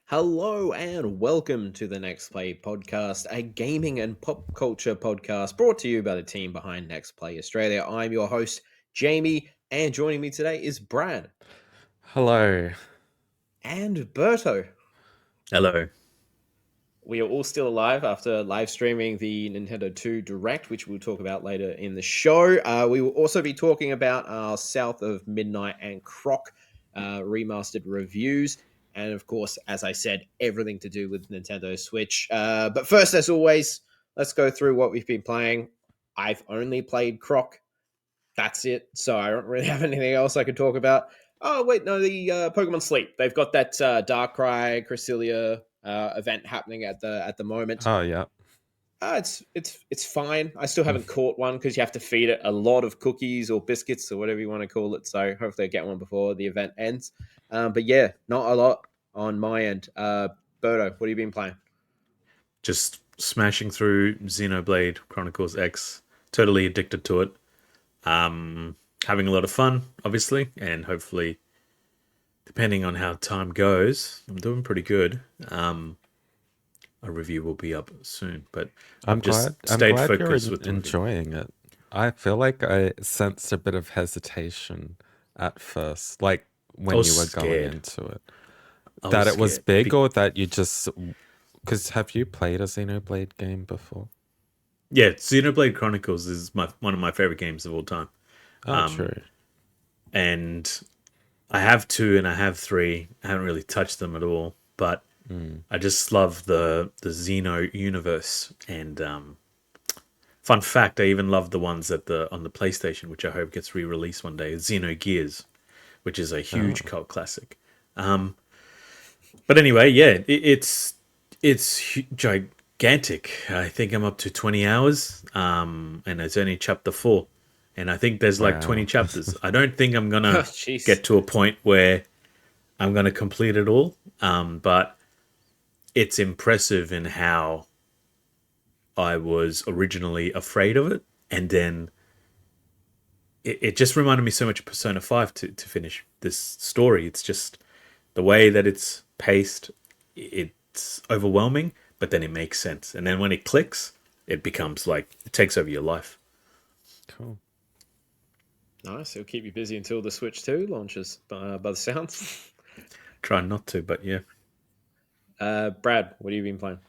Hello and welcome to the NextPlay podcast, a gaming and pop culture podcast brought to you by the team behind NextPlay Australia. I'm your host, Jamie, and joining me today is Brad Hello. and Berto. Hello. We are all still alive after live streaming the Nintendo 2 Direct, which we'll talk about later in the show. We will also be talking about our South of Midnight and Croc remastered reviews. And of course, as I said, everything to do with Nintendo Switch. But first, as always, let's go through what we've been playing. I've only played Croc. That's it. So I don't really have anything else I could talk about. Oh wait, no, the Pokemon Sleep. They've got that Darkrai Cresselia event happening at the moment. Oh, yeah. It's fine. I still haven't caught one because you have to feed it a lot of cookies or biscuits or whatever you want to call it. So hopefully I get one before the event ends. But yeah, not a lot on my end. Birdo, what have you been playing? Just smashing through Xenoblade Chronicles X. Totally addicted to it. Having a lot of fun, obviously, and hopefully, depending on how time goes, I'm doing pretty good. A review will be up soon, but I'm I've just glad, I'm stayed glad you're focused with the review. enjoying it. I feel like I sensed a bit of hesitation at first, like I when was you were going scared. into it. I That was it was scared. big or that you just... Because have you played a Xenoblade game before? Yeah, Xenoblade Chronicles is one of my favorite games of all time. Oh, true. And I have 2 and I have 3. I haven't really touched them at all, but I just love the Xeno universe. And fun fact, I even love the ones on the PlayStation, which I hope gets re-released one day. Xeno Gears, which is a huge Oh, cult classic. But anyway, yeah, it's gigantic. I think I'm up to 20 hours, and it's only chapter 4. And I think there's like 20 wow. chapters. I don't think I'm going Oh, to jeez. get to a point where I'm going to complete it all. But it's impressive in how I was originally afraid of it. And then it just reminded me so much of Persona 5 to finish this story. It's just the way that it's paced, it's overwhelming, but then it makes sense. And then when it clicks, it becomes like, it takes over your life. Cool. Nice. It'll keep you busy until the Switch 2 launches, by the sounds. Try not to, but yeah. Brad, what have you been playing?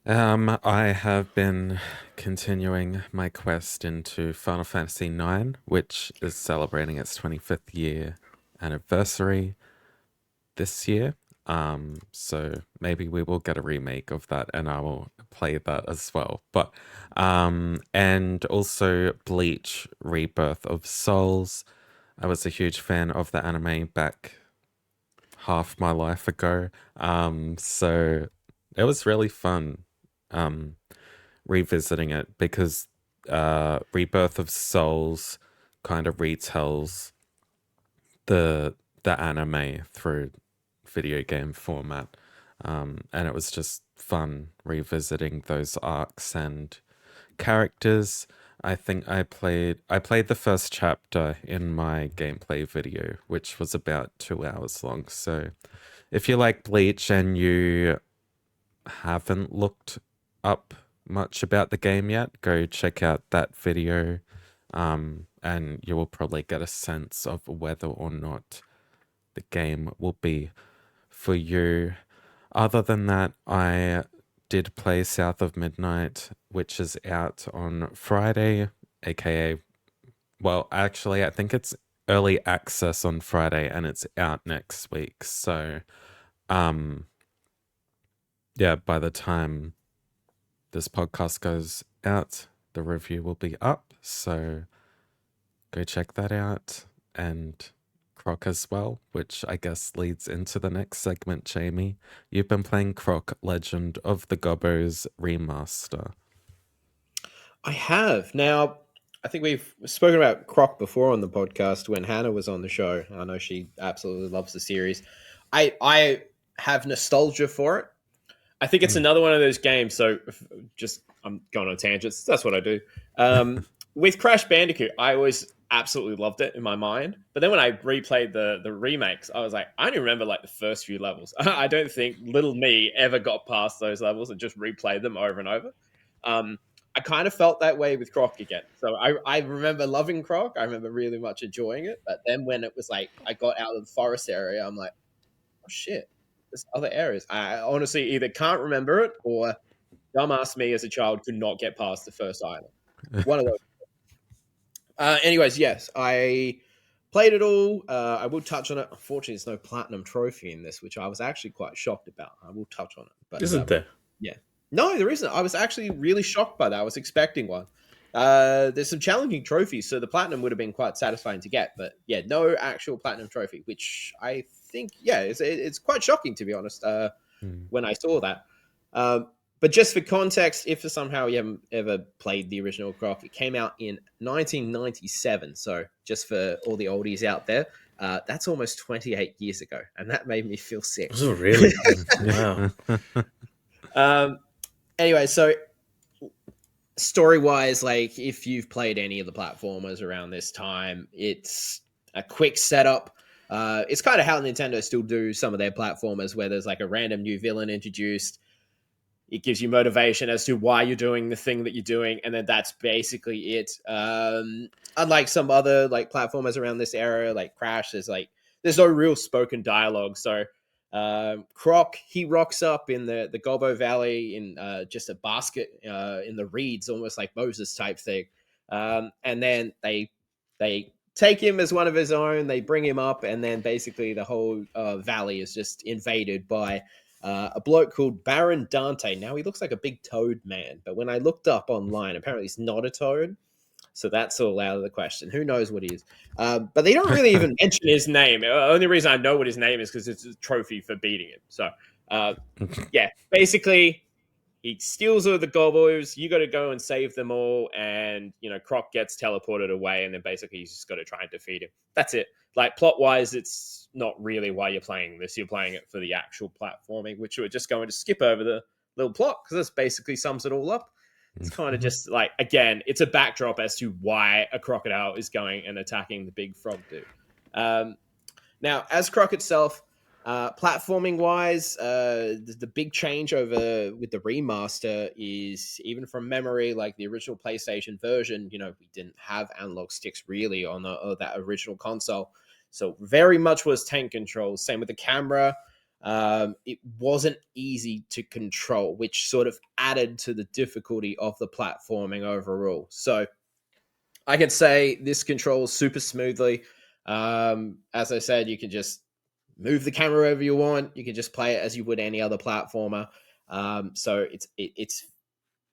I have been continuing my quest into Final Fantasy IX, which is celebrating its 25th year anniversary this year. So maybe we will get a remake of that and I will play that as well. But and also Bleach Rebirth of Souls. I was a huge fan of the anime back half my life ago. So it was really fun revisiting it because Rebirth of Souls kind of retells the anime through video game format. And it was just fun revisiting those arcs and characters. I think I played the first chapter in my gameplay video, which was about 2 hours long. So if you like Bleach and you haven't looked up much about the game yet, go check out that video. And you will probably get a sense of whether or not the game will be for you. Other than that, I did play South of Midnight, which is out on Friday, aka, well, actually, I think it's early access on Friday and it's out next week. So, um, yeah, by the time this podcast goes out, the review will be up. So go check that out. And Croc as well, which I guess leads into the next segment, Jamie. You've been playing Croc Legend of the Gobbos remaster. I have. Now, I think we've spoken about Croc before on the podcast when Hannah was on the show. I know she absolutely loves the series. I have nostalgia for it. I think it's Mm. another one of those games. So, just I'm going on tangents. That's what I do. With Crash Bandicoot, I was absolutely loved it in my mind. But then when I replayed the remakes, I was like, I only remember like the first few levels. I don't think little me ever got past those levels and just replayed them over and over. I kind of felt that way with Croc again. So I remember loving Croc. I remember really much enjoying it. But then when it was like I got out of the forest area, I'm like, oh shit, there's other areas. I honestly either can't remember it or dumbass me as a child could not get past the first island. One of those. Anyways, yes, I played it all. I will touch on it. Unfortunately, there's no platinum trophy in this, which I was actually quite shocked about. I will touch on it. But Isn't there? yeah. No, there isn't. I was actually really shocked by that. I was expecting one. There's some challenging trophies, so the platinum would have been quite satisfying to get. But yeah, no actual platinum trophy, which I think, yeah, it's quite shocking, to be honest, when I saw that. But just for context, if for somehow you haven't ever played the original Croc, it came out in 1997. So just for all the oldies out there, that's almost 28 years ago. And that made me feel sick. Oh, really? Wow. Anyway, so story-wise, like if you've played any of the platformers around this time, it's a quick setup. It's kind of how Nintendo still do some of their platformers, where there's like a random new villain introduced. It gives you motivation as to why you're doing the thing that you're doing, and then that's basically it. Unlike some other like platformers around this era, like Crash, there's no real spoken dialogue. So Croc, he rocks up in the Gobbo Valley in just a basket in the reeds, almost like Moses type thing. And then they take him as one of his own. They bring him up, and then basically the whole valley is just invaded by a bloke called Baron Dante. Now he looks like a big toad man, but when I looked up online, apparently he's not a toad. So that's all out of the question. Who knows what he is? But they don't really even mention his name. The only reason I know what his name is because it's a trophy for beating him. So, yeah, basically, he steals all the Gobbos. You got to go and save them all. And, Croc gets teleported away. And then basically, he's just got to try and defeat him. That's it. Like, plot-wise, it's not really why you're playing this. You're playing it for the actual platforming, which we're just going to skip over the little plot because this basically sums it all up. It's kind of just like, again, it's a backdrop as to why a crocodile is going and attacking the big frog dude. Now, as Croc itself, platforming-wise, the big change over with the remaster is, even from memory, like the original PlayStation version, we didn't have analog sticks really on that original console. So very much was tank control. Same with the camera. It wasn't easy to control, which sort of added to the difficulty of the platforming overall. So I can say this controls super smoothly. As I said, you can just move the camera wherever you want. You can just play it as you would any other platformer. So it's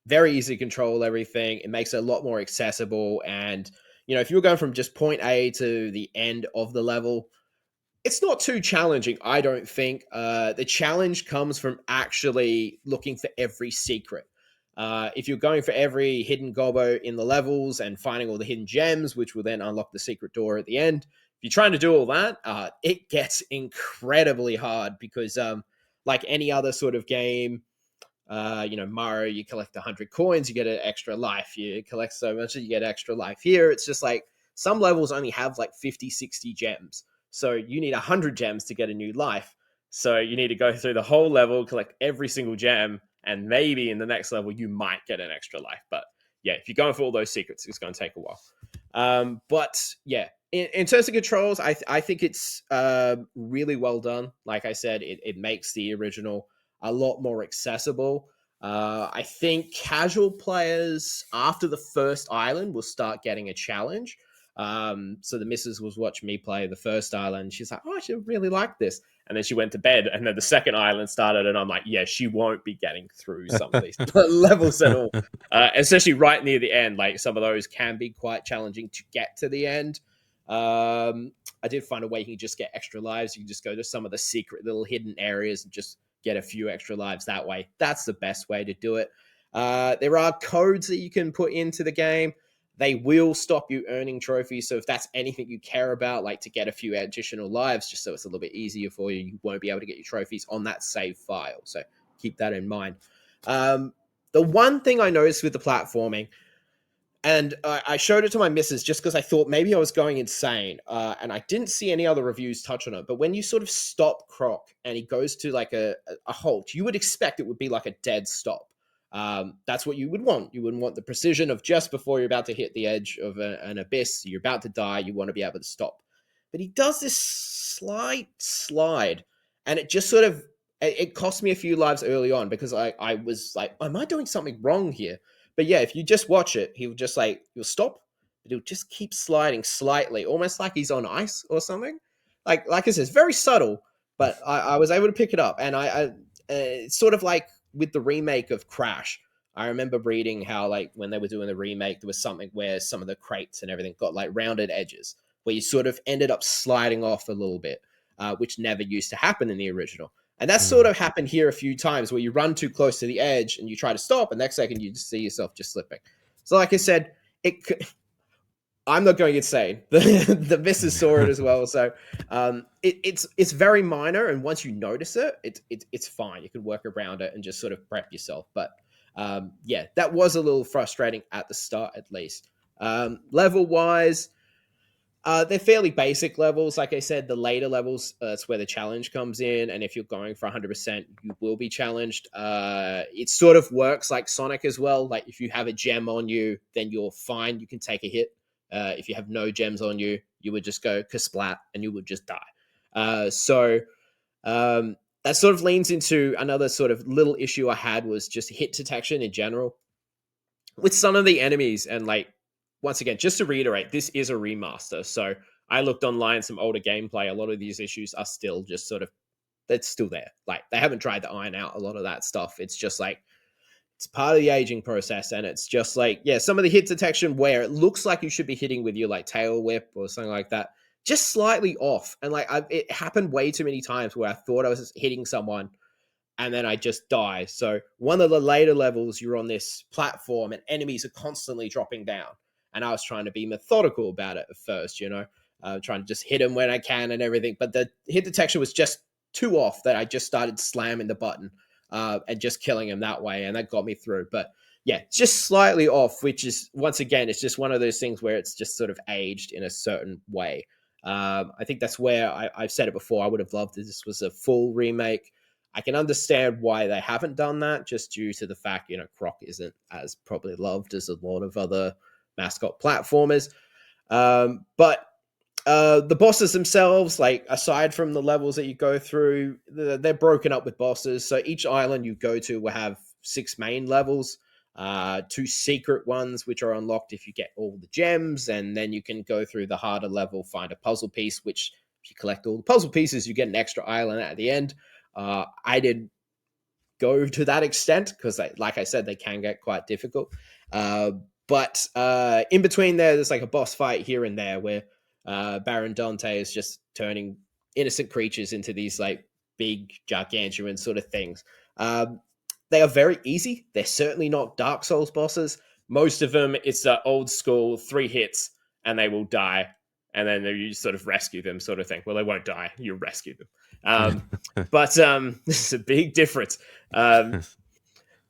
very easy to control everything. It makes it a lot more accessible. And, if you're going from just point A to the end of the level, it's not too challenging, I don't think. The challenge comes from actually looking for every secret. If you're going for every hidden Gobbo in the levels and finding all the hidden gems, which will then unlock the secret door at the end, if you're trying to do all that, it gets incredibly hard because, like any other sort of game, Mario, you collect 100 coins, you get an extra life. You collect so much, you get extra life. Here, it's just like some levels only have like 50, 60 gems. So you need 100 gems to get a new life. So you need to go through the whole level, collect every single gem, and maybe in the next level you might get an extra life. But yeah, if you're going for all those secrets, it's going to take a while. But yeah, in terms of controls, I think it's really well done. Like I said, it makes the original a lot more accessible. I think casual players after the first island will start getting a challenge. So the missus was watching me play the first island. She's like, oh, I should really like this. And then she went to bed, and then the second island started, and I'm like, yeah, she won't be getting through some of these levels at all. Especially right near the end. Like, some of those can be quite challenging to get to the end. I did find a way you can just get extra lives. You can just go to some of the secret little hidden areas and just get a few extra lives that way. That's the best way to do it. There are codes that you can put into the game. They will stop you earning trophies. So if that's anything you care about, like to get a few additional lives, just so it's a little bit easier for you, you won't be able to get your trophies on that save file. So keep that in mind. The one thing I noticed with the platforming, And I showed it to my missus just because I thought maybe I was going insane. And I didn't see any other reviews touch on it. But when you sort of stop Croc and he goes to like a halt, you would expect it would be like a dead stop. That's what you would want. You wouldn't want the precision of just before you're about to hit the edge of an abyss, you're about to die, you want to be able to stop. But he does this slight slide, and it just sort of, it cost me a few lives early on because I was like, am I doing something wrong here? But yeah, if you just watch it, he'll just like, he'll stop, but he'll just keep sliding slightly, almost like he's on ice or something. Like I said, it's very subtle, but I was able to pick it up. And it's sort of like with the remake of Crash. I remember reading how like when they were doing the remake, there was something where some of the crates and everything got like rounded edges, where you sort of ended up sliding off a little bit, which never used to happen in the original. And that's sort of happened here a few times where you run too close to the edge and you try to stop, and next second you just see yourself just slipping. So, like I said, I'm not going insane. The missus saw it as well, so it's very minor, and once you notice it, it's fine. You can work around it and just sort of prep yourself. But yeah, that was a little frustrating at the start, at least. Level wise. They're fairly basic levels. Like I said, the later levels, that's where the challenge comes in. And if you're going for 100%, you will be challenged. It sort of works like Sonic as well. Like if you have a gem on you, then you're fine. You can take a hit. If you have no gems on you, you would just go kasplat and you would just die. That sort of leans into another sort of little issue I had was just hit detection in general. With some of the enemies and like, once again, just to reiterate, this is a remaster. So I looked online, some older gameplay. A lot of these issues are still just sort of, it's still there. Like they haven't tried to iron out a lot of that stuff. It's just like, it's part of the aging process. And it's just like, yeah, some of the hit detection where it looks like you should be hitting with your like tail whip or something like that, just slightly off. And like, it happened way too many times where I thought I was hitting someone and then I just die. So one of the later levels, you're on this platform and enemies are constantly dropping down. And I was trying to be methodical about it at first, trying to just hit them when I can and everything. But the hit detection was just too off that I just started slamming the button and just killing him that way. And that got me through. But yeah, just slightly off, which is, once again, it's just one of those things where it's just sort of aged in a certain way. I think that's where I've said it before. I would have loved if this was a full remake. I can understand why they haven't done that, just due to the fact, Croc isn't as probably loved as a lot of other mascot platformers. But the bosses themselves, like aside from the levels that you go through, they're broken up with bosses. So each island you go to will have 6 main levels, 2 secret ones, which are unlocked if you get all the gems. And then you can go through the harder level, find a puzzle piece, which if you collect all the puzzle pieces, you get an extra island at the end. I did go to that extent because, like I said, they can get quite difficult. But in between there's like a boss fight here and there where Baron Dante is just turning innocent creatures into these like big gargantuan sort of things. They are very easy. They're certainly not Dark Souls bosses. Most of them, it's the old school 3 hits and they will die. And then you sort of rescue them sort of thing. Well, they won't die. You rescue them. But this is a big difference.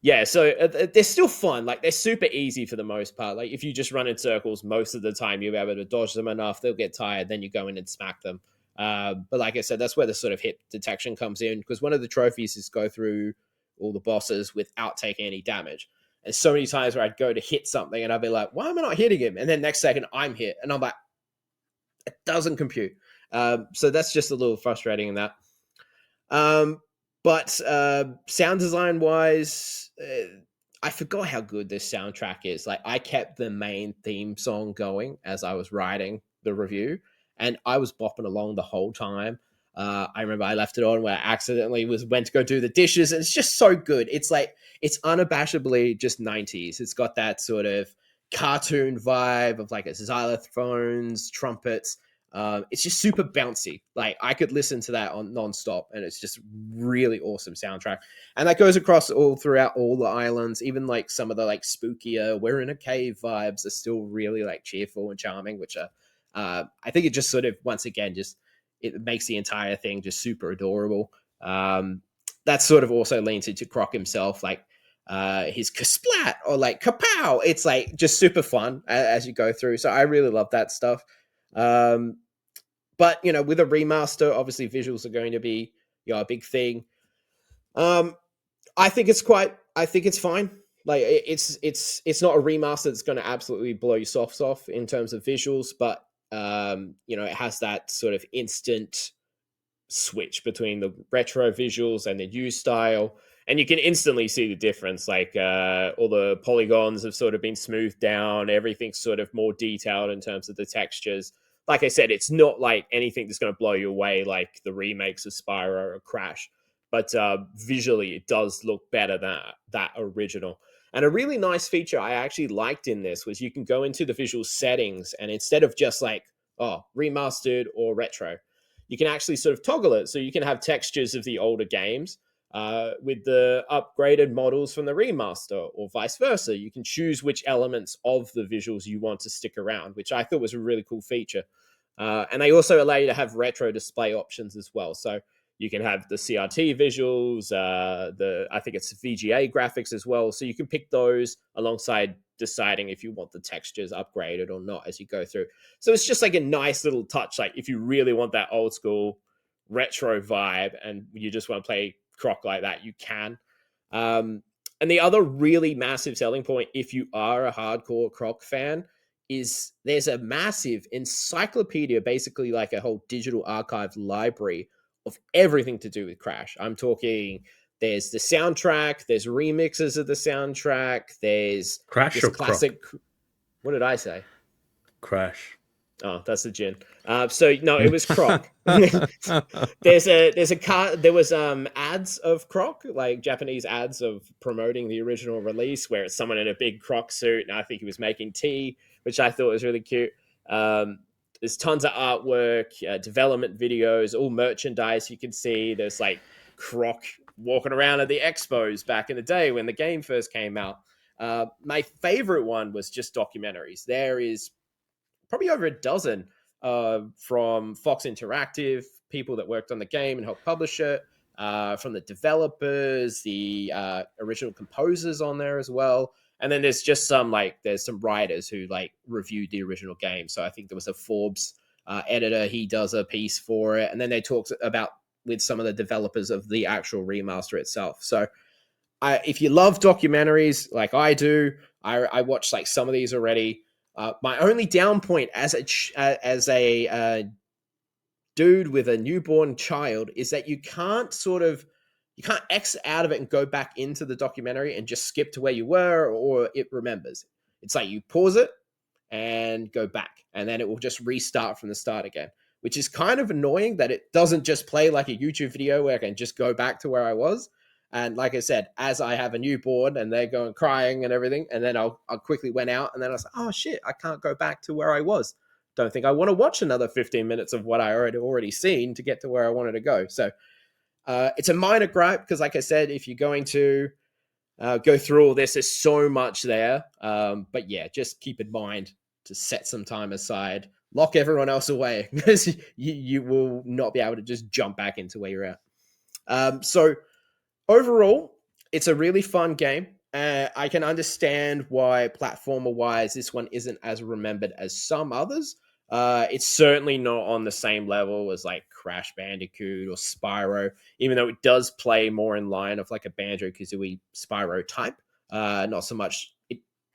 Yeah, so they're still fun. Like, they're super easy for the most part. Like, if you just run in circles, most of the time you'll be able to dodge them enough. They'll get tired. Then you go in and smack them. But like I said, that's where the sort of hit detection comes in. Because one of the trophies is go through all the bosses without taking any damage. And so many times where I'd go to hit something and I'd be like, why am I not hitting him? And then next second, I'm hit. And I'm like, it doesn't compute. So that's just a little frustrating in that. But sound design wise, I forgot how good this soundtrack is. Like, I kept the main theme song going as I was writing the review, and I was bopping along the whole time. I remember I left it on when I accidentally went to go do the dishes, and it's just so good. It's like, it's unabashedly just 90s. It's got that sort of cartoon vibe of like a xylophones, trumpets. It's just super bouncy. Like, I could listen to that on nonstop, and it's just really awesome soundtrack. And that goes across all throughout all the islands. Even like some of the like spookier, we're in a cave vibes are still really like cheerful and charming, which are, I think it just sort of, once again, just, it makes the entire thing just super adorable. That sort of also leans into Croc himself. Like, his kasplat or like kapow. It's like just super fun as you go through. So I really love that stuff. But with a remaster, obviously visuals are going to be a big thing. I think it's fine. Like it's not a remaster that's going to absolutely blow your socks off in terms of visuals, but it has that sort of instant switch between the retro visuals and the new style, and you can instantly see the difference. Like all the polygons have sort of been smoothed down, everything's sort of more detailed in terms of the textures. Like I said, it's not like anything that's going to blow you away like the remakes of Spyro or Crash, but visually it does look better than that original. And a really nice feature I actually liked in this was you can go into the visual settings, and instead of just like remastered or retro, you can actually sort of toggle it. So you can have textures of the older games with the upgraded models from the remaster, or vice versa. You can choose which elements of the visuals you want to stick around, which I thought was a really cool feature. And they also allow you to have retro display options as well. So you can have the CRT visuals, I think it's VGA graphics as well. So you can pick those alongside deciding if you want the textures upgraded or not as you go through. So it's just like a nice little touch. Like if you really want that old school retro vibe and you just want to play Croc like that, you can. And the other really massive selling point, if you are a hardcore Croc fan, is there's a massive encyclopedia, basically like a whole digital archive library of everything to do with Crash. I'm talking, there's the soundtrack, there's remixes of the soundtrack, there's Crash or classic. Croc? What did I say? Crash. Oh, that's the gin. So no, it was Croc. There was ads of Croc, like Japanese ads of promoting the original release, where it's someone in a big Croc suit, and I think he was making tea, which I thought was really cute. There's tons of artwork, development videos, all merchandise you can see. There's like Croc walking around at the expos back in the day when the game first came out. My favorite one was just documentaries. There is probably over a dozen from Fox Interactive, people that worked on the game and helped publish it, from the developers, the original composers on there as well. And then there's just there's some writers who like reviewed the original game. So I think there was a Forbes editor, he does a piece for it. And then they talked about with some of the developers of the actual remaster itself. So if you love documentaries like I do, I watched like some of these already. My only down point as a dude with a newborn child is that you can't exit out of it and go back into the documentary and just skip to where you were, or it remembers. It's like you pause it and go back, and then it will just restart from the start again, which is kind of annoying that it doesn't just play like a YouTube video where I can just go back to where I was. And like I said, as I have a newborn and they're going crying and everything, and then I quickly went out, and then I was like, oh shit, I can't go back to where I was. Don't think I want to watch another 15 minutes of what I already seen to get to where I wanted to go. So it's a minor gripe because, like I said, if you're going to go through all this, there's so much there. But yeah, just keep in mind to set some time aside, lock everyone else away, because you will not be able to just jump back into where you're at. So overall, it's a really fun game. I can understand why platformer-wise this one isn't as remembered as some others. It's certainly not on the same level as like Crash Bandicoot or Spyro, even though it does play more in line of like a Banjo-Kazooie Spyro type. Not so much.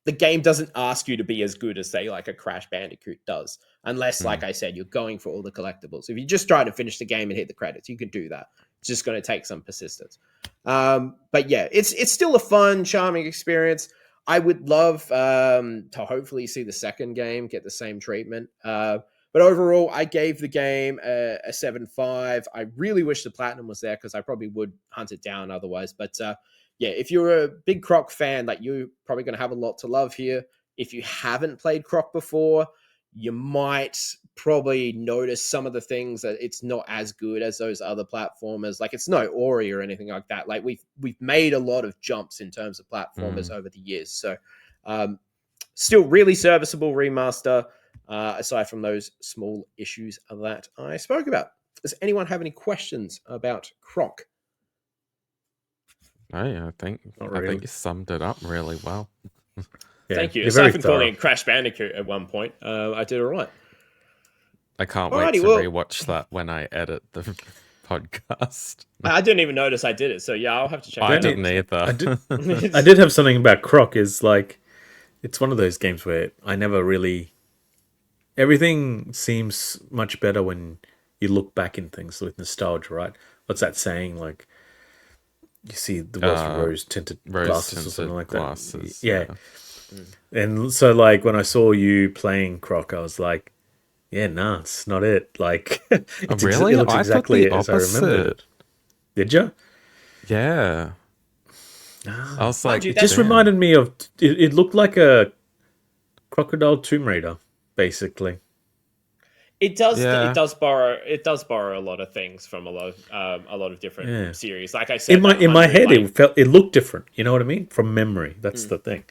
The game doesn't ask you to be as good as, say, like a Crash Bandicoot does, unless, like I said, you're going for all the collectibles. If you just try to finish the game and hit the credits, you can do that. It's just going to take some persistence. But yeah, it's still a fun, charming experience. I would love to hopefully see the second game get the same treatment. But overall, I gave the game a 7.5. I really wish the platinum was there because I probably would hunt it down otherwise. But yeah, if you're a big Croc fan, like, you're probably going to have a lot to love here. If you haven't played Croc before, you might probably notice some of the things that it's not as good as those other platformers. Like, it's no Ori or anything like that. Like, we've made a lot of jumps in terms of platformers over the years. So still really serviceable remaster, aside from those small issues that I spoke about. Does anyone have any questions about Croc? Oh, yeah, I think Not I really. think you summed it up really well. Yeah, Thank you. you're Aside very from thorough. calling it Crash Bandicoot at one point, I did all right. I can't wait Alrighty, to well, rewatch that when I edit the podcast. I didn't even notice I did it, so yeah, I'll have to check I that out didn't myself. either. I did have something about Croc. Is like it's one of those games where I never really. Everything seems much better when you look back in things with nostalgia, right? What's that saying? Like you see the world's rose tinted glasses or something Rose-tinted like that. glasses, Yeah. yeah. And so like when I saw you playing Croc, I was like, yeah, nah, it's not it. Like Oh, it really? looks I thought the exactly as I remembered opposite. it. Did you? Yeah. I was Mind you, like, It just that's reminded me of it looked like a Crocodile Tomb Raider, basically. it does yeah. it does borrow a lot of things from a lot of different Yeah. series. Like I said, that In my 100 head, like it looked different. You know what I mean? From memory, that's the thing.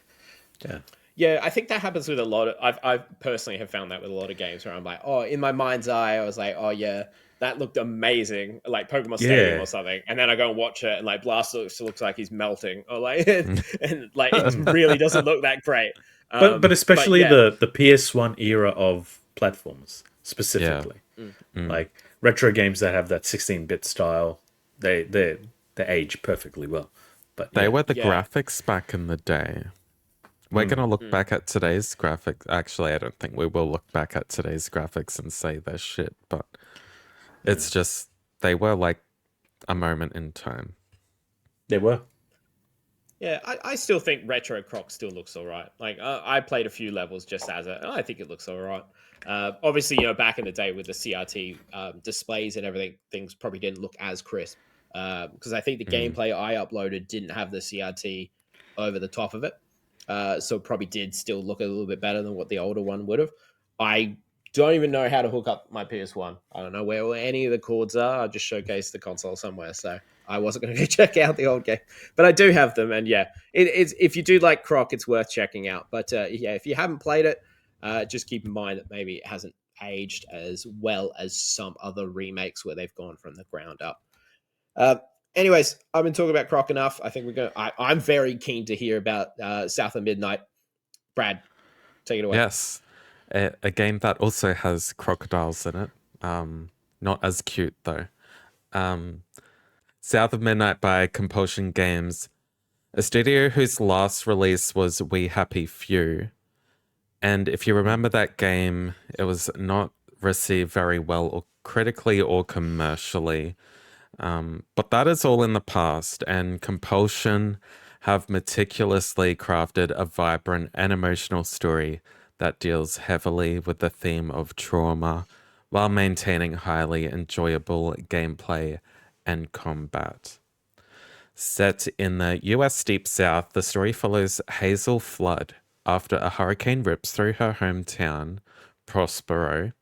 Yeah. yeah, I think that happens with a lot of. I personally have found that with a lot of games where I'm like, oh, in my mind's eye, I was like, oh yeah, that looked amazing, like Pokemon Stadium Yeah. or something, and then I go and watch it, and like Blastoise looks like he's melting, or like, and like it really doesn't look that great. But But especially yeah, the PS1 era of platforms Yeah. specifically, Mm. like retro games that have that 16-bit style, they age perfectly well. But They yeah, were the yeah, graphics back in the day. We're going to look back at today's graphics. Actually, I don't think we will look back at today's graphics and say they're shit, but it's just, they were like a moment in time. they were. yeah. I still think Retro Croc still looks all right. Like I played a few levels just as it, and I think it looks all right. Obviously, back in the day with the CRT displays and everything, things probably didn't look as crisp because I think the gameplay I uploaded didn't have the CRT over the top of it, so it probably did still look a little bit better than what the older one would have. I don't even know how to hook up my PS1. I don't know where any of the cords are. I just showcased the console somewhere, so I wasn't going to go check out the old game, but I do have them, and yeah, it's if you do like Croc, it's worth checking out. But yeah, if you haven't played it, just keep in mind that maybe it hasn't aged as well as some other remakes where they've gone from the ground up. Uh, Anyways, I've been talking about Croc enough. I think we're going. I'm very keen to hear about South of Midnight. Brad, take it away. Yes. A game that also has crocodiles in it. Not as cute, though. South of Midnight by Compulsion Games, a studio whose last release was We Happy Few. And if you remember that game, it was not received very well or critically or commercially. But that is all in the past, and Compulsion have meticulously crafted a vibrant and emotional story that deals heavily with the theme of trauma while maintaining highly enjoyable gameplay and combat. Set in the US Deep South, the story follows Hazel Flood after a hurricane rips through her hometown, Prospero,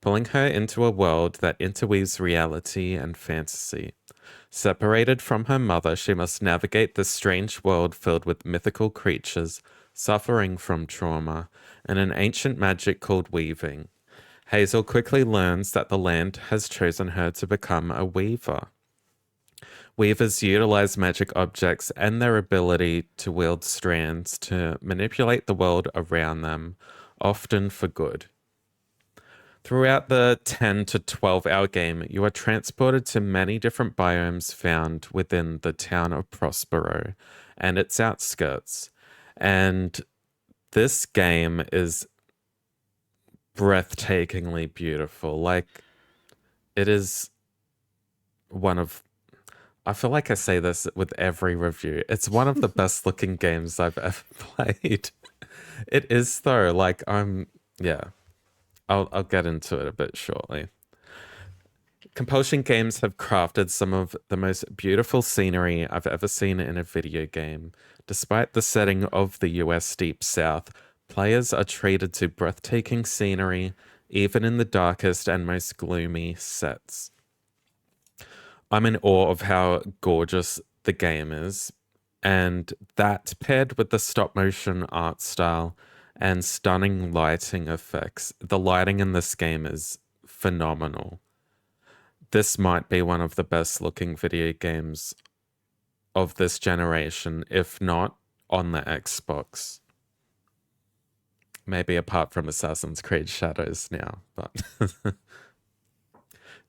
pulling her into a world that interweaves reality and fantasy. Separated from her mother, she must navigate this strange world filled with mythical creatures suffering from trauma and an ancient magic called weaving. Hazel quickly learns that the land has chosen her to become a weaver. Weavers utilize magic objects and their ability to wield strands to manipulate the world around them, often for good. Throughout the 10 to 12-hour game, you are transported to many different biomes found within the town of Prospero and its outskirts. And this game is breathtakingly beautiful. Like, it is one of, I feel like I say this with every review. It's one of the best looking games I've ever played. It is though. Like yeah. I'll get into it a bit shortly. Compulsion Games have crafted some of the most beautiful scenery I've ever seen in a video game. Despite the setting of the US Deep South, players are treated to breathtaking scenery, even in the darkest and most gloomy sets. I'm in awe of how gorgeous the game is, and that paired with the stop motion art style and stunning lighting effects, the lighting in this game is phenomenal. This might be one of the best looking video games of this generation, if not on the Xbox. Maybe apart from Assassin's Creed Shadows now, but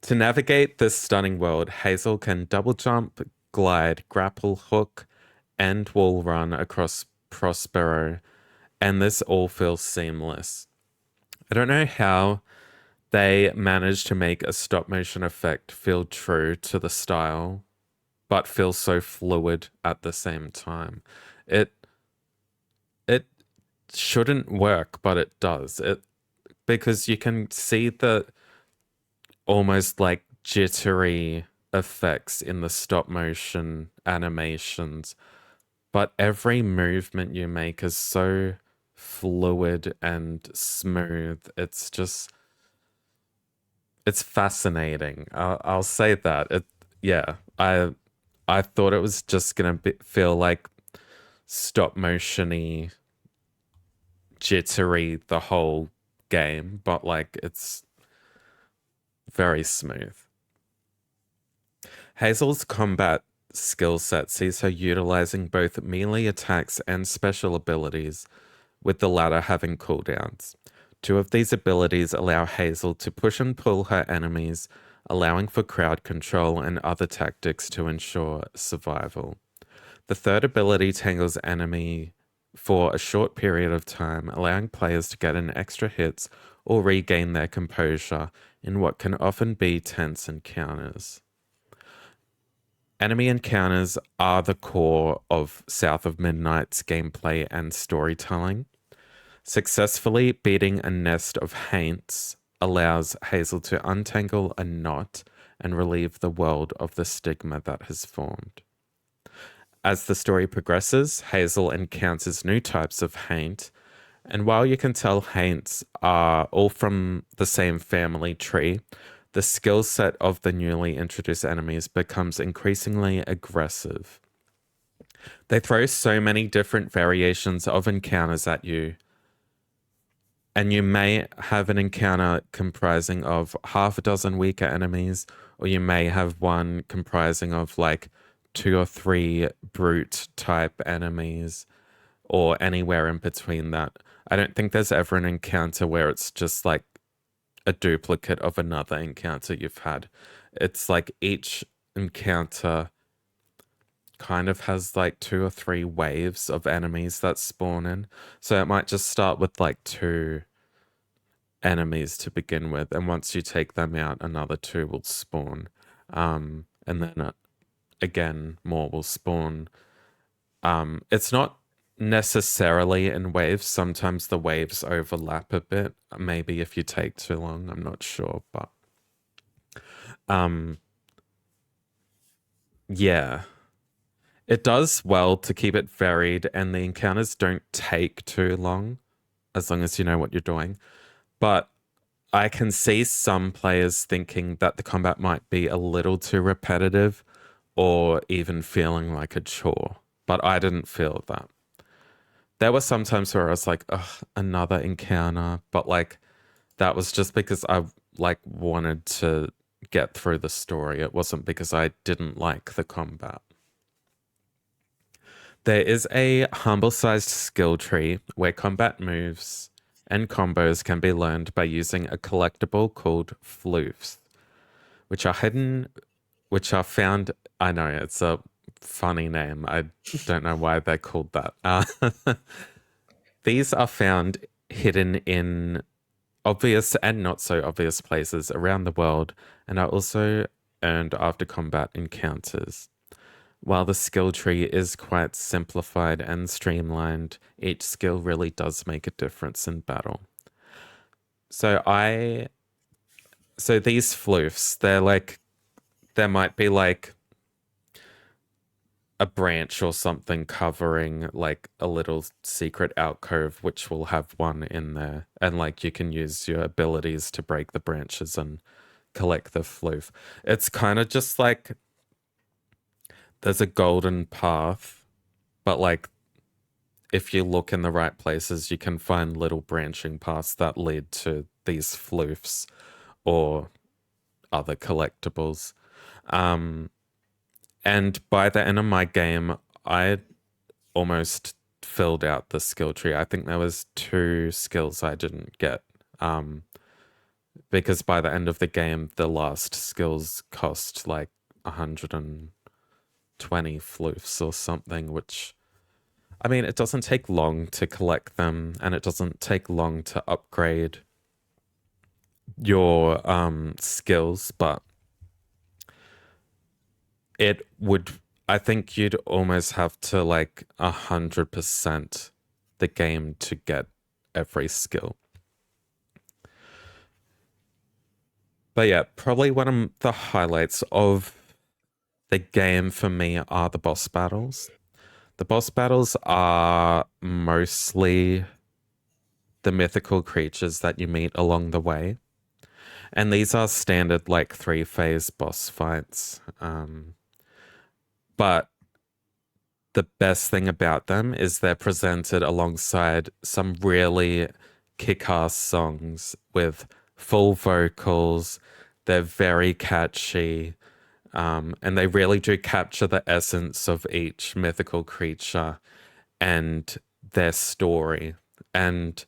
to navigate this stunning world, Hazel can double jump, glide, grapple, hook, and wall run across Prospero, and this all feels seamless. I don't know how they managed to make a stop motion effect feel true to the style, but feel so fluid at the same time. It shouldn't work, but it does. Because you can see the almost like jittery effects in the stop motion animations, but every movement you make is so fluid and smooth. It's fascinating. I'll say that. I thought it was just gonna feel like stop motiony, jittery the whole game, but like it's very smooth. Hazel's combat skill set sees her utilizing both melee attacks and special abilities, with the latter having cooldowns. Two of these abilities allow Hazel to push and pull her enemies, allowing for crowd control and other tactics to ensure survival. The third ability tangles enemy for a short period of time, allowing players to get in extra hits or regain their composure in what can often be tense encounters. Enemy encounters are the core of South of Midnight's gameplay and storytelling. Successfully beating a nest of haints allows Hazel to untangle a knot and relieve the world of the stigma that has formed. As the story progresses, Hazel encounters new types of haint, and while you can tell haints are all from the same family tree, the skill set of the newly introduced enemies becomes increasingly aggressive. They throw so many different variations of encounters at you, and you may have an encounter comprising of half a dozen weaker enemies, or you may have one comprising of like 2 or 3 brute type enemies, or anywhere in between that. I don't think there's ever an encounter where it's just like a duplicate of another encounter you've had. It's like each encounter kind of has like 2 or 3 waves of enemies that spawn in. So it might just start with like 2 enemies to begin with, and once you take them out, another 2 will spawn. And then again, more will spawn. It's not necessarily in waves. Sometimes the waves overlap a bit. Maybe if you take too long, I'm not sure, but yeah. It does well to keep it varied, and the encounters don't take too long as you know what you're doing. But I can see some players thinking that the combat might be a little too repetitive or even feeling like a chore. But I didn't feel that. There were some times where I was like, ugh, another encounter. But like, that was just because I like wanted to get through the story. It wasn't because I didn't like the combat. There is a humble-sized skill tree where combat moves and combos can be learned by using a collectible called floofs, which are found. I know it's a funny name. I don't know why they're called that. These are found hidden in obvious and not so obvious places around the world, and are also earned after combat encounters. While the skill tree is quite simplified and streamlined, each skill really does make a difference in battle. So these floofs, there might be like a branch or something covering like a little secret alcove, which will have one in there. And like you can use your abilities to break the branches and collect the floof. It's kind of just like there's a golden path, but like if you look in the right places, you can find little branching paths that lead to these floofs or other collectibles. And by the end of my game, I almost filled out the skill tree. I think there was 2 skills I didn't get. Because by the end of the game, the last skills cost like 120 floofs or something, which, I mean, it doesn't take long to collect them, and it doesn't take long to upgrade your skills, but it would, I think you'd almost have to like 100% the game to get every skill. But yeah, probably one of the highlights of the game for me are the boss battles. The boss battles are mostly the mythical creatures that you meet along the way. And these are standard like 3-phase boss fights. But the best thing about them is they're presented alongside some really kick-ass songs with full vocals. They're very catchy. And they really do capture the essence of each mythical creature and their story. And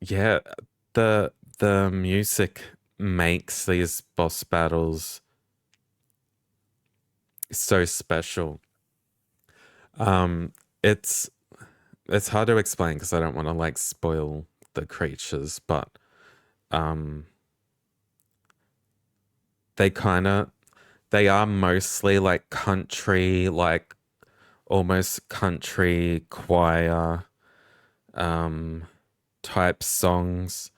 yeah, the music makes these boss battles so special. It's hard to explain because I don't want to like spoil the creatures, but they are mostly like country, like almost country choir type songs,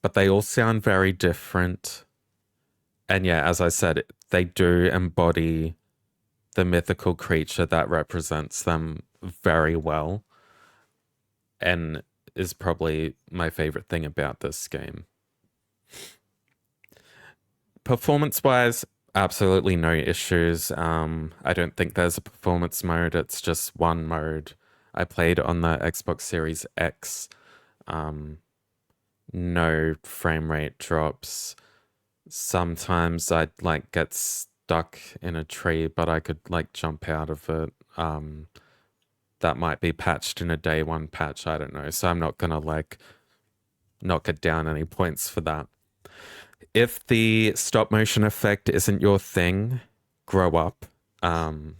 but they all sound very different. And yeah, as I said, they do embody the mythical creature that represents them very well, and is probably my favorite thing about this game. Performance-wise, absolutely no issues. I don't think there's a performance mode. It's just one mode. I played on the Xbox Series X. No frame rate drops. Sometimes I'd like get stuck in a tree, but I could like jump out of it. That might be patched in a day 1 patch. I don't know. So I'm not gonna like knock it down any points for that. If the stop motion effect isn't your thing, grow up. No,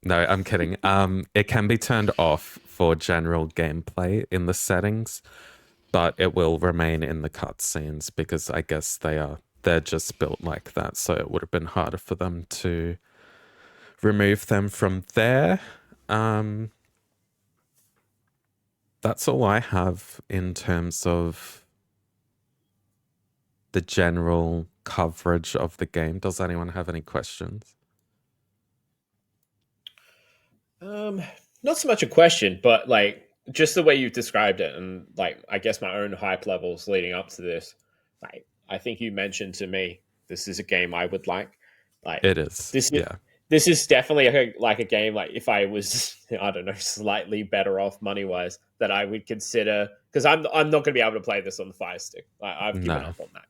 I'm kidding. It can be turned off for general gameplay in the settings, but it will remain in the cutscenes because I guess they're just built like that. So it would have been harder for them to remove them from there. That's all I have in terms of the general coverage of the game. Does anyone have any questions? Not so much a question, but like just the way you've described it, and like I guess my own hype levels leading up to this. Like I think you mentioned to me, this is a game I would like. Like It is, this, yeah. this is definitely like a game. Like if I was, I don't know, slightly better off money wise, that I would consider, because I'm not going to be able to play this on the Fire Stick. I've given No. up on that.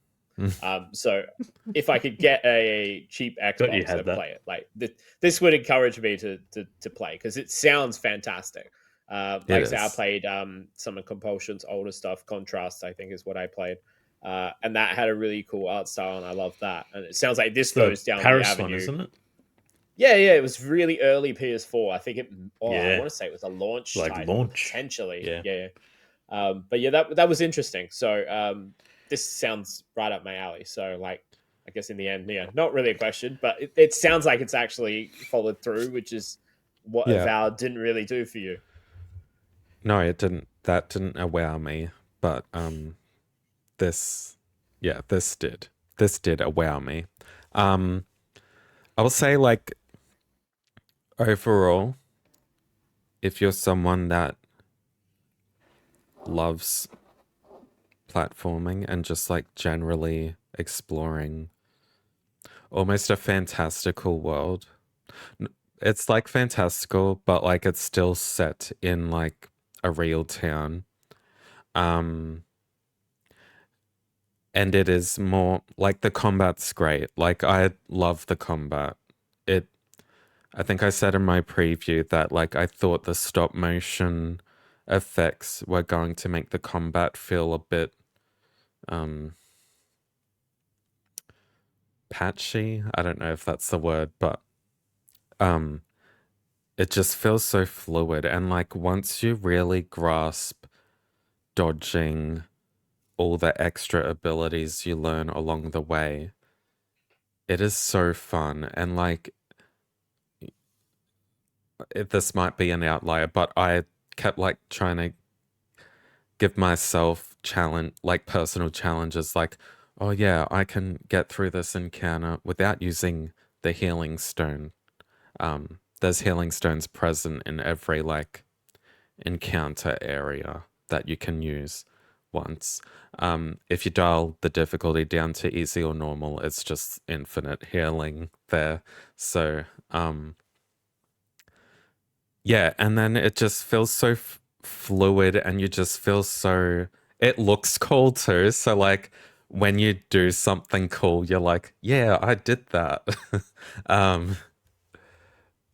So if I could get a cheap Xbox and that. play it, like this would encourage me to play, because it sounds fantastic. Like I said, I played some of Compulsion's older stuff. Contrast, I think, is what I played, and that had a really cool art style, and I love that. And it sounds like this goes down Paris the avenue, one, isn't it? Yeah, it was really early PS4. I think it. Oh, Yeah. I want to say it was a launch, Like title, launch. potentially. Yeah. But yeah, that was interesting. So this sounds right up my alley. So like, I guess in the end, yeah, not really a question, but it sounds like it's actually followed through, which is what Avowed didn't really do for you. No, it didn't. That didn't wow me, but this did. This did wow me. I will say, like, overall, if you're someone that loves platforming and just like generally exploring almost a fantastical world, it's like fantastical, but like it's still set in like a real town. And it is more like the combat's great. Like I love the combat. It I think I said in my preview that like I thought the stop motion effects were going to make the combat feel a bit um patchy. I don't know if that's the word, but um it just feels so fluid, and like once you really grasp dodging, all the extra abilities you learn along the way, it is so fun. And like this might be an outlier, but I kept like trying to give myself challenge, like personal challenges, like, oh yeah, I can get through this encounter without using the healing stone. There's healing stones present in every like encounter area that you can use once. If you dial the difficulty down to easy or normal, it's just infinite healing there. So, yeah, and then it just feels so fluid, and you just feel so. It looks cool too. So, like, when you do something cool, you're like, yeah, I did that. um,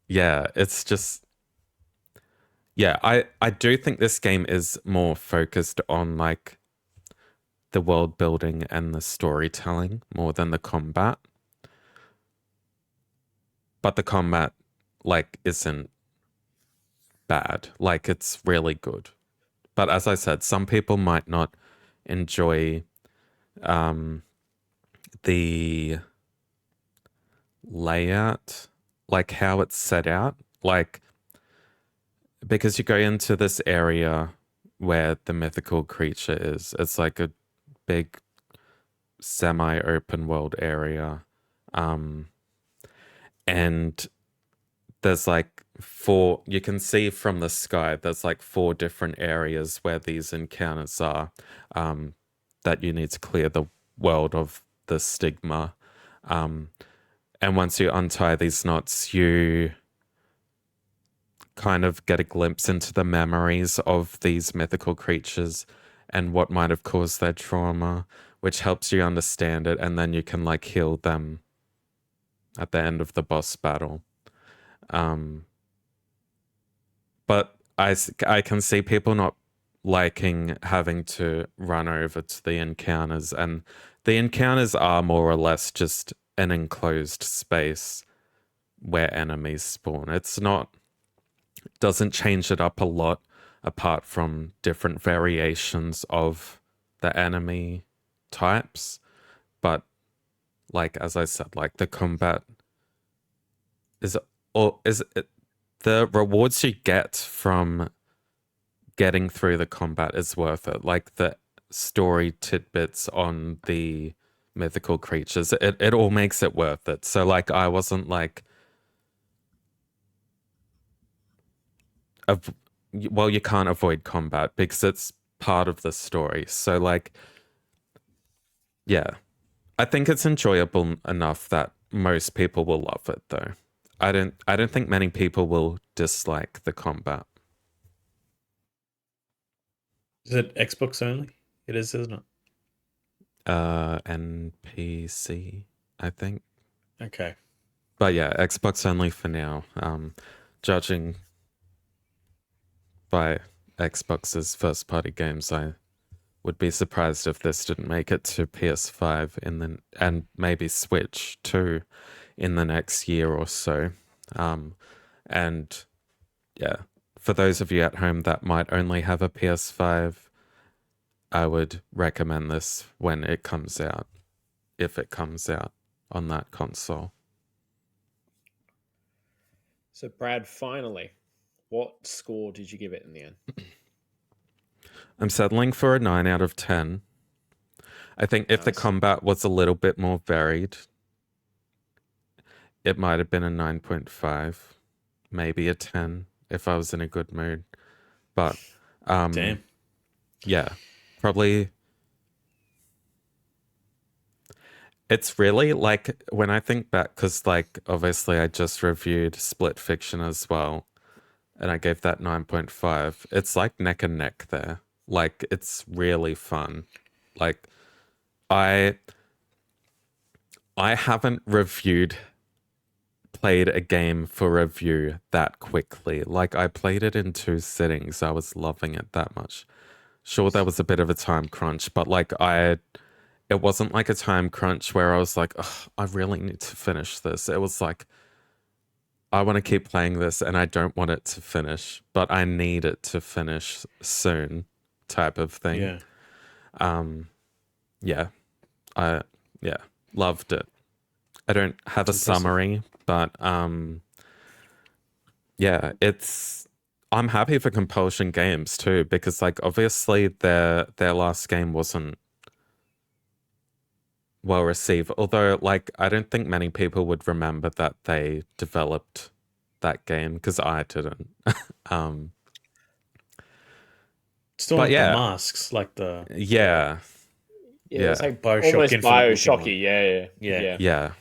yeah, it's just. Yeah, I do think this game is more focused on like the world building and the storytelling more than the combat. But the combat like isn't bad. Like it's really good. But as I said, some people might not enjoy um the layout, like how it's set out. Like because you go into this area where the mythical creature is. It's like a big semi-open world area. And there's like four, you can see from the sky, there's like four different areas where these encounters are, that you need to clear the world of the stigma. And once you untie these knots, you kind of get a glimpse into the memories of these mythical creatures and what might have caused their trauma, which helps you understand it. And then you can like heal them at the end of the boss battle. But I can see people not liking having to run over to the encounters, and the encounters are more or less just an enclosed space where enemies spawn. It's not, doesn't change it up a lot apart from different variations of the enemy types. But like as I said, like the combat is, or is it, the rewards you get from getting through the combat is worth it. Like the story tidbits on the mythical creatures, it all makes it worth it. So like I wasn't like, well, you can't avoid combat because it's part of the story. So like, yeah, I think it's enjoyable enough that most people will love it though. I don't think many people will dislike the combat. Is it Xbox only? It is, isn't it? NPC, I think. Okay. But yeah, Xbox only for now. Judging by Xbox's first party games, I would be surprised if this didn't make it to PS5 and maybe Switch too in the next year or so. And yeah, for those of you at home that might only have a PS5, I would recommend this when it comes out, if it comes out on that console. So, Brad, finally, what score did you give it in the end? I'm settling for a 9 out of 10. I think if the combat was a little bit more varied, it might have been a 9.5, maybe a 10 if I was in a good mood. But Damn. yeah, probably. It's really like when I think back, because like obviously I just reviewed Split Fiction as well, and I gave that 9.5. It's like neck and neck there. Like it's really fun. Like I haven't played a game for review that quickly. Like, I played it in 2 sittings. I was loving it that much. Sure, there was a bit of a time crunch, but like it wasn't like a time crunch where I was like, "Ugh, I really need to finish this." It was like, I want to keep playing this and I don't want it to finish, but I need it to finish soon, type of thing. Yeah. Yeah. I yeah, loved it. I don't have a summary, but yeah, I'm happy for Compulsion Games too, because like obviously their last game wasn't well received. Although like I don't think many people would remember that they developed that game, because I didn't. Still But like yeah. the masks, like the Yeah. Yeah, it's like Bioshock almost Infinite looking one. Bioshocky. Yeah. Yeah. I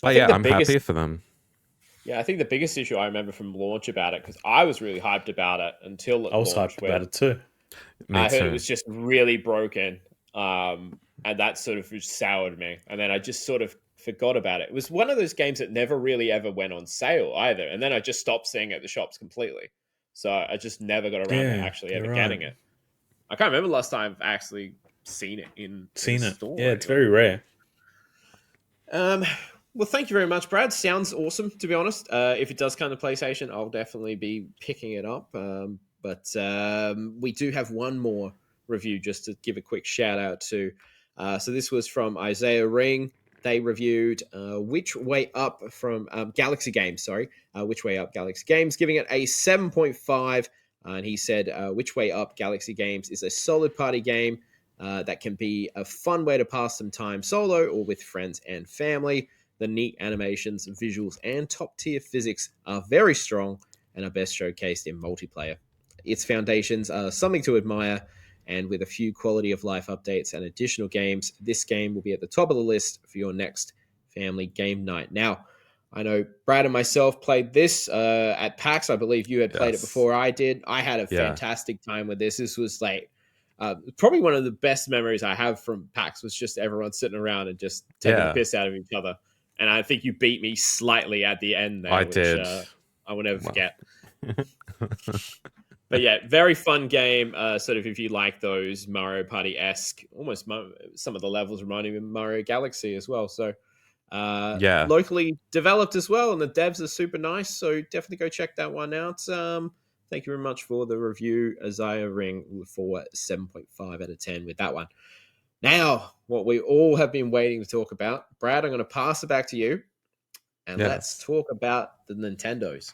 But think yeah, the I'm biggest, happy for them. yeah, I think the biggest issue I remember from launch about it, because I was really hyped about it until it I was launched, hyped where about it too. Me I heard too. it was just really broken, and that sort of soured me. And then I just sort of forgot about it. It was one of those games that never really ever went on sale either, and then I just stopped seeing it at the shops completely. So I just never got around to actually ever getting it. I can't remember the last time I've actually seen it in a store. Yeah, it's very rare. Well, thank you very much, Brad. Sounds awesome, to be honest. If it does come to PlayStation, I'll definitely be picking it up. But we do have one more review just to give a quick shout out to. So this was from Isaiah Ring. They reviewed Which Way Up from Galaxy Games, sorry. Which Way Up Galaxy Games, giving it a 7.5. And he said, Which Way Up Galaxy Games is a solid party game that can be a fun way to pass some time solo or with friends and family. The neat animations, visuals, and top tier physics are very strong and are best showcased in multiplayer. Its foundations are something to admire, and with a few quality of life updates and additional games, this game will be at the top of the list for your next family game night. Now, I know Brad and myself played this at PAX. I believe you had played it before I did. I had a fantastic time with this. This was like probably one of the best memories I have from PAX, was just everyone sitting around and just taking the piss out of each other. And I think you beat me slightly at the end there, I which did. I will never forget. But yeah, very fun game. Sort of if you like those Mario Party-esque, almost some of the levels reminding me of Mario Galaxy as well. So locally developed as well, and the devs are super nice. So definitely go check that one out. Thank you very much for the review, Isaiah Ring, for 7.5 out of 10 with that one. Now, what we all have been waiting to talk about, Brad, I'm going to pass it back to you, and let's talk about the Nintendos.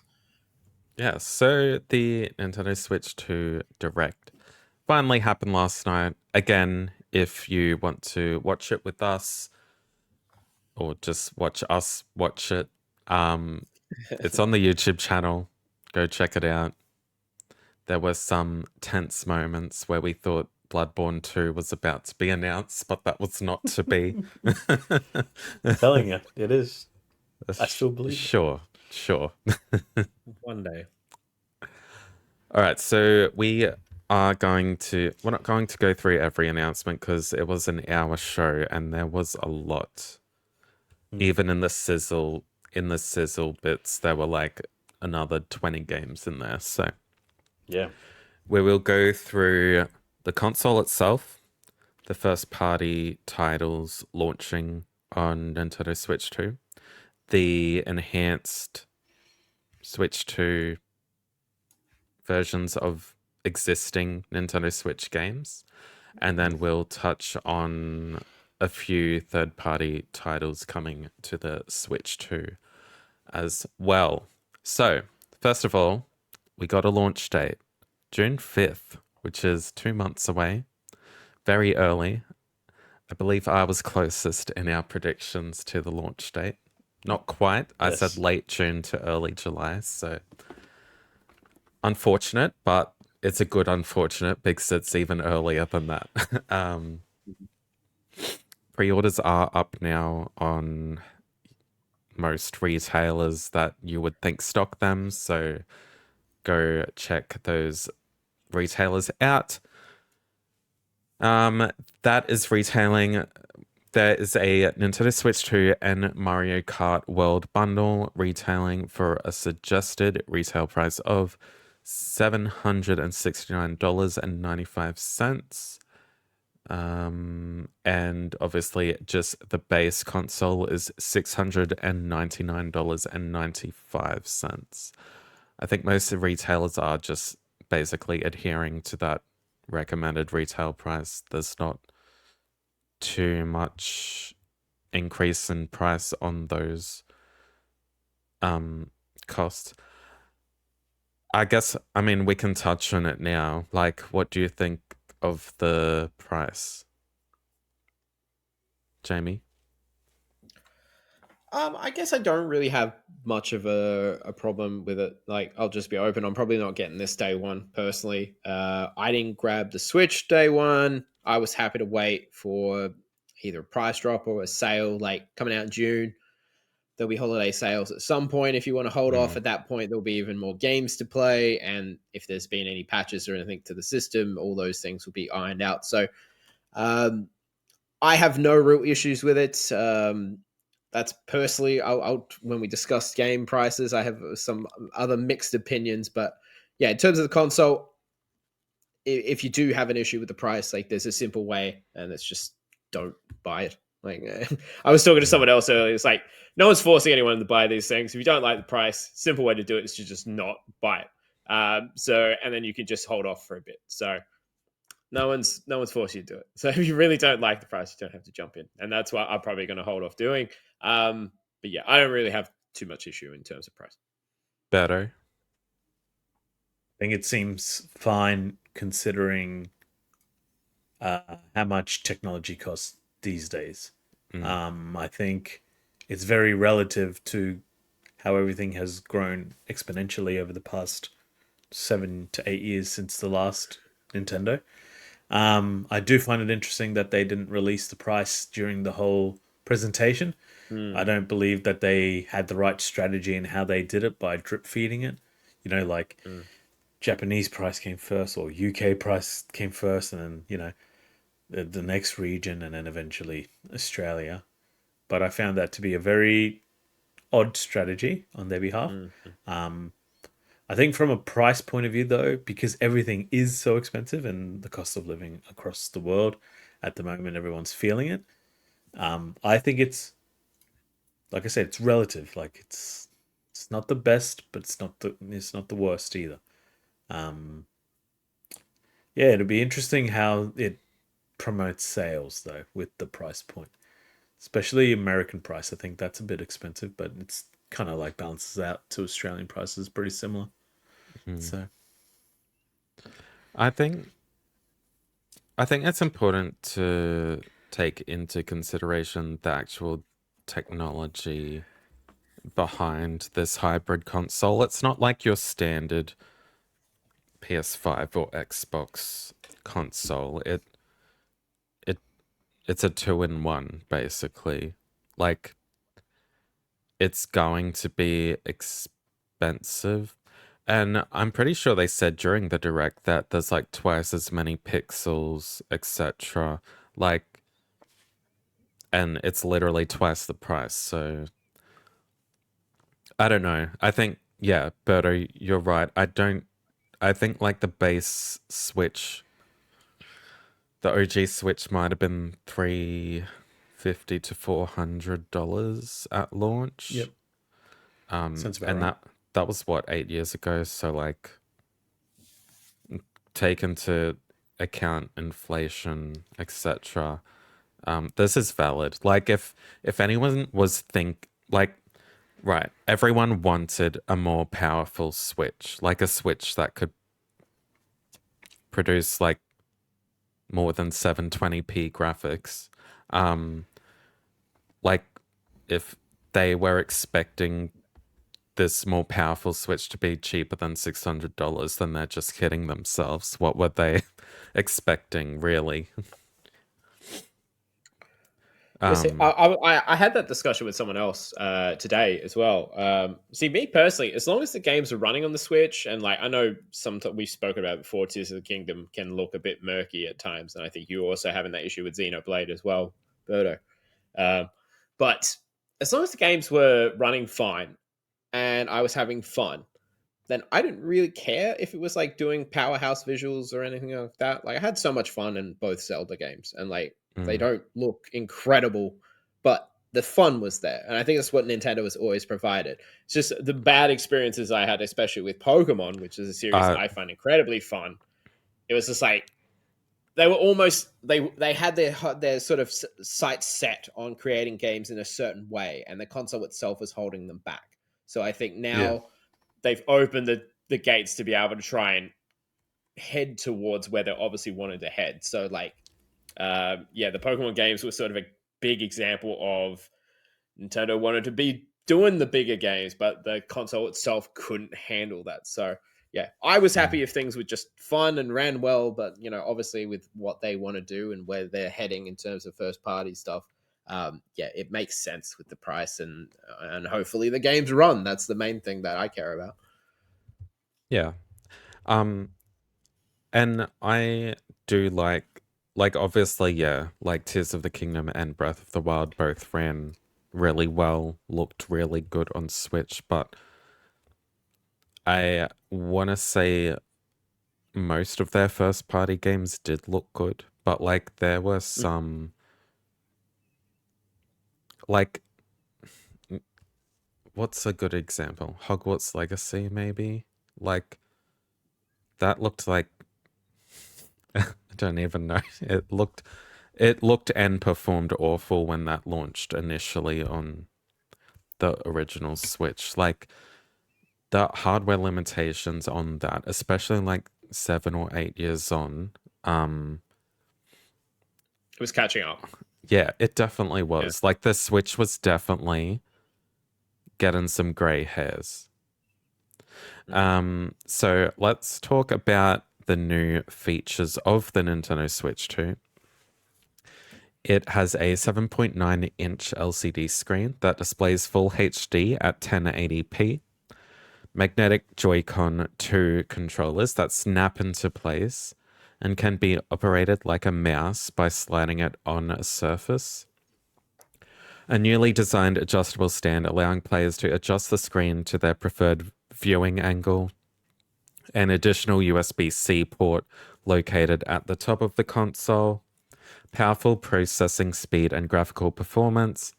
Yeah, so the Nintendo Switch 2 Direct finally happened last night. Again, if you want to watch it with us, or just watch us watch it, it's on the YouTube channel. Go check it out. There were some tense moments where we thought Bloodborne 2 was about to be announced, but that was not to be. I'm telling you, it is. I still believe Sure. One day. All right, so we're not going to go through every announcement because it was an hour show and there was a lot. Even in the sizzle bits, there were like another 20 games in there. So yeah, we will go through the console itself, the first party titles launching on Nintendo Switch 2, the enhanced Switch 2 versions of existing Nintendo Switch games, and then we'll touch on a few third-party titles coming to the Switch 2 as well. So, first of all, we got a launch date, June 5th, which is 2 months away. Very early. I believe I was closest in our predictions to the launch date. Not quite. I said late June to early July, so unfortunate, but it's a good unfortunate because it's even earlier than that. Pre-orders are up now on most retailers that you would think stock them, so go check those retailers out. That is retailing. There is a Nintendo Switch 2 and Mario Kart World bundle retailing for a suggested retail price of $769.95. And obviously just the base console is $699.95. I think most of the retailers are just basically adhering to that recommended retail price. There's not too much increase in price on those costs. I guess, I mean, we can touch on it now. Like, what do you think of the price, Jamie? I guess I don't really have much of a problem with it. Like, I'll just be open. I'm probably not getting this day one personally. I didn't grab the Switch day one. I was happy to wait for either a price drop or a sale, like coming out in June. There'll be holiday sales at some point. If you want to hold off at that point, there'll be even more games to play. And if there's been any patches or anything to the system, all those things will be ironed out. So I have no real issues with it. That's personally, I'll when we discuss game prices, I have some other mixed opinions. But yeah, in terms of the console, if you do have an issue with the price, like there's a simple way, and it's just don't buy it. Like I was talking to someone else earlier. It's like no one's forcing anyone to buy these things. If you don't like the price, simple way to do it is to just not buy it. So and then you can just hold off for a bit. So no one's forcing you to do it. So if you really don't like the price, you don't have to jump in, and that's what I'm probably going to hold off doing. But yeah, I don't really have too much issue in terms of price. Better. I think it seems fine considering how much technology costs these days. I think it's very relative to how everything has grown exponentially over the past 7 to 8 years since the last Nintendo. I do find it interesting that they didn't release the price during the whole presentation. I don't believe that they had the right strategy in how they did it by drip feeding it. You know, like Japanese price came first or UK price came first, and then, you know, the next region, and then eventually Australia. But I found that to be a very odd strategy on their behalf. I think from a price point of view, though, because everything is so expensive and the cost of living across the world at the moment, everyone's feeling it. I think it's, like I said, it's relative. Like it's not the best, but it's not the worst either. Yeah, it'll be interesting how it promotes sales though with the price point, especially American price. I think that's a bit expensive, but it's kind of like balances out to Australian prices, pretty similar. So I think it's important to take into consideration the actual technology behind this hybrid console. It's not like your standard PS5 or Xbox console. It's a 2-in-1 basically. Like it's going to be expensive. And I'm pretty sure they said during the direct that there's like twice as many pixels, etc. Like, and it's literally twice the price. So I don't know. I think, yeah, Berto, you're right. I think like the base Switch, the OG Switch might have been $350 to $400 at launch. Yep. Sounds about And right. that was what, 8 years ago. So like, take into account inflation, etc. This is valid. Like if anyone was right, everyone wanted a more powerful Switch, like a Switch that could produce like more than 720p graphics. Like if they were expecting this more powerful Switch to be cheaper than $600, then they're just kidding themselves. What were they expecting, really? Yes, Um, I had that discussion with someone else today as well. See, me personally, as long as the games are running on the Switch, and like I know we've spoken about before, Tears of the Kingdom can look a bit murky at times, and I think you're also having that issue with Xenoblade as well, Birdo. Um, but as long as the games were running fine and I was having fun, then I didn't really care if it was like doing powerhouse visuals or anything like that. Like I had so much fun in both Zelda games, and like they mm, don't look incredible, but the fun was there, and I think that's what Nintendo has always provided. It's just the bad experiences I had, especially with Pokemon, which is a series uh, I find incredibly fun. It was just like they were almost they had their sort of sights set on creating games in a certain way, and the console itself was holding them back. So I think Yeah. now they've opened the gates to be able to try and head towards where they obviously wanted to head. So like, yeah, the Pokemon games were sort of a big example of Nintendo wanted to be doing the bigger games, but the console itself couldn't handle that. So yeah, I was mm, happy if things were just fun and ran well, but you know, obviously with what they want to do and where they're heading in terms of first party stuff, yeah, it makes sense with the price and hopefully the games run. That's the main thing that I care about. yeah. Um, and I do like obviously, yeah, like Tears of the Kingdom and Breath of the Wild both ran really well, looked really good on Switch, but I want to say most of their first party games did look good, but like there were some like what's a good example? Hogwarts Legacy maybe? Like that looked like I don't even know. It looked and performed awful when that launched initially on the original Switch. Like the hardware limitations on that, especially like 7 or 8 years on, It was catching up. yeah, it definitely Yeah. was. Like the Switch was definitely getting some gray hairs. So let's talk about the new features of the Nintendo Switch 2. It has a 7.9-inch LCD screen that displays full HD at 1080p, magnetic Joy-Con 2 controllers that snap into place and can be operated like a mouse by sliding it on a surface. A newly designed adjustable stand allowing players to adjust the screen to their preferred viewing angle. An additional USB-C port located at the top of the console. Powerful processing speed and graphical performance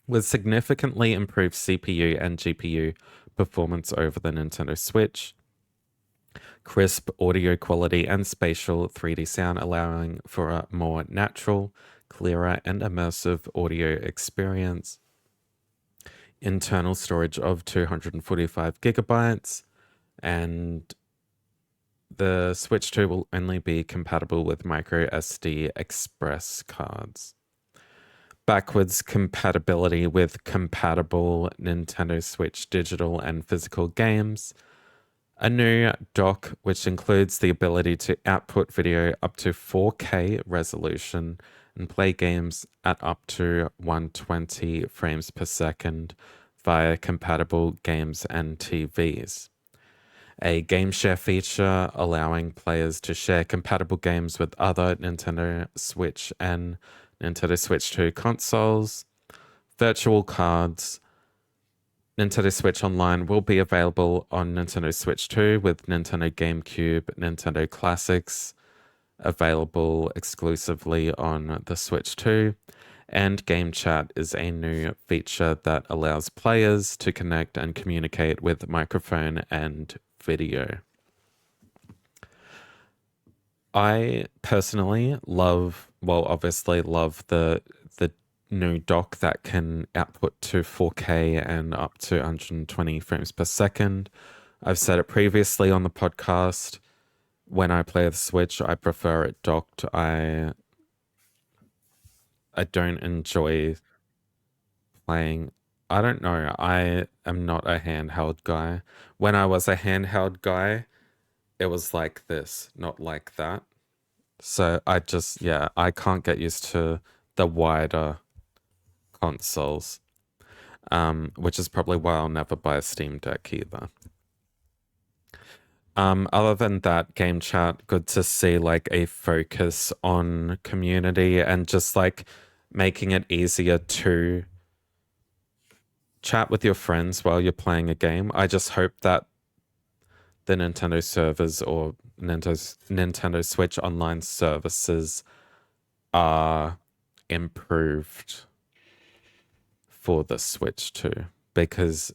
with significantly improved CPU and GPU performance over the Nintendo Switch. Crisp audio quality and spatial 3D sound allowing for a more natural, clearer, and immersive audio experience. Internal storage of 245 gigabytes, and the Switch 2 will only be compatible with micro SD express cards. Backwards compatibility with compatible Nintendo Switch digital and physical games. A new dock, which includes the ability to output video up to 4K resolution and play games at up to 120 frames per second via compatible games and TVs. A game share feature allowing players to share compatible games with other Nintendo Switch and Nintendo Switch 2 consoles. Virtual cards. Nintendo Switch Online will be available on Nintendo Switch 2 with Nintendo GameCube, Nintendo Classics available exclusively on the Switch 2. And Game Chat is a new feature that allows players to connect and communicate with microphone and video. I personally obviously love the new dock that can output to 4K and up to 120 frames per second. I've said it previously on the podcast. When I play the Switch, I prefer it docked. I don't enjoy playing. I don't know. I am not a handheld guy. When I was a handheld guy, it was like this, not like that. So I just, yeah, I can't get used to the wider consoles, which is probably why I'll never buy a Steam Deck either. Other than that, game chat, good to see like a focus on community and just like making it easier to chat with your friends while you're playing a game. I just hope that the Nintendo servers or Nintendo Switch online services are improved for the Switch too, because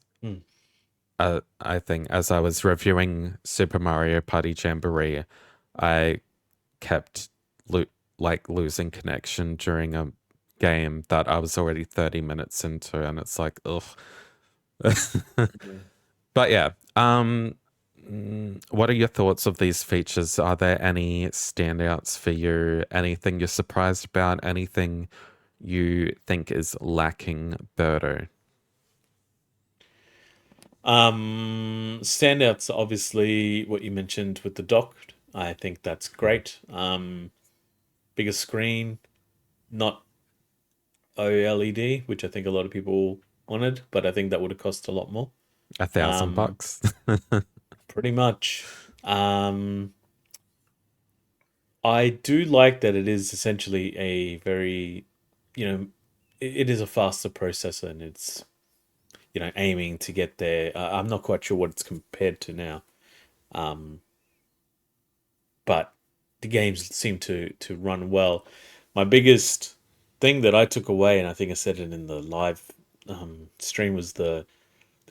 I think as I was reviewing Super Mario Party Jamboree, I kept losing connection during a game that I was already 30 minutes into, and it's like, ugh. But yeah, what are your thoughts of these features? Are there any standouts for you? Anything you're surprised about? Anything you think is lacking, Birdo? Standouts, obviously, what you mentioned with the dock. I think that's great. Bigger screen, not OLED, which I think a lot of people wanted, but I think that would have cost a lot more. $1,000. Pretty much. I do like that it is essentially a very, it is a faster processor, and it's, aiming to get there. I'm not quite sure what it's compared to now. But the games seem to run well. My biggest thing that I took away, and I think I said it in the live stream, was the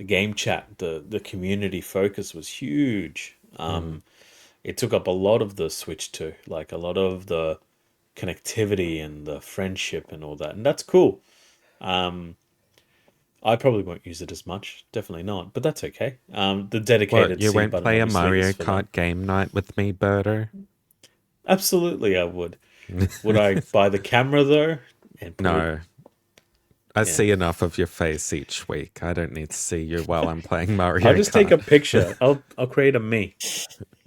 game chat. The community focus was huge. It took up a lot of the Switch too, like a lot of the connectivity and the friendship and all that, and that's cool. I probably won't use it as much, definitely not, but that's okay. The dedicated What, you C won't button play a obviously Mario is for them. Kart game night with me, Birdo? Absolutely, I would. Would I buy the camera though and put it? No. I Yeah. see enough of your face each week. I don't need to see you while I'm playing Mario I'll just take a Kart. picture. I'll create a me.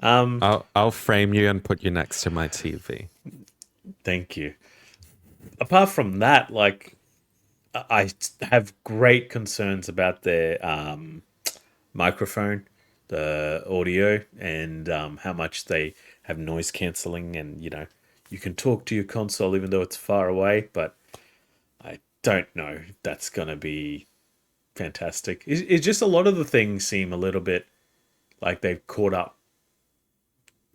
I'll frame you and put you next to my TV. Thank you. Apart from that, like I have great concerns about their microphone, the audio, and how much they have noise cancelling. And you can talk to your console even though it's far away, but I don't know if that's gonna be fantastic. It's just a lot of the things seem a little bit like they've caught up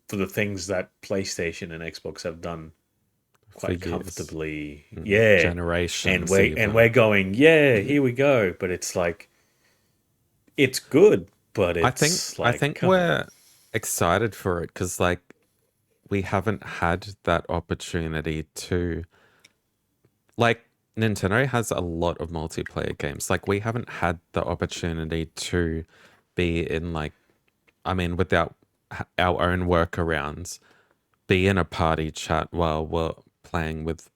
for the things that PlayStation and Xbox have done For quite years. comfortably. Yeah. Generations And even. we're going, yeah, here we go. But it's like it's good, but I it's think come on. we're excited for it because like we haven't had that opportunity to, like, Nintendo has a lot of multiplayer games. Like we haven't had the opportunity to be in like, I mean, without our own workarounds, be in a party chat while we're playing with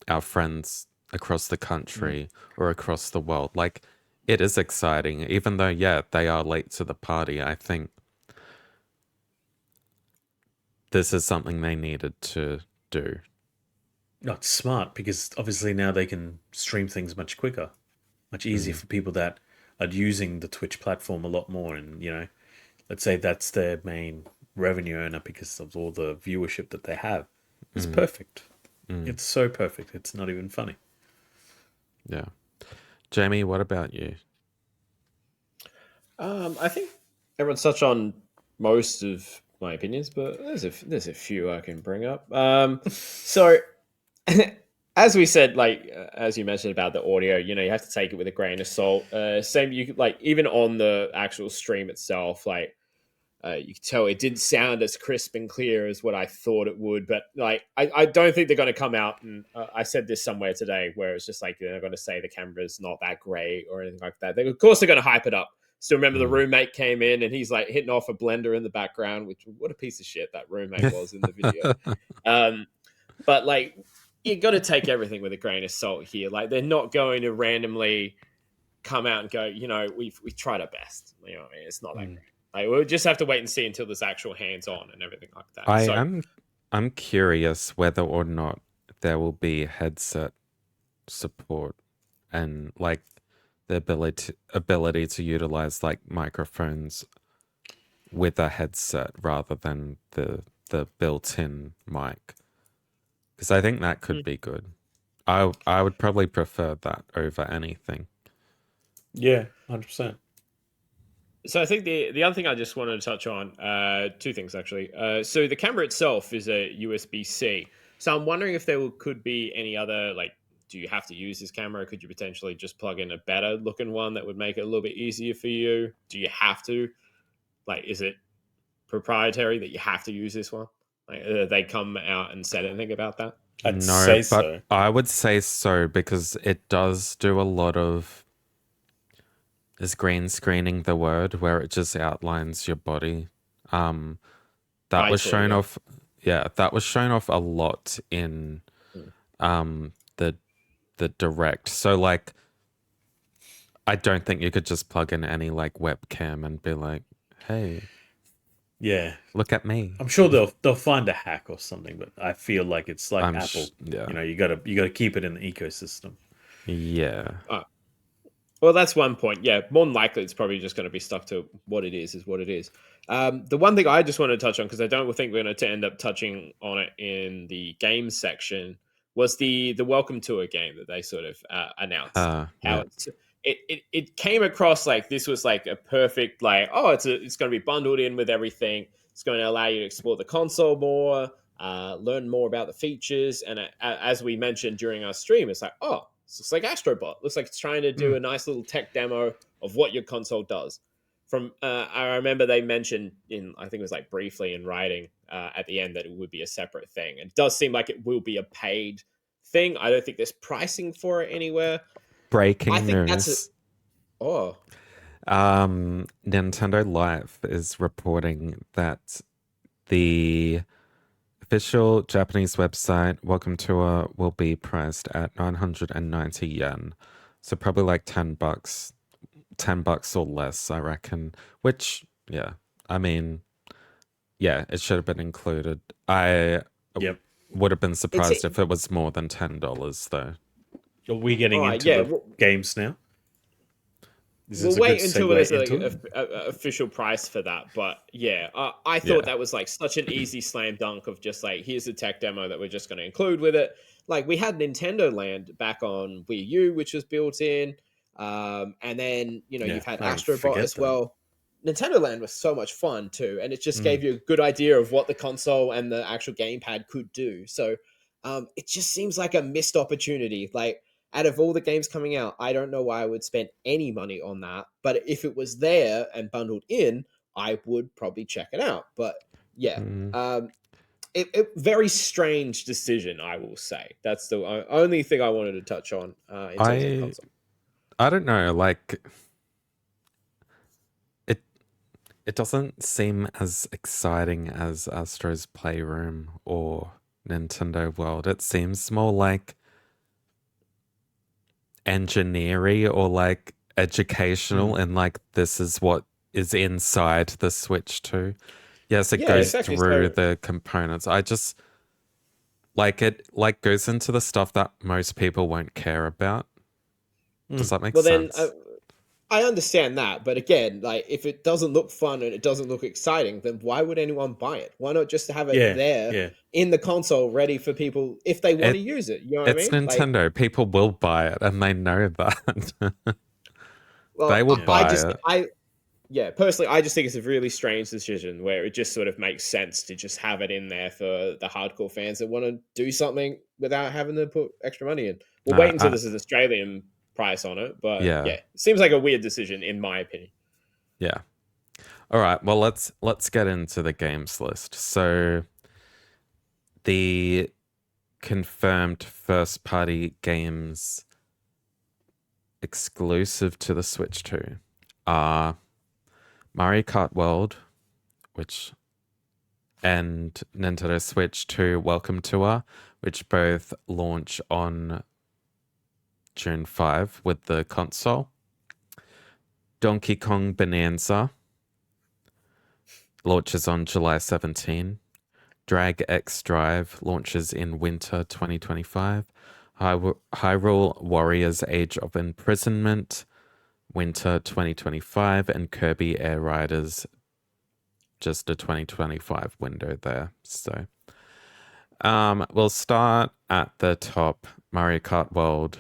our friends across the country or across the world. Like, it is exciting, even though, yeah, they are late to the party. I think this is something they needed to do. No, it's smart because obviously now they can stream things much quicker, much easier for people that are using the Twitch platform a lot more. And, let's say that's their main revenue earner because of all the viewership that they have. It's perfect. It's so perfect. It's not even funny. Yeah. Jamie, what about you? I think everyone's touched on most of my opinions, but there's a few I can bring up. So as we said, like as you mentioned about the audio, you have to take it with a grain of salt. Same, you could, like, even on the actual stream itself, like you could tell it didn't sound as crisp and clear as what I thought it would. But like, I don't think they're going to come out and I said this somewhere today where it's just like they're going to say the camera's not that great or anything like that. Of course, they're going to hype it up. Still remember the roommate came in and he's like hitting off a blender in the background, which what a piece of shit that roommate was in the video. But like, you got to take everything with a grain of salt here. Like, they're not going to randomly come out and go, we've tried our best. I mean, it's not that great. Like, we'll just have to wait and see until there's actual hands-on and everything like that. I'm curious whether or not there will be headset support and like the ability to utilize like microphones with a headset rather than the built-in mic, because I think that could be good. I would probably prefer that over anything. Yeah, 100%. So I think the other thing I just wanted to touch on, two things actually. So the camera itself is a USB-C. So I'm wondering if there could be any other, like, do you have to use this camera? Could you potentially just plug in a better looking one that would make it a little bit easier for you? Do you have to? Like, is it proprietary that you have to use this one? Like, they come out and said anything about that? I'd No, say but so. I would say so because it does do a lot of, is green screening the word, where it just outlines your body. That was shown off. Yeah, that was shown off a lot in the direct. So like, I don't think you could just plug in any like webcam and be like, "Hey, Yeah, look at me." I'm sure they'll find a hack or something, but I feel like it's like Apple. Yeah. You know, you gotta keep it in the ecosystem. Yeah. Well, that's one point. Yeah, more than likely, it's probably just going to be stuck to what it is what it is. The one thing I just want to touch on, because I don't think we're going to end up touching on it in the games section, was the welcome tour game that they sort of announced. How Yeah. it came across like this was like a perfect, like, oh, it's going to be bundled in with everything. It's going to allow you to explore the console more, learn more about the features, and as we mentioned during our stream, it's like, oh, it looks like Astrobot. Looks like it's trying to do a nice little tech demo of what your console does. From I remember they mentioned in, I think it was like briefly in writing at the end, that it would be a separate thing. It does seem like it will be a paid thing. I don't think there's pricing for it anywhere. Breaking I think news. Nintendo Live is reporting that the official Japanese website welcome tour will be priced at 990 yen. So probably like $10, $10 or less, I reckon. Which, yeah, I mean, yeah, it should have been included. I would have been surprised if it was more than $10 though. Are we getting into the games now? We'll wait until there's an official price for that. But yeah, I thought that was like such an easy slam dunk of just like, here's a tech demo that we're just going to include with it. Like, we had Nintendo Land back on Wii U, which was built in. And then, you've had Astrobot as well. Nintendo Land was so much fun too. And it just gave you a good idea of what the console and the actual gamepad could do. So it just seems like a missed opportunity. Like, out of all the games coming out, I don't know why I would spend any money on that. But if it was there and bundled in, I would probably check it out. But yeah, very strange decision, I will say. That's the only thing I wanted to touch on in terms of console. I don't know, like, it doesn't seem as exciting as Astro's Playroom or Nintendo World. It seems more like engineering or like educational, and like, this is what is inside the Switch 2. Yes, it goes through the components. I just like it, like, goes into the stuff that most people won't care about. Does that make sense? Then I understand that, but again, like, if it doesn't look fun and it doesn't look exciting, then why would anyone buy it? Why not just have it there in the console, ready for people if they want to use it? You know what I mean? It's Nintendo. Like, people will buy it, and they know that. Well, they will buy it. Personally, I just think it's a really strange decision where it just sort of makes sense to just have it in there for the hardcore fans that want to do something without having to put extra money in. We'll wait until this is Australian price on it, but yeah, it seems like a weird decision in my opinion. Yeah. All right, well, let's get into the games list. So the confirmed first party games exclusive to the Switch 2 are Mario Kart World, and Nintendo Switch 2 Welcome Tour, which both launch on June 5 with the console. Donkey Kong Bonanza launches on July 17. Drag X Drive launches in winter 2025. Hyrule Warriors Age of Imprisonment, Winter 2025, and Kirby Air Riders, just a 2025 window there. So we'll start at the top. Mario Kart World.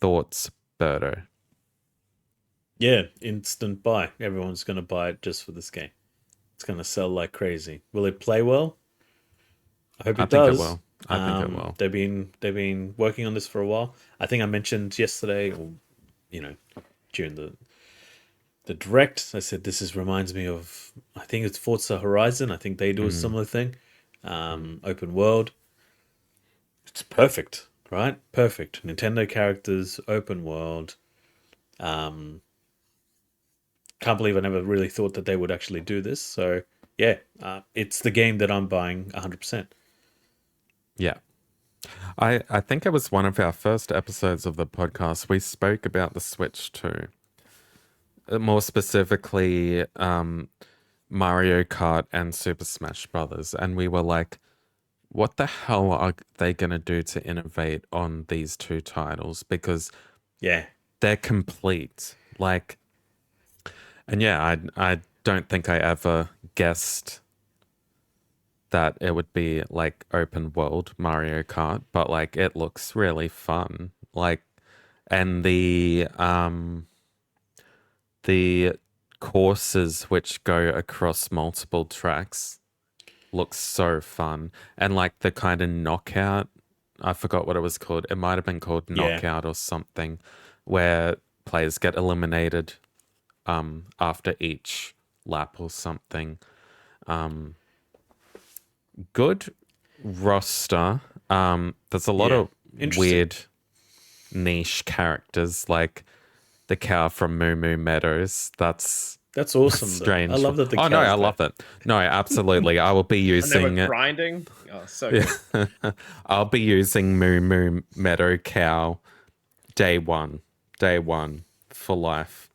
Thoughts, Birdo? Yeah, instant buy. Everyone's going to buy it just for this game. It's going to sell like crazy. Will it play well? I hope I it think it does. will. I think it will. They've been working on this for a while. I think I mentioned yesterday, or during the direct, I said reminds me of, I think it's Forza Horizon. I think they do a similar thing. Open world. It's perfect, right? Perfect. Nintendo characters, open world. Can't believe I never really thought that they would actually do this. So yeah, it's the game that I'm buying 100%. Yeah. I think it was one of our first episodes of the podcast. We spoke about the Switch too. More specifically, Mario Kart and Super Smash Brothers. And we were like, what the hell are they going to do to innovate on these two titles? Because Yeah, they're complete. Like, and yeah, I don't think I ever guessed that it would be like open world Mario Kart, but like it looks really fun. Like, and the courses which go across multiple tracks looks so fun. And like the kind of knockout, I forgot what it was called. It might have been called yeah, knockout or something, where players get eliminated after each lap or something. Good roster. There's a lot yeah. of Interesting. weird niche characters like the cow from Moo Moo Meadows. That's That's awesome, though. I strange. love that the Oh no, I cow's back. love it. No, absolutely. I will be And they were using grinding. Oh, so good. I'll be using Moo Moo Meadow Cow day one. Day one for life.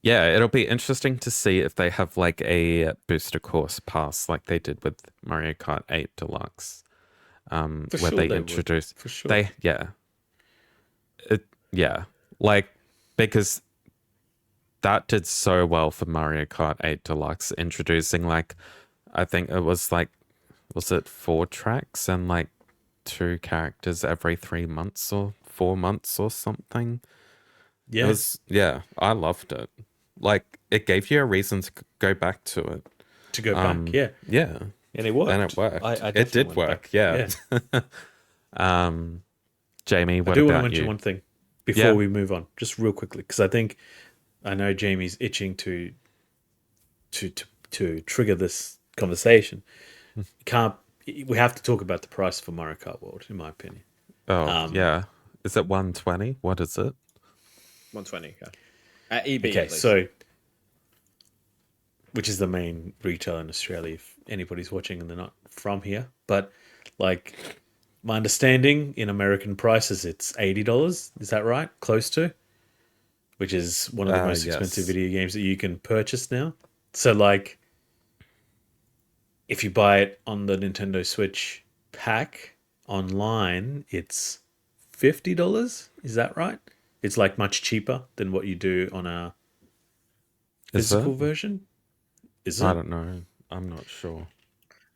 Yeah, it'll be interesting to see if they have like a booster course pass like they did with Mario Kart 8 Deluxe. For Where sure they they would. introduce For sure. they yeah. Yeah. Like because that did so well for Mario Kart 8 Deluxe, introducing like I think it was like was it 4 tracks and like 2 characters every 3 months or 4 months or something. It Yeah. was yeah, I loved it. Like it gave you a reason to go back to it. To go back. Yeah. Yeah, And it and it worked. I worked. It definitely did went work. back. Yeah. Yeah. Jamie, I what do want to about mention you? one thing before Yeah. we move on, just real quickly, because I know Jamie's itching to to to trigger this conversation. Can't We have to talk about the price for Mario Kart World, in my opinion. Oh, yeah. Is it 120? What is it? 120. Okay. At EB Okay, at least. so which is the main retailer in Australia if anybody's watching and they're not from here. But like my understanding in American prices it's $80, is that right? Close to? Which is one of the most expensive Yes. video games that you can purchase now. So like if you buy it on the Nintendo Switch pack online, it's $50. Is that right? It's like much cheaper than what you do on a Is it? physical version. Is I it? don't know. I'm not sure.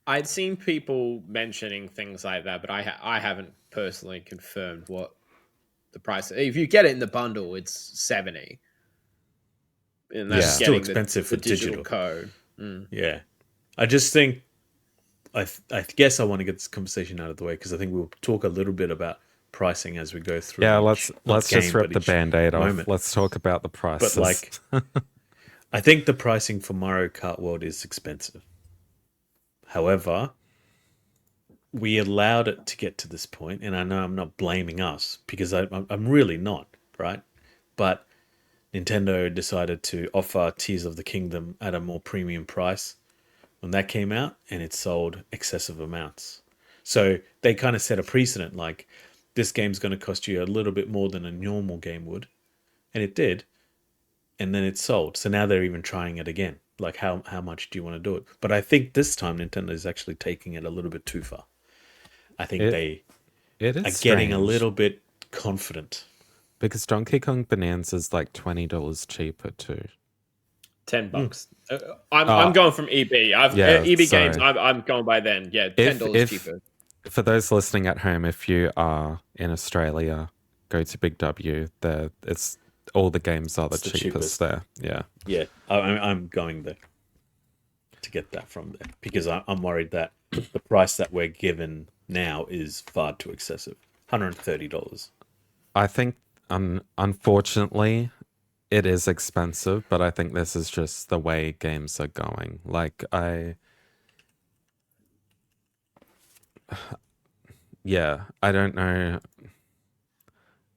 I'd seen people mentioning things like that, but I haven't personally confirmed what the price. If you get it in the bundle, it's 70, and Which that's is Yeah. still getting expensive the for digital digital. code. Mm. Yeah. I just think I guess I want to get this conversation out of the way because I think we'll talk a little bit about pricing as we go through Yeah, each not let's just game rip but the each band-aid off. moment. Let's talk about the But prices. like I think the pricing for Mario Kart World is expensive. However, we allowed it to get to this point, and I know I'm not blaming us because I'm really not, right? But Nintendo decided to offer Tears of the Kingdom at a more premium price when that came out, and it sold excessive amounts. So they kind of set a precedent like this game's going to cost you a little bit more than a normal game would, and it did, and then it sold. So now they're even trying it again. Like how much do you want to do it? But I think this time Nintendo is actually taking it a little bit too far. I think It they it are is getting a strange little bit confident. because Donkey Kong Bonanza is like $20 cheaper too. $10. I'm Uh, going from EB. yeah, EB games. so I'm going by then. Yeah, $10 if cheaper. for those listening at home, if you are in Australia, go to Big W. There, it's all the games are the It's the cheapest cheapest. there. Yeah. Yeah, I'm going there to get that from there because I'm worried that the price that we're given now is far too excessive. $130. I think, unfortunately, it is expensive, but I think this is just the way games are going. Like, yeah, I don't know.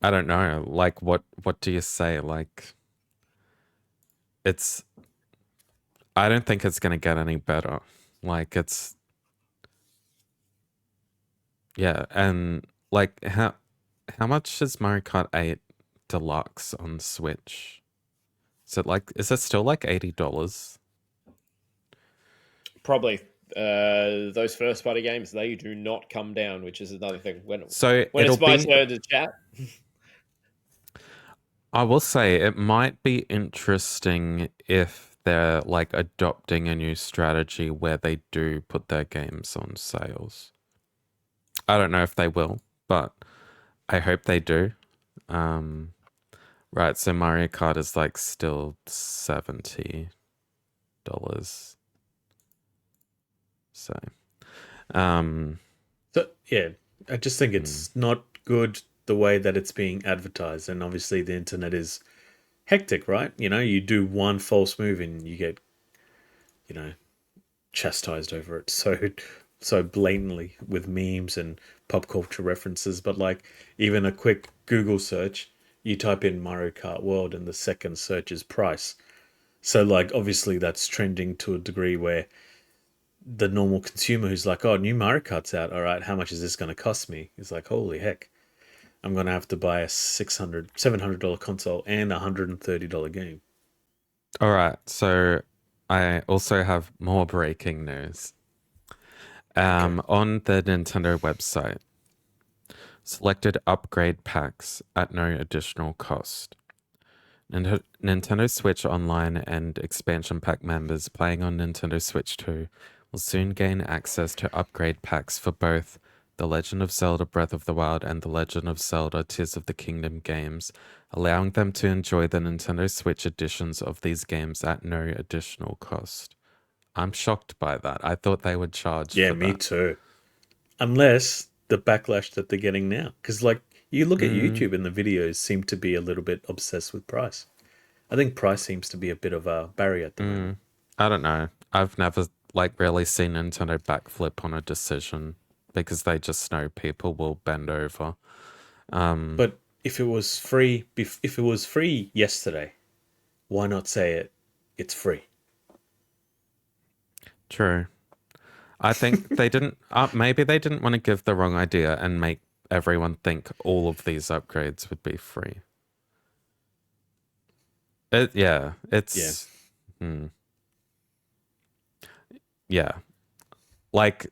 I don't know. Like, what do you say? Like, it's, I don't think it's going to get any better. Like, it's, yeah. And, like, how much is Mario Kart 8 Deluxe on Switch? Is it still like $80? Probably. Those first party games, they do not come down, which is another thing. So When it'll it's my be, turn to chat, I will say it might be interesting if they're like adopting a new strategy where they do put their games on sales. I don't know if they will, but I hope they do. Right, so Mario Kart is like still $70. So, um, So yeah, I just think it's not good the way that it's being advertised, and obviously the internet is hectic, right? You know, you do one false move and you get, you know, chastised over it so blatantly with memes and pop culture references. But like even a quick Google search, you type in Mario Kart World and the second search is price. So like obviously that's trending to a degree where the normal consumer who's like, oh, new Mario Kart's out. All right, how much is this going to cost me? He's like, holy heck, I'm going to have to buy a $700 console and a $130 game. all right, so I also have more breaking news. Okay. On the Nintendo website, selected upgrade packs at no additional cost. Nintendo Switch Online and expansion pack members playing on Nintendo Switch 2 will soon gain access to upgrade packs for both The Legend of Zelda Breath of the Wild and The Legend of Zelda Tears of the Kingdom games, allowing them to enjoy the Nintendo Switch editions of these games at no additional cost. I'm shocked by that. I thought they would charge Yeah, for me that. too. Unless the backlash that they're getting now. Because, like, you look at Mm, YouTube and the videos seem to be a little bit obsessed with price. I think price seems to be a bit of a barrier at the moment. I don't know. I've never like really seen Nintendo backflip on a decision because they just know people will bend over. But if it was free, if it was free yesterday, why not say it? It's free. True. I think they didn't. Maybe they didn't want to give the wrong idea and make everyone think all of these upgrades would be free. Yeah, Yeah. it's yeah. Like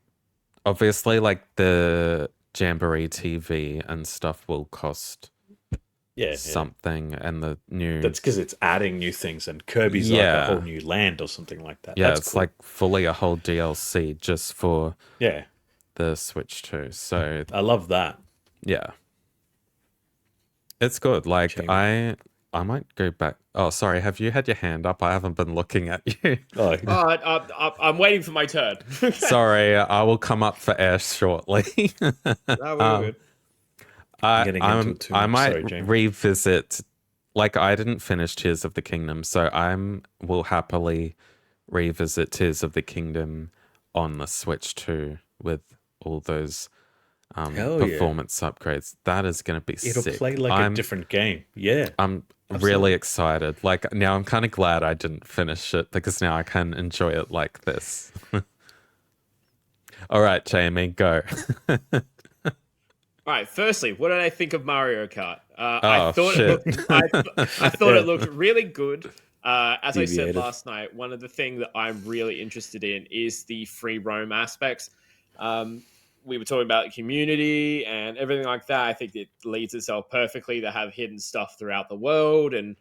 obviously, like the Jamboree TV and stuff will cost Yeah. something, and the new That's because it's adding new things, and Kirby's like a whole yeah, new land or something like that. yeah, That's it's cool. like fully a whole DLC just for Yeah, the Switch 2. So I love that. yeah, it's good. Like Jamie. I might go back. Oh, sorry. Have you had your hand up? I haven't been looking at you. Oh, I'm waiting for my turn. Sorry, I will come up for air shortly. No, we're all good. I'm getting into it too I much. might Sorry, Jamie. revisit. Like I didn't finish Tears of the Kingdom, so will happily revisit Tears of the Kingdom on the Switch 2 with all those Hell yeah. performance upgrades. That is going to be It'll sick. play like a different game. Yeah. I'm Absolutely. really excited. Like now I'm kind of glad I didn't finish it because now I can enjoy it like this. All right, Jamie, go. All right. Firstly, what did I think of Mario Kart? Oh, shit. I thought it looked really good. As I said Deviated. last night, one of the things that I'm really interested in is the free roam aspects. we were talking about community and everything like that. I think it leads itself perfectly to have hidden stuff throughout the world and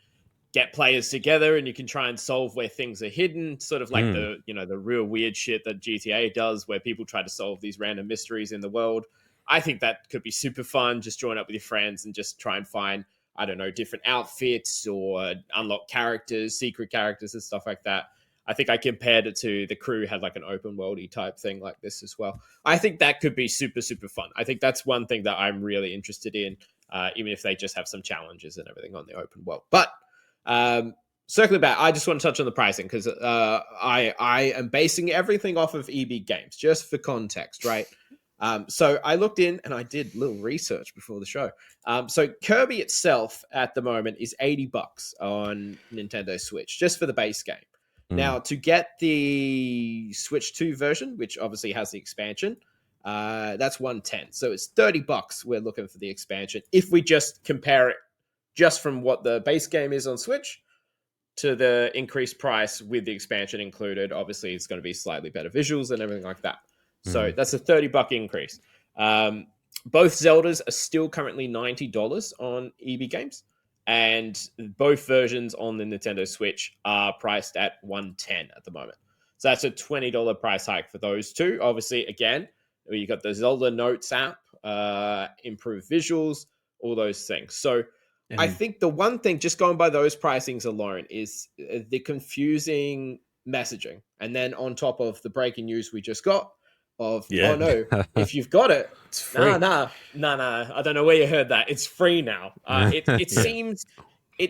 get players together, and you can try and solve where things are hidden, sort of like the the real weird shit that GTA does, where people try to solve these random mysteries in the world. I think that could be super fun. Just join up with your friends and just try and find, I don't know, different outfits or unlock characters, secret characters, and stuff like that. I think I compared it to The Crew had like an open worldy type thing like this as well. I think that could be super, super fun. I think that's one thing that I'm really interested in, even if they just have some challenges and everything on the open world. But circling back, I just want to touch on the pricing because I am basing everything off of EB Games, just for context, right? So I looked in and I did a little research before the show. So Kirby itself at the moment is $80 on Nintendo Switch, just for the base game. Now, to get the Switch 2 version, which obviously has the expansion, that's $110. So it's $30 we're looking for the expansion. If we just compare it just from what the base game is on Switch to the increased price with the expansion included, obviously it's going to be slightly better visuals and everything like that. So that's a $30 increase. Both Zeldas are still currently $90 on EB Games, and both versions on the Nintendo Switch are priced at $110 at the moment. So that's a $20 price hike for those two. Obviously, again, you got the Zelda Notes app, improved visuals, all those things. So I think the one thing, just going by those pricings alone, is the confusing messaging. And then on top of the breaking news we just got of, oh no, if you've got it, it's free. Nah. I don't know where you heard that. It's free now. It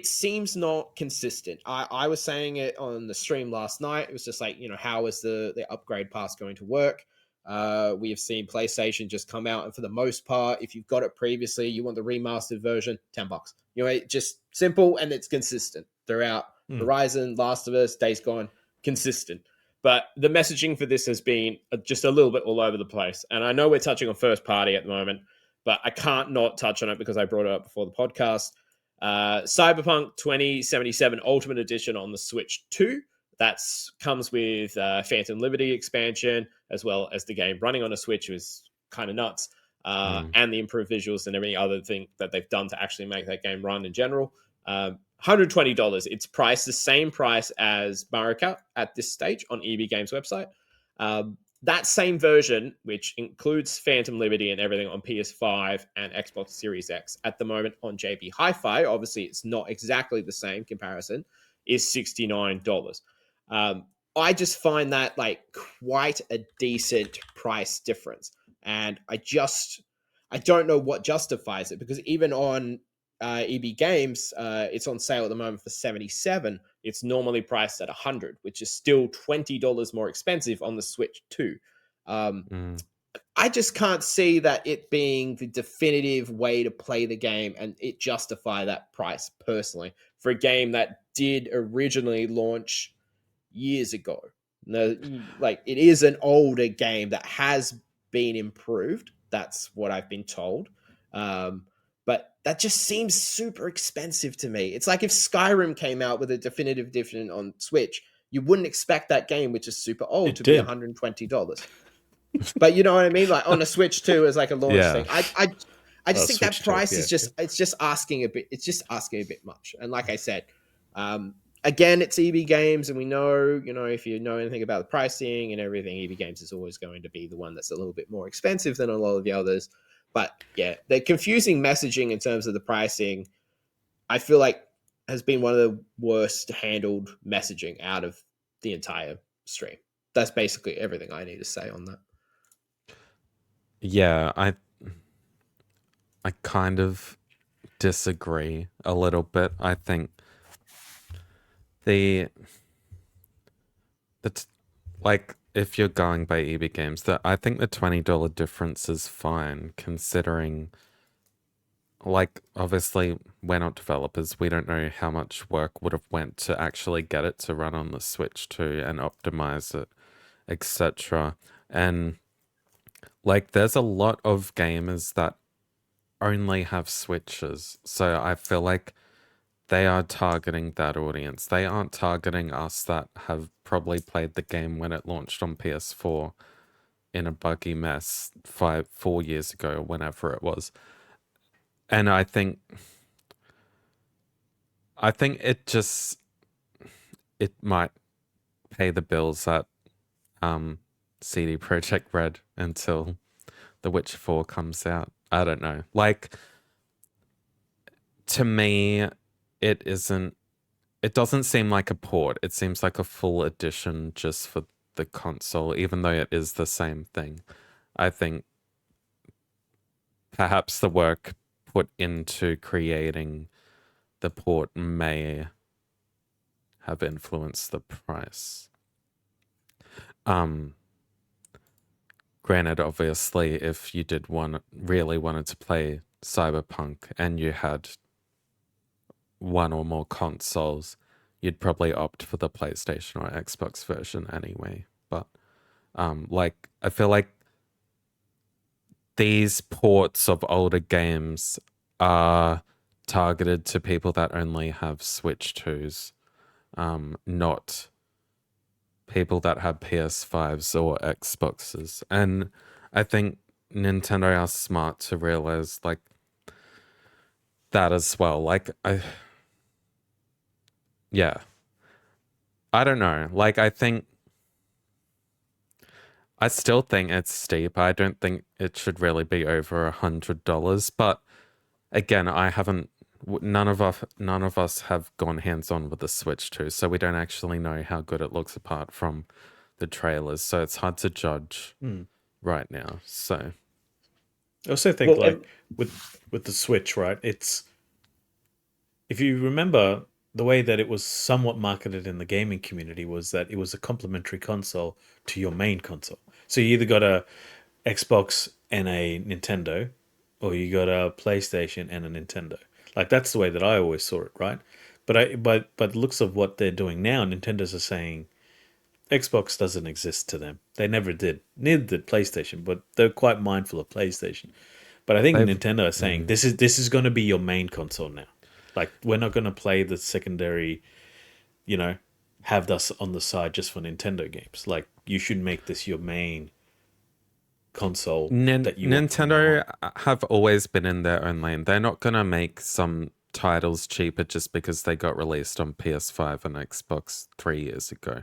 seems not consistent. I was saying it on the stream last night. It was just like, how is the upgrade pass going to work? We have seen PlayStation just come out, and for the most part, if you've got it previously, you want the remastered version, $10. Just simple, and it's consistent throughout. Horizon, Last of Us, Days Gone, consistent. But the messaging for this has been just a little bit all over the place. And I know we're touching on first party at the moment, but I can't not touch on it because I brought it up before the podcast. Cyberpunk 2077 Ultimate Edition on the Switch 2. That comes with Phantom Liberty expansion, as well as the game running on a Switch, was kind of nuts, and the improved visuals and every other thing that they've done to actually make that game run in general. $120. It's priced the same price as Mario Kart at this stage on EB Games website. That same version, which includes Phantom Liberty and everything on PS5 and Xbox Series X at the moment on JB Hi-Fi, obviously it's not exactly the same comparison, is $69. I just find that like quite a decent price difference. And I don't know what justifies it, because even on EB Games, it's on sale at the moment for $77. It's normally priced at $100, which is still $20 more expensive on the Switch 2. I just can't see that it being the definitive way to play the game and it justify that price personally for a game that did originally launch years ago. Like, it is an older game that has been improved. That's what I've been told. But that just seems super expensive to me. It's like if Skyrim came out with a definitive edition on Switch, you wouldn't expect that game, which is super old, to be $120. But you know what I mean? Like on a Switch 2 as like a launch thing. I just think that price is it's just asking a bit. It's just asking a bit much. And like I said, again, it's EB Games, and we know, if you know anything about the pricing and everything, EB Games is always going to be the one that's a little bit more expensive than a lot of the others. But yeah, the confusing messaging in terms of the pricing, I feel like has been one of the worst handled messaging out of the entire stream. That's basically everything I need to say on that. Yeah, I kind of disagree a little bit. I think like, if you're going by EB Games, I think the $20 difference is fine, considering, like, obviously we're not developers. We don't know how much work would have went to actually get it to run on the Switch 2 and optimize it, etc. And like, there's a lot of gamers that only have Switches, so I feel like they are targeting that audience. They aren't targeting us that have probably played the game when it launched on PS4 in a buggy mess 4 years ago or whenever it was. And I think it might pay the bills at CD Projekt Red until The Witcher 4 comes out. I don't know. Like, to me, it doesn't seem like a port. It seems like a full edition just for the console, even though it is the same thing. I think perhaps the work put into creating the port may have influenced the price. Granted, obviously, if you did really wanted to play Cyberpunk and you had one or more consoles, you'd probably opt for the PlayStation or Xbox version anyway. But like, I feel like these ports of older games are targeted to people that only have Switch 2s, not people that have PS5s or Xboxes. And I think Nintendo are smart to realize like that as well. Like, yeah, I don't know. Like, I still think it's steep. I don't think it should really be over $100. But again, none of us have gone hands-on with the Switch 2, so we don't actually know how good it looks apart from the trailers. So it's hard to judge right now. So I also think with the Switch, right? It's, if you remember, the way that it was somewhat marketed in the gaming community was that it was a complementary console to your main console. So you either got a Xbox and a Nintendo, or you got a PlayStation and a Nintendo. Like, that's the way that I always saw it, right? But the looks of what they're doing now, Nintendo's are saying Xbox doesn't exist to them. They never did. Neither did PlayStation, but they're quite mindful of PlayStation. But I think Nintendo is saying this is going to be your main console now. Like, we're not going to play the secondary, have us on the side just for Nintendo games. Like, you should make this your main console that you Nintendo have always been in their own lane. They're not going to make some titles cheaper just because they got released on PS5 and Xbox 3 years ago.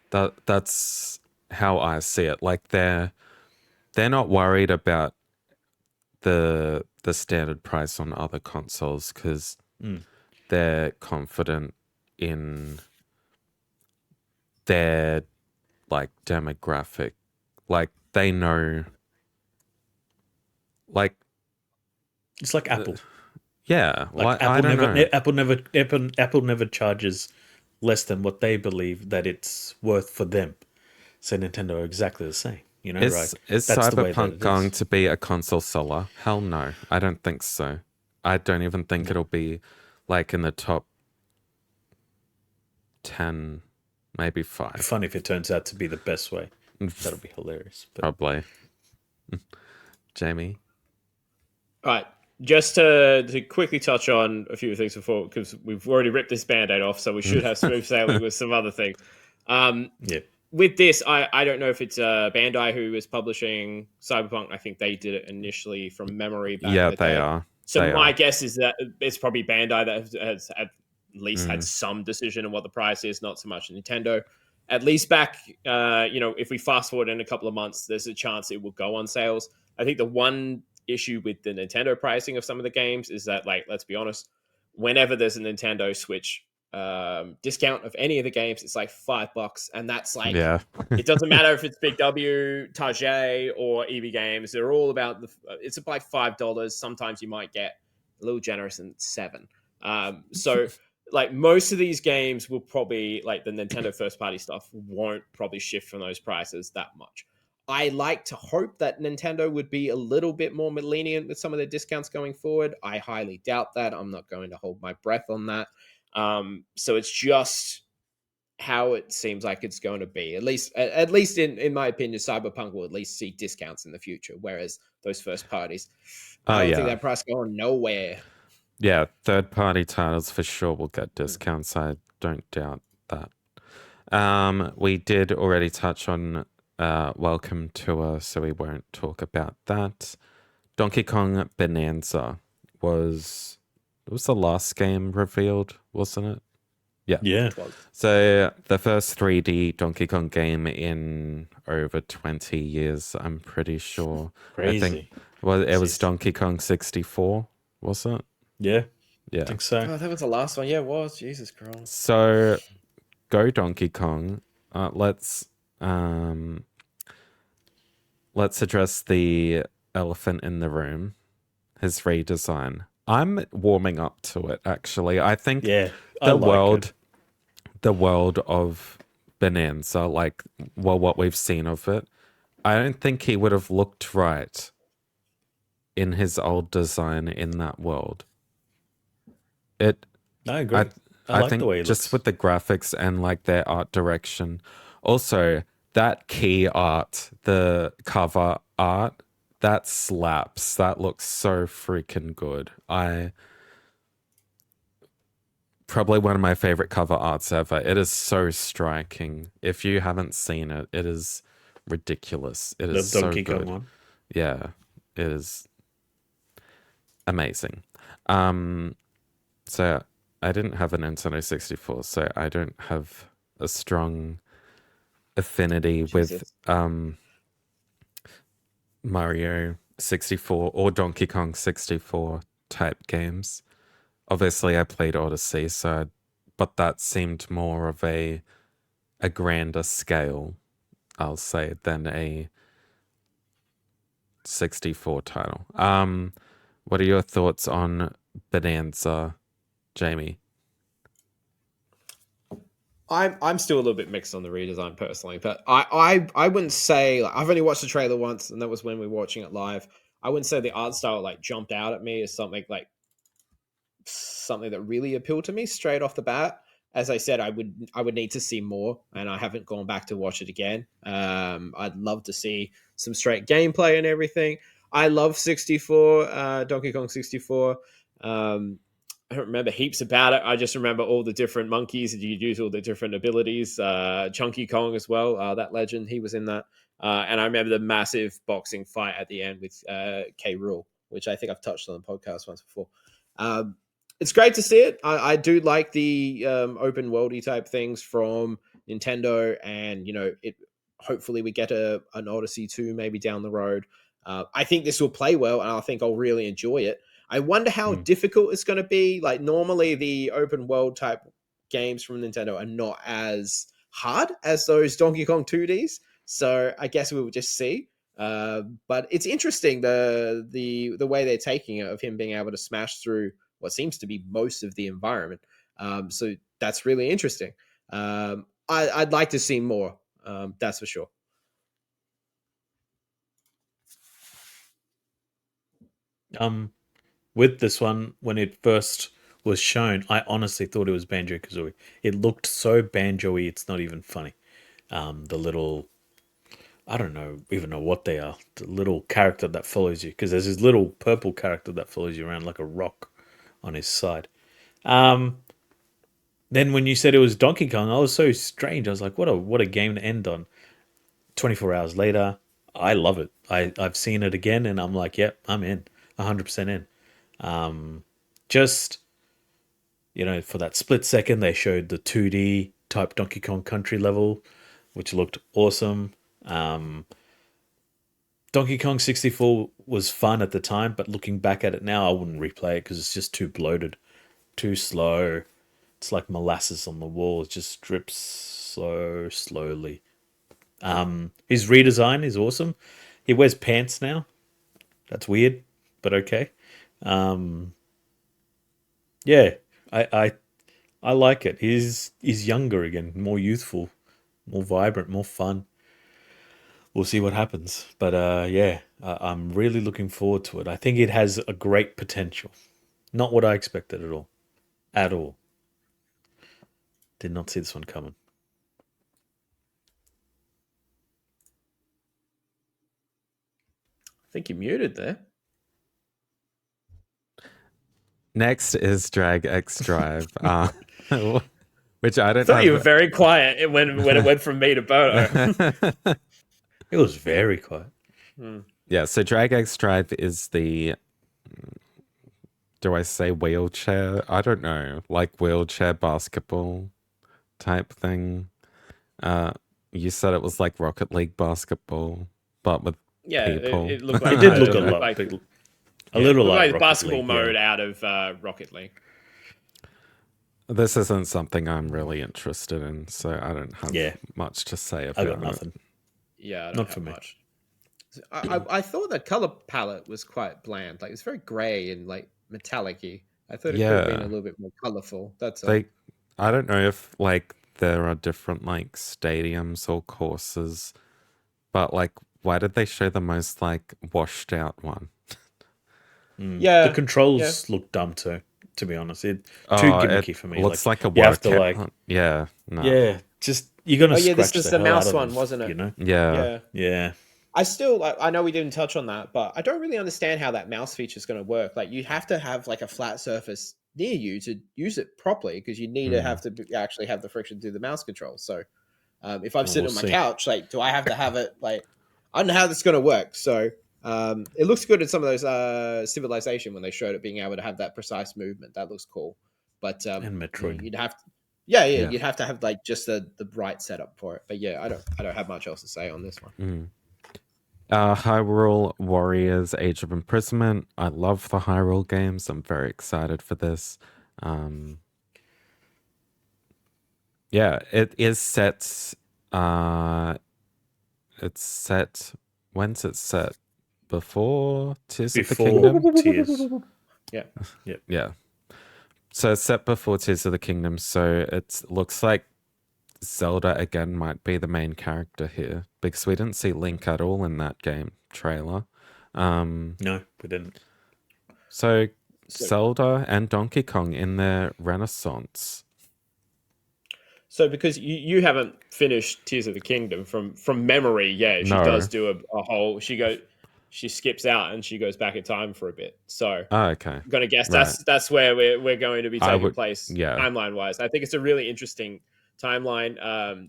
That's how I see it. Like, they're not worried about the standard price on other consoles because they're confident in their like demographic. Like, they know, like, it's like Apple. Yeah, like I don't know. Apple never charges less than what they believe that it's worth for them. So Nintendo are exactly the same. Is right? Is Cyberpunk going to be a console seller? Hell no, I don't think so. I don't even think it'll be like in the top 10, maybe 5. Funny if it turns out to be the best way. That'll be hilarious. But... Probably. Jamie? All right. Just to quickly touch on a few things before, because we've already ripped this Band-Aid off, so we should have smooth sailing with some other things. With this, I don't know if it's Bandai who is publishing Cyberpunk. I think they did it initially from memory. Back in the they day. are. So my guess is that it's probably Bandai that has at least had some decision on what the price is, not so much Nintendo. At least back, if we fast forward in a couple of months, there's a chance it will go on sales. I think the one issue with the Nintendo pricing of some of the games is that, like, let's be honest, whenever there's a Nintendo Switch discount of any of the games, it's like $5, and that's like, it doesn't matter if it's Big W, Target, or EB Games. They're all about it's like $5. Sometimes you might get a little generous and $7. So like, most of these games will probably, like, the Nintendo first party stuff won't probably shift from those prices that much. I like to hope that Nintendo would be a little bit more lenient with some of their discounts going forward. I highly doubt that. I'm not going to hold my breath on that. So it's just how it seems like it's going to be. At least in my opinion, Cyberpunk will at least see discounts in the future, whereas those first parties, I don't think that price going nowhere. Yeah, third-party titles for sure will get discounts. I don't doubt that. We did already touch on welcome tour, so we won't talk about that. Donkey Kong Bonanza was the last game revealed, wasn't it? Yeah. So the first 3D Donkey Kong game in over 20 years, I'm pretty sure. Crazy. I think it was Donkey Kong 64, was it? Yeah. Yeah. I think so. Oh, that was the last one. Yeah, it was. Jesus Christ. So go Donkey Kong. Let's address the elephant in the room, his redesign. I'm warming up to it, actually. I think the world of Bonanza, like, well, what we've seen of it, I don't think he would have looked right in his old design in that world. I agree. I like think the way he just looks. with the graphics and like their art direction. Also, that key art, the cover art, that slaps. That looks so freaking good. Probably one of my favorite cover arts ever. It is so striking. If you haven't seen it, it is ridiculous. It is The Donkey so good. Kong one. Yeah, it is amazing. So I didn't have a Nintendo 64, so I don't have a strong affinity with Mario 64 or Donkey Kong 64 type games. Obviously, I played Odyssey, but that seemed more of a grander scale, I'll say, than a 64 title. What are your thoughts on Bonanza, Jamie? I'm still a little bit mixed on the redesign personally, but I wouldn't say, like, I've only watched the trailer once, and that was when we were watching it live. I wouldn't say the art style like jumped out at me as something that really appealed to me straight off the bat. As I said, I would need to see more, and I haven't gone back to watch it again. I'd love to see some straight gameplay and everything. I love 64, Donkey Kong 64. I don't remember heaps about it. I just remember all the different monkeys that you could use, all the different abilities. Chunky Kong as well, that legend, he was in that. And I remember the massive boxing fight at the end with K. Rool, which I think I've touched on the podcast once before. It's great to see it. I do like the open worldy type things from Nintendo, and hopefully we get an Odyssey 2 maybe down the road. I think this will play well, and I think I'll really enjoy it. I wonder how difficult it's going to be. Like, normally the open world type games from Nintendo are not as hard as those Donkey Kong 2Ds. So I guess we will just see. But it's interesting the way they're taking it, of him being able to smash through what seems to be most of the environment. So that's really interesting. I'd like to see more. That's for sure. With this one, when it first was shown, I honestly thought it was Banjo-Kazooie. It looked so Banjo-y, it's not even funny. The little, I don't even know what they are. The little character that follows you, because there's this little purple character that follows you around like a rock on his side. Then when you said it was Donkey Kong, I was so strange. I was like, what a game to end on. 24 hours later, I love it. I've seen it again, and I'm like, yep, I'm in. 100% in. Just, for that split second, they showed the 2D type Donkey Kong Country level, which looked awesome. Donkey Kong 64 was fun at the time, but looking back at it now, I wouldn't replay it because it's just too bloated, too slow. It's like molasses on the wall. It just drips so slowly. His redesign is awesome. He wears pants now. That's weird, but okay. Yeah, I like it. He's younger again, more youthful, more vibrant, more fun. We'll see what happens, but I'm really looking forward to it. I think it has a great potential. Not what I expected at all. At all. Did not see this one coming. I think you're muted there. Next is Drag X Drive, which I don't. I thought you were very quiet when it went from me to Bodo. It was very quiet. Yeah, so Drag Eggs Drive is the, do I say wheelchair? I don't know, like wheelchair basketball type thing. You said it was like Rocket League basketball, but with Yeah, people. it looked It like did I look a don't know. lot, like a little looked like like the Rocket basketball League, mode yeah. out of Rocket League. This isn't something I'm really interested in, so I don't have Yeah. much to say about I got it. nothing. Yeah, I don't Not have for me. much. I thought the color palette was quite bland. Like it's very grey and like metallic-y. I thought it could have been a Yeah, little bit more colorful. That's all. they. I don't know if like there are different like stadiums or courses, but like, why did they show the most like washed out one? The Yeah, yeah. controls look dumb too, to be honest. Too It gimmicky for me. looks like a you have to workout. Yeah, no. yeah, just you're gonna Oh yeah, this scratch is the the hell out mouse of them, one, wasn't you it? know? Yeah, Yeah. Yeah. I know we didn't touch on that, but I don't really understand how that mouse feature is going to work. Like you have to have like a flat surface near you to use it properly because you need to have to actually have the friction to do the mouse control. So if I'm Well, sitting we'll on my see. couch, like, do I have to have it? Like, I don't know how this is going to work. So it looks good in some of those Civilization when they showed it being able to have that precise movement. That looks cool. But And Metroid. you'd have to, yeah, yeah. you'd have to have like just the right setup for it. But yeah, I don't have much else to say on this one. Hyrule Warriors Age of Imprisonment. I love the Hyrule games. I'm very excited for this. Yeah, it is set. It's set. When's it set? Before Tears of the Kingdom? Tears. Yeah. Yeah. So it's set before Tears of the Kingdom. So it looks like Zelda again might be the main character here because we didn't see Link at all in that game trailer. No, we didn't. So So- Zelda and Donkey Kong in their renaissance. So because you haven't finished Tears of the Kingdom from memory, yeah, she No. does do a whole. She skips out and she goes back in time for a bit. So Oh, okay. I'm gonna guess Right. that's where we're going to be I taking would- place yeah. timeline wise. I think it's a really interesting timeline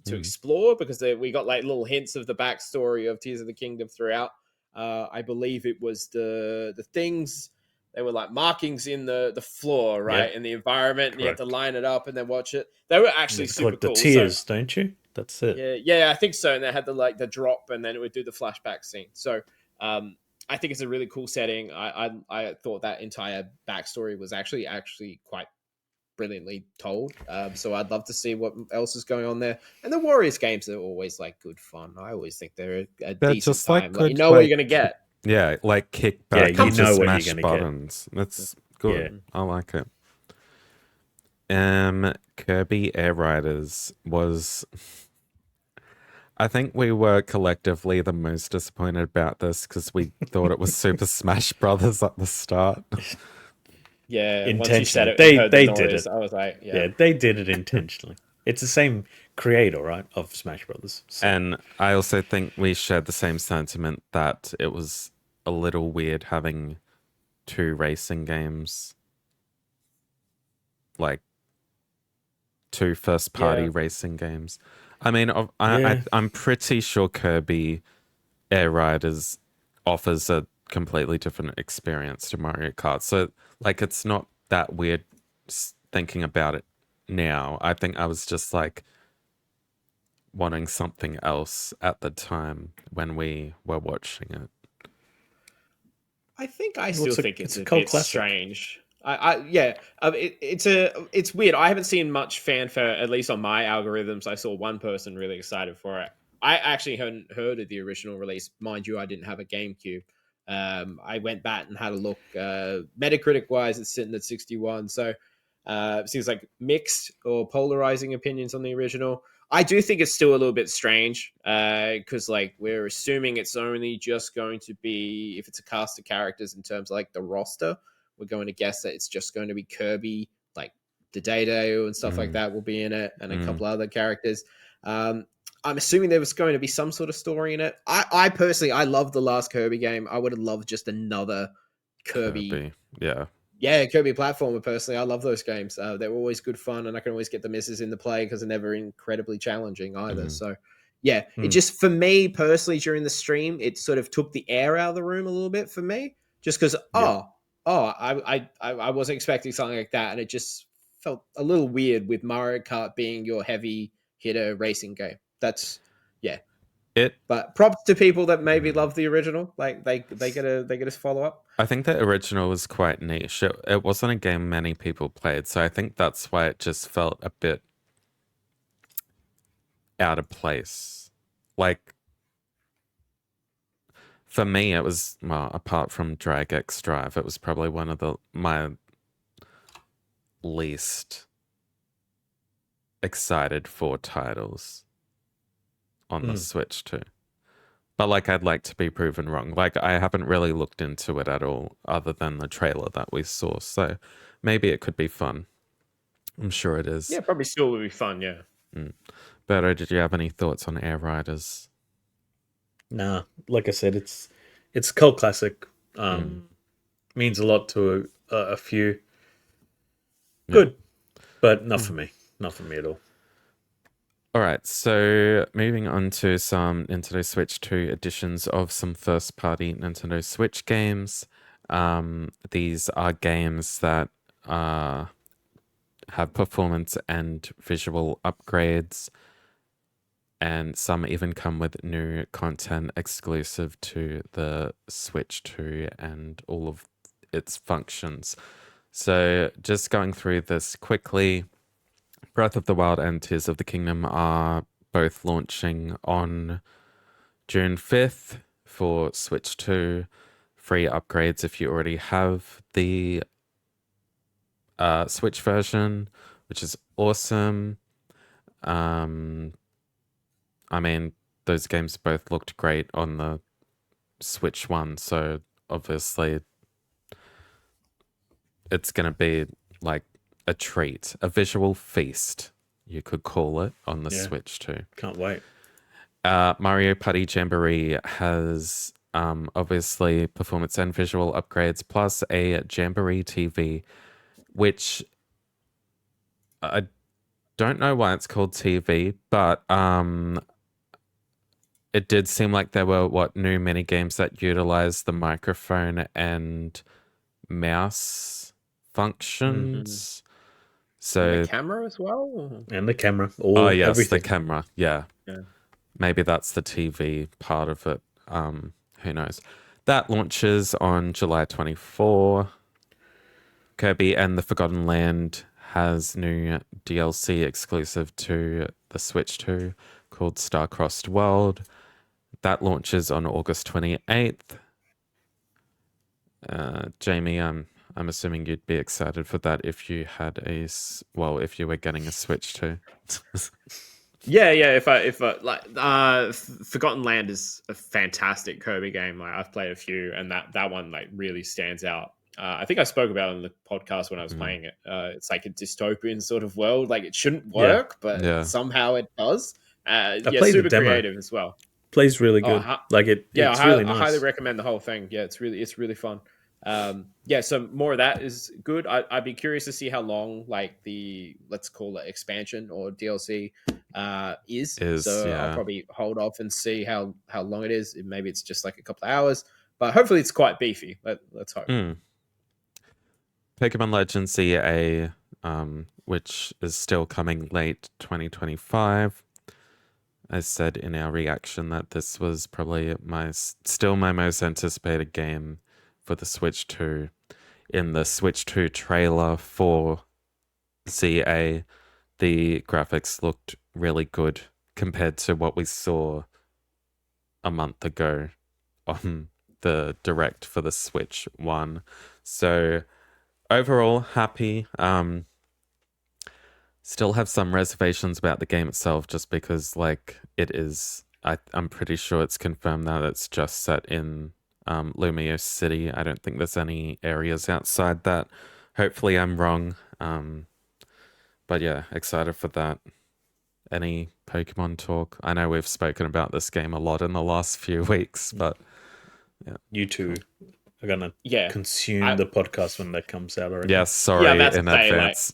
to explore because we got like little hints of the backstory of Tears of the Kingdom throughout. I believe it was the things. They were like markings in the floor, right, Yep. in the environment, and you had to Correct. line it up and then watch it. They were actually It's super like the cool. tears, don't you? That's it. Yeah, I think so. And they had the drop, and then it would do the flashback scene. So I think it's a really cool setting. I thought that entire backstory was actually quite brilliantly told. So I'd love to see what else is going on there. And the Warriors games are always like good fun. I always think they're a They're decent just like time. good, you know what like- you're gonna get. Yeah, like kick Yeah, back you and know just what you're smash gonna get. buttons. That's good. Yeah. I like it. Kirby Air Riders was. I think we were collectively the most disappointed about this because we thought it was Super Smash Brothers at the start. Yeah, once you said Intentionally. it, They heard the did noise, it. I was like, Yeah, they did it intentionally. It's the same creator, right, of Smash Brothers. So, And I also think we shared the same sentiment that it was a little weird having two racing games, like two first-party Yeah. racing games. I mean, Yeah. I'm pretty sure Kirby Air Riders offers a completely different experience to Mario Kart. So, like, it's not that weird thinking about it now. I think I was just like wanting something else at the time when we were watching it. I think I Well, still it's a- think it's it's a a cult bit classic. strange. It's weird. I haven't seen much fanfare, at least on my algorithms. I saw one person really excited for it. I actually hadn't heard of the original release. Mind you, I didn't have a GameCube. I went back and had a look. Metacritic wise, it's sitting at 61. So it seems like mixed or polarizing opinions on the original. I do think it's still a little bit strange because like we're assuming it's only just going to be if it's a cast of characters in terms of like the roster. We're going to guess that it's just going to be Kirby, like Dedede and stuff like that will be in it, and a couple other characters. I'm assuming there was going to be some sort of story in it. I personally, I love the last Kirby game. I would have loved just another Kirby. Yeah. Kirby platformer. Personally, I love those games. They're always good fun, and I can always get the misses in the play because they're never incredibly challenging either. So, Yeah, it just, for me personally, during the stream, it sort of took the air out of the room a little bit for me, just because I wasn't expecting something like that, and it just felt a little weird with Mario Kart being your heavy hitter racing game. That's It. But props to people that maybe love the original, like they get a follow up. I think the original was quite niche. It wasn't a game many people played, so I think that's why it just felt a bit out of place. Like, for me, it was, well, apart from Drag X Drive, it was probably one of my least excited for titles on the Switch too. But like, I'd like to be proven wrong. Like, I haven't really looked into it at all, other than the trailer that we saw. So maybe it could be fun. I'm sure it is. Yeah, probably still would be fun. Yeah. Berto, did you have any thoughts on Air Riders? Nah, like I said, it's a cult classic. Means a lot to a few. Good, but not for me. Not for me at all. All right, so moving on to some Nintendo Switch 2 editions of some first-party Nintendo Switch games. These are games that have performance and visual upgrades, and some even come with new content exclusive to the Switch 2 and all of its functions. So just going through this quickly, Breath of the Wild and Tears of the Kingdom are both launching on June 5th for Switch 2. Free upgrades if you already have the Switch version, which is awesome. I mean, those games both looked great on the Switch 1, so obviously it's going to be like a treat, a visual feast, you could call it, on the Switch too. Can't wait. Mario Party Jamboree has obviously performance and visual upgrades, plus a Jamboree TV, which I don't know why it's called TV, but it did seem like there were new mini games that utilize the microphone and mouse functions. So And the camera as well. And the camera. yes, everything. the camera. Yeah. Maybe that's the TV part of it. Who knows? That launches on July 24. Kirby and the Forgotten Land has new DLC exclusive to the Switch 2 called Star-Crossed World. That launches on August 28th. Jamie, I'm assuming you'd be excited for that if you had if you were getting a Switch 2. Yeah. If I Forgotten Land is a fantastic Kirby game. Like, I've played a few, and that one like really stands out. I think I spoke about it on the podcast when I was playing it. It's like a dystopian sort of world. Like, it shouldn't work, but somehow it does. played super the demo. creative as well. Plays really good. It's really nice. I highly recommend the whole thing. Yeah, it's really fun. So more of that is good. I'd be curious to see how long like the, let's call it, expansion or DLC is. I'll probably hold off and see how long it is. Maybe it's just like a couple of hours, but hopefully it's quite beefy. Let's hope. Pokemon Legends CA, which is still coming late 2025. I said in our reaction that this was probably still my most anticipated game for the Switch 2. In the Switch 2 trailer for ZA, the graphics looked really good compared to what we saw a month ago on the Direct for the Switch 1. So overall, happy. Still have some reservations about the game itself, just because like it is, I'm pretty sure it's confirmed that it's just set in Lumio City. I don't think there's any areas outside that. Hopefully I'm wrong. But yeah, excited for that. Any Pokemon talk? I know we've spoken about this game a lot in the last few weeks, but yeah. You two are gonna consume the podcast when that comes out already. Yes, sorry in advance.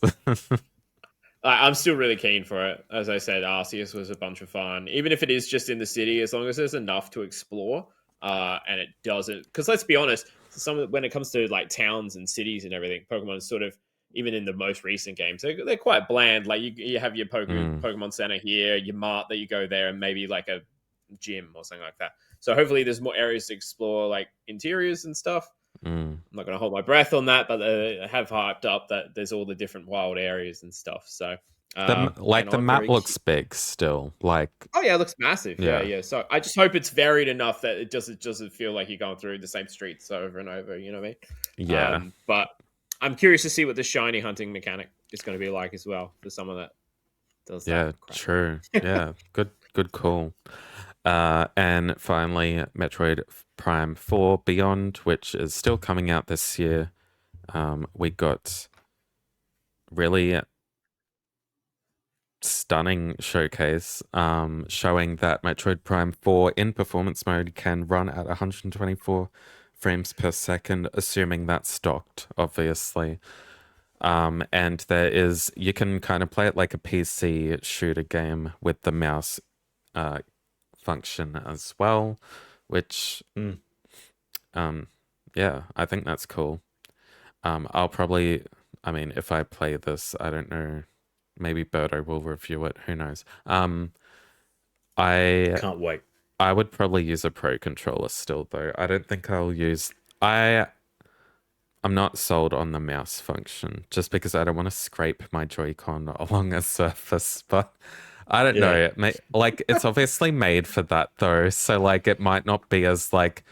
I'm still really keen for it. As I said, Arceus was a bunch of fun, even if it is just in the city. As long as there's enough to explore, and it doesn't. Because let's be honest, when it comes to like towns and cities and everything, Pokemon sort of even in the most recent games, they're quite bland. Like you have your Pokemon Center here, your mart that you go there, and maybe like a gym or something like that. So hopefully there's more areas to explore, like interiors and stuff. I'm not going to hold my breath on that, but I have hyped up that there's all the different wild areas and stuff. So, The I'm map very looks big still. Like, oh yeah, it looks massive. Yeah, yeah. yeah. So I just hope it's varied enough that it doesn't feel like you're going through the same streets over and over. You know what I mean? Yeah. But I'm curious to see what the shiny hunting mechanic is going to be like as well for someone that does that. Yeah, crap. true. Yeah, good call. And finally, Metroid Prime 4 Beyond, which is still coming out this year. We got really stunning showcase showing that Metroid Prime 4 in performance mode can run at 124 frames per second, assuming that's stocked, obviously. And you can kind of play it like a PC shooter game with the mouse function as well, which, yeah, I think that's cool. I'll probably, I mean, if I play this, I don't know, maybe Birdo will review it, who knows. Can't wait. I would probably use a Pro controller still, though. I don't think I'll use... I'm not sold on the mouse function, just because I don't want to scrape my Joy-Con along a surface, but I don't know. Like, it's obviously made for that, though, so, like, it might not be as, like...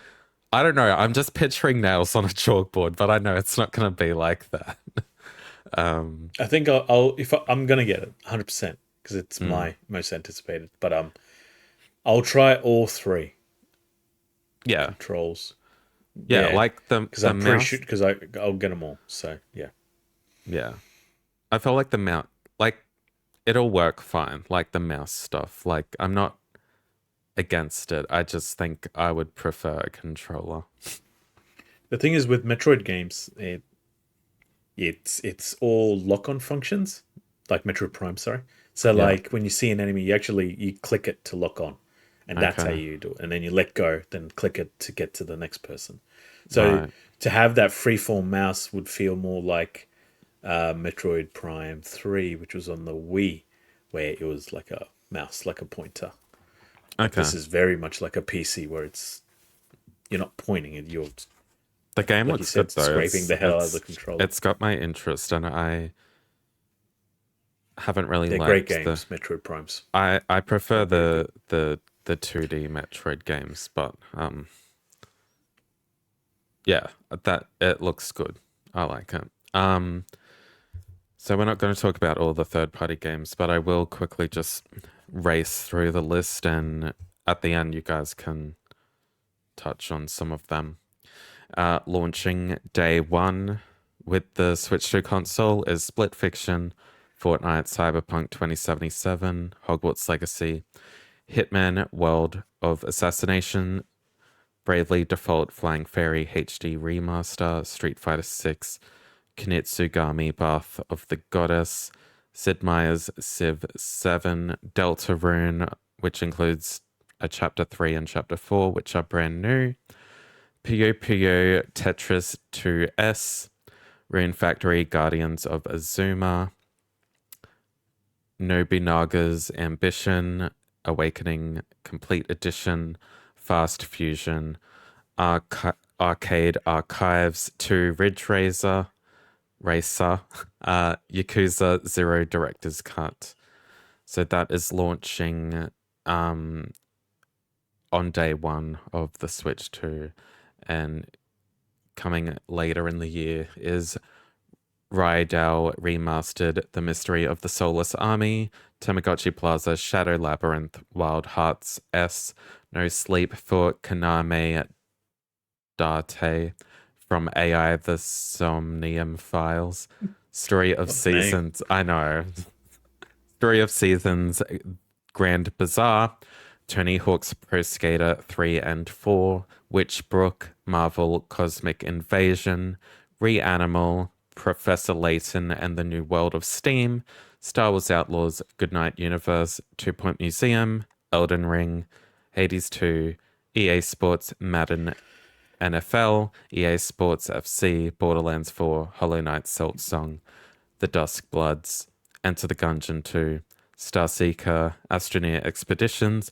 I don't know. I'm just picturing nails on a chalkboard, but I know it's not going to be like that. I think I'm gonna get it 100% because it's my most anticipated. But I'll try all three. Yeah, controls. Yeah, like because I'm pretty sure because I'll get them all. So yeah. I feel like the mouse, like it'll work fine. Like the mouse stuff. Like I'm not against it. I just think I would prefer a controller. The thing is with Metroid games, it's all lock-on functions, like Metroid Prime. Sorry. So like when you see an enemy, you click it to lock on, and that's how you do it. And then you let go, then click it to get to the next person. So to have that freeform mouse would feel more like Metroid Prime 3, which was on the Wii, where it was like a mouse, like a pointer. Okay. This is very much like a PC where you're not pointing it, you're... The game looks good, though. Scraping the hell out of the controller. It's got my interest, and I haven't really They're liked great games, Metroid Primes. I prefer the 2D Metroid games, but yeah, that it looks good. I like it. So we're not going to talk about all the third-party games, but I will quickly just race through the list, and at the end, you guys can touch on some of them. Launching day one with the Switch 2 console is Split Fiction, Fortnite, Cyberpunk 2077, Hogwarts Legacy, Hitman World of Assassination, Bravely Default Flying Fairy HD Remaster, Street Fighter 6, Kunitsugami Bath of the Goddess, Sid Meier's Civ 7, Deltarune, which includes a Chapter 3 and Chapter 4, which are brand new, Puyo Puyo Tetris 2S, Rune Factory Guardians of Azuma, Nobunaga's Ambition, Awakening Complete Edition, Fast Fusion, Arcade Archives 2 Ridge Racer, Yakuza 0 Director's Cut. So that is launching on day one of the Switch 2, and coming later in the year is Raidou Remastered, The Mystery of the Soulless Army, Tamagotchi Plaza, Shadow Labyrinth, Wild Hearts S, No Sleep for Kaname Date, From AI The Somnium Files, Story of Seasons, I know, Story of Seasons, Grand Bazaar, Tony Hawk's Pro Skater 3 and 4, Witchbrook, Marvel Cosmic Invasion, Reanimal, Professor Layton and the New World of Steam, Star Wars Outlaws, Goodnight Universe, 2 Point Museum, Elden Ring, Hades 2, EA Sports Madden NFL, EA Sports FC, Borderlands 4, Hollow Knight Silksong, The Dusk Bloods, Enter the Gungeon 2, Starseeker, Astroneer Expeditions,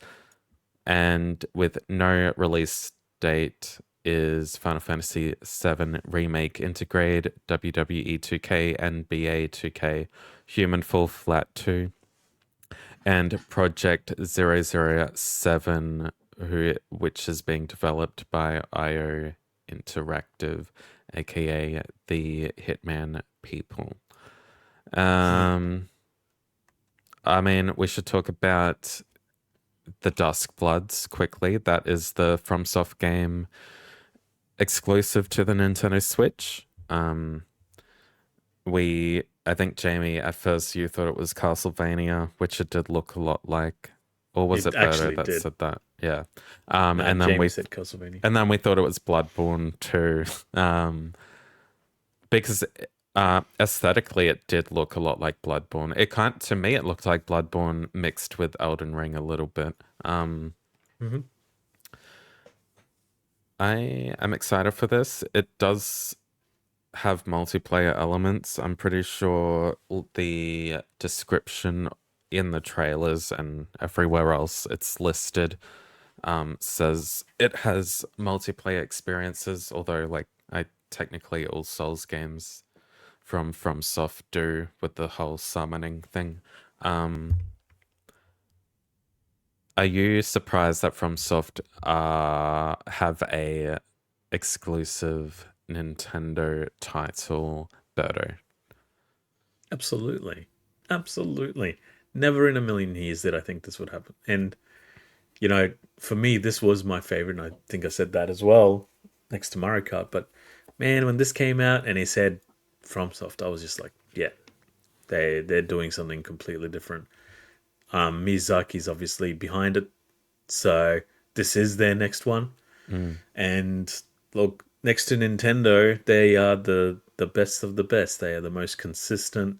and with no release date is Final Fantasy VII Remake Intergrade, WWE 2K, and BA 2K, Human Fall Flat 2, and Project 007, which is being developed by IO Interactive, aka the Hitman people. I mean, we should talk about the Dusk Bloods quickly. That is the FromSoft game exclusive to the Nintendo Switch. I think, Jamie, at first you thought it was Castlevania, which it did look a lot like. Or was it Berto that said that? Yeah. And then Jamie said Castlevania. And then we thought it was Bloodborne too. Because aesthetically it did look a lot like Bloodborne. To me it looked like Bloodborne mixed with Elden Ring a little bit. I am excited for this. It does have multiplayer elements. I'm pretty sure the description in the trailers and everywhere else it's listed says it has multiplayer experiences, although like technically all Souls games from FromSoft do with the whole summoning thing. Are you surprised that FromSoft have a exclusive Nintendo title, Berto? Absolutely. Never in a million years did I think this would happen. And, you know, for me, this was my favorite. And I think I said that as well next to Mario Kart. But, man, when this came out and he said FromSoft, I was just like, yeah, they're doing something completely different. Miyazaki's obviously behind it. So this is their next one. And, look, next to Nintendo, they are the best of the best. They are the most consistent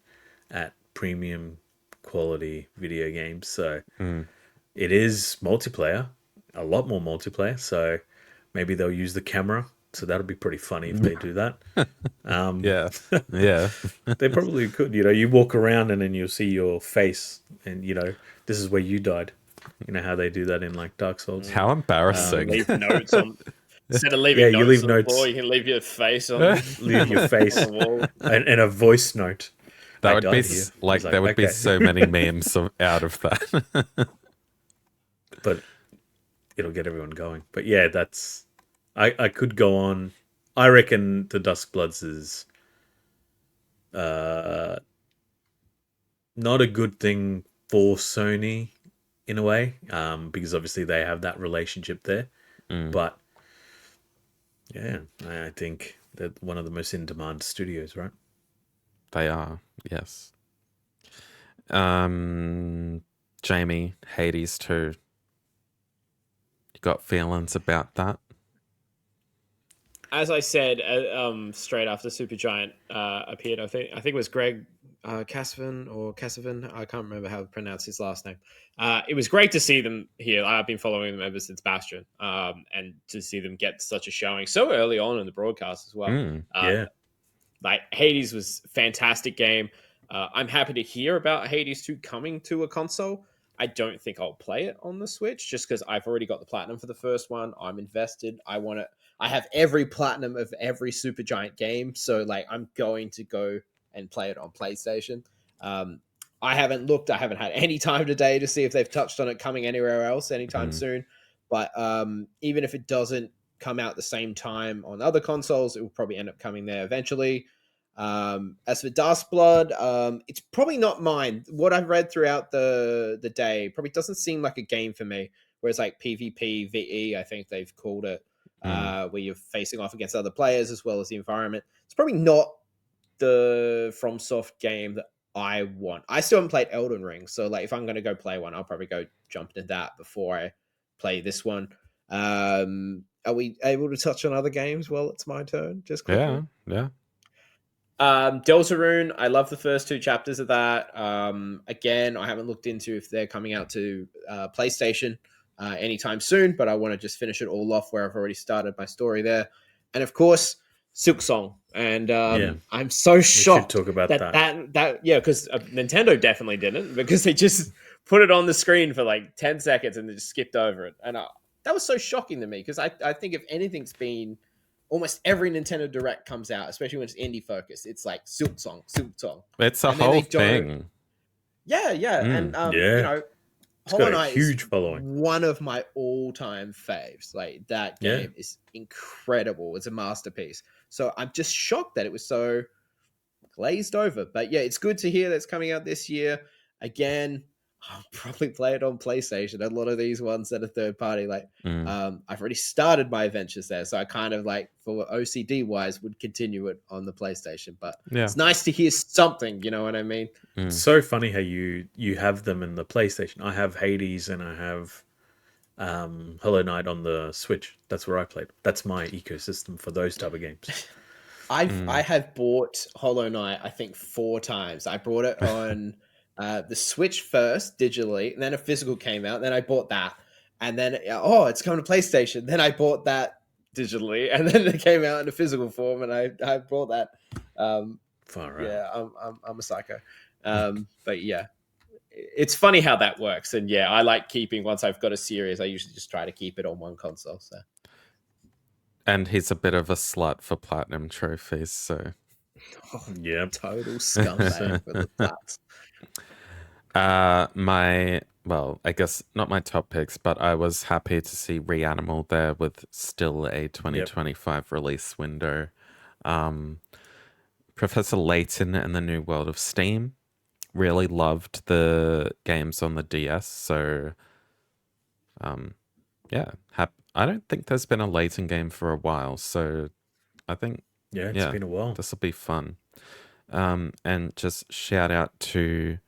at premium quality video games. So it is multiplayer, a lot more multiplayer. So maybe they'll use the camera. So that'll be pretty funny if they do that. Yeah. They probably could. You know, you walk around and then you'll see your face, and you know this is where you died. You know how they do that in like Dark Souls. How embarrassing! Leave notes on. Instead of leaving notes you leave on notes. the floor, you can leave your face on. Leave your face on the wall. and a voice note. That would be like there would be so many memes out of that. But it'll get everyone going. But yeah, that's. I could go on. I reckon the Dusk Bloods is not a good thing for Sony in a way, because obviously they have that relationship there. But yeah, I think they're one of the most in-demand studios, right? They are, yes. Jamie, Hades 2. You got feelings about that? As I said, straight after Supergiant appeared, I think it was Greg Casavin. I can't remember how to pronounce his last name. It was great to see them here. I've been following them ever since Bastion, and to see them get such a showing so early on in the broadcast as well. Yeah, like Hades was a fantastic game. I'm happy to hear about Hades 2 coming to a console. I don't think I'll play it on the Switch just because I've already got the platinum for the first one. I'm invested. I want it. I have every platinum of every Supergiant game, so like I'm going to go and play it on PlayStation. I haven't looked. I haven't had any time today to see if they've touched on it coming anywhere else anytime soon. But even if it doesn't come out the same time on other consoles, it will probably end up coming there eventually. As for Dusk Blood, it's probably not mine. What I've read throughout the day probably doesn't seem like a game for me. Whereas like PvP, VE, I think they've called it, where you're facing off against other players as well as the environment. It's probably not the FromSoft game that I want. I still haven't played Elden Ring, so like if I'm going to go play one, I'll probably go jump into that before I play this one. Are we able to touch on other games while it's my turn? Just quickly? Yeah. Deltarune, I love the first 2 chapters of that. Again, I haven't looked into if they're coming out to PlayStation anytime soon, but I want to just finish it all off where I've already started my story there. And of course, Silk Song. And I'm so shocked talk about that yeah, because Nintendo definitely didn't, because they just put it on the screen for like 10 seconds and they just skipped over it. And that was so shocking to me, because I think if anything's been almost every Nintendo Direct comes out, especially when it's indie focused, it's like Silk Song, Silk Song. It's a whole thing. Yeah. And you know, Hollow Knight huge is following. one of my all-time faves. Like, that game is incredible. It's a masterpiece. So I'm just shocked that it was so glazed over. But yeah, it's good to hear that's coming out this year. Again, I'll probably play it on PlayStation. A lot of these ones that are third party, like I've already started my adventures there, so I kind of, like, for OCD wise, would continue it on the PlayStation. But it's nice to hear something, you know what I mean? It's so funny how you have them in the PlayStation. I have Hades and I have Hollow Knight on the Switch. That's where I played. That's my ecosystem for those type of games. I have bought Hollow Knight, I think, 4 times. I bought it on the Switch first digitally, and then a physical came out. Then I bought that, and then it's coming to PlayStation. Then I bought that digitally, and then it came out in a physical form, and I bought that. Far out. Yeah, I'm a psycho. But yeah, it's funny how that works. And yeah, I like keeping, once I've got a series, I usually just try to keep it on one console. So. And he's a bit of a slut for platinum trophies, so yeah, total scumbag for the plats. I guess not my top picks, but I was happy to see Reanimal there with still a 2025 release window. Professor Layton and the New World of Steam. Really loved the games on the DS, so I don't think there's been a Layton game for a while, so I think it's been a while. This will be fun. And just shout out to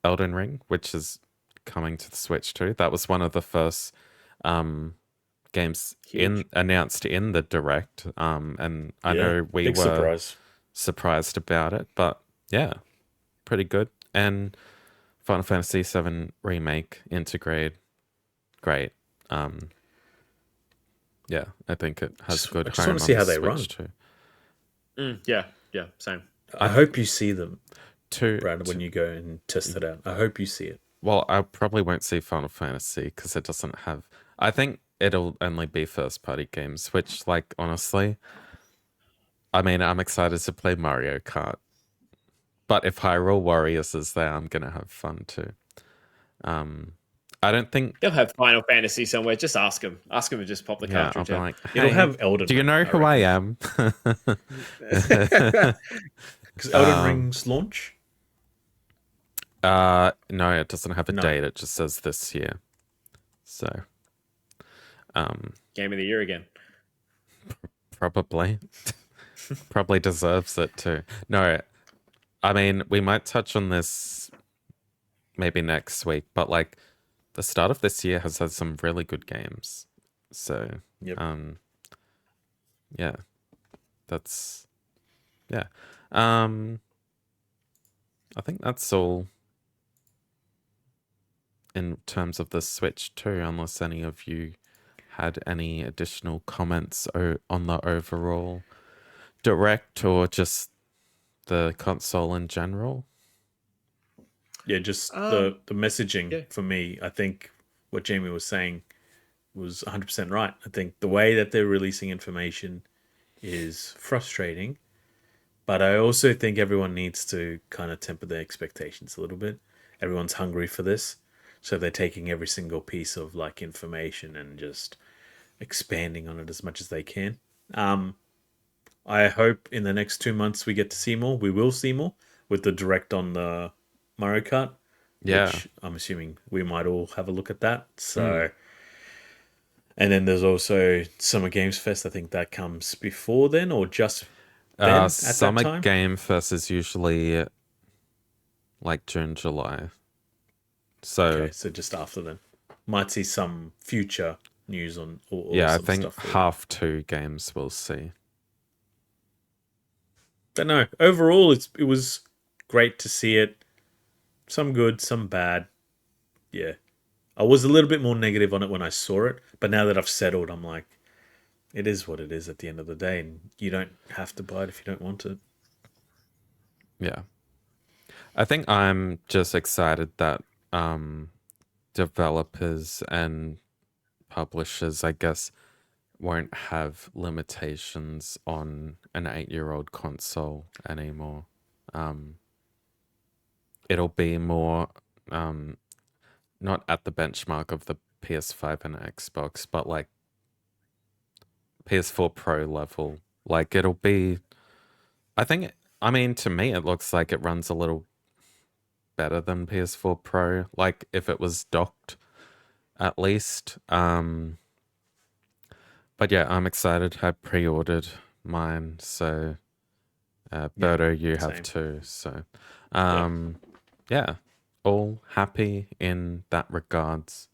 Elden Ring, which is coming to the Switch too. That was one of the first games announced in the Direct. And I know we were surprised about it, but yeah, pretty good. And Final Fantasy VII Remake Integrate, great. Yeah, I think it has good. I just want to see how they run too. Yeah, same. I hope you see them too, Brad, when you go and test it out. I hope you see it. Well, I probably won't see Final Fantasy because it doesn't have. I think it'll only be first-party games, which, like, honestly, I mean, I'm excited to play Mario Kart, but if Hyrule Warriors is there, I'm gonna have fun too. I don't think they'll have Final Fantasy somewhere. Just ask them. Ask them to just pop the cartridge. I'll be like, hey, it'll have Elden. Do you know who I am? Because Elden Ring's launch. No, it doesn't have a date. It just says this year. So, Game of the Year again. Probably. Probably deserves it too. No, I mean, we might touch on this maybe next week, but like the start of this year has had some really good games. So, yeah, that's, yeah. I think that's all in terms of the Switch too, unless any of you had any additional comments on the overall Direct or just the console in general. Yeah, just the messaging for me. I think what Jamie was saying was 100% right. I think the way that they're releasing information is frustrating, but I also think everyone needs to kind of temper their expectations a little bit. Everyone's hungry for this, so they're taking every single piece of like information and just expanding on it as much as they can. I hope in the next 2 months we get to see more. We will see more with the Direct on the Mario Kart. Yeah. Which I'm assuming we might all have a look at that. So, and then there's also Summer Games Fest. I think that comes before then or just then at Summer that time. Game Fest is usually like June, July. So Just after then. Might see some future news on or I some think stuff half 2 games we'll see. But no, overall, it was great to see it. Some good, some bad. Yeah, I was a little bit more negative on it when I saw it, but now that I've settled, I'm like, it is what it is at the end of the day, and you don't have to buy it if you don't want it. Yeah. I think I'm just excited that developers and publishers, I guess, won't have limitations on an 8-year-old console anymore. It'll be more not at the benchmark of the PS5 and Xbox, but like PS4 Pro level. Like it'll be, I think, I mean, to me, it looks like it runs a little better than PS4 Pro. Like if it was docked, at least. But yeah, I'm excited. I pre-ordered mine, so Berto, you have same. too. So, yeah, all happy in that regards,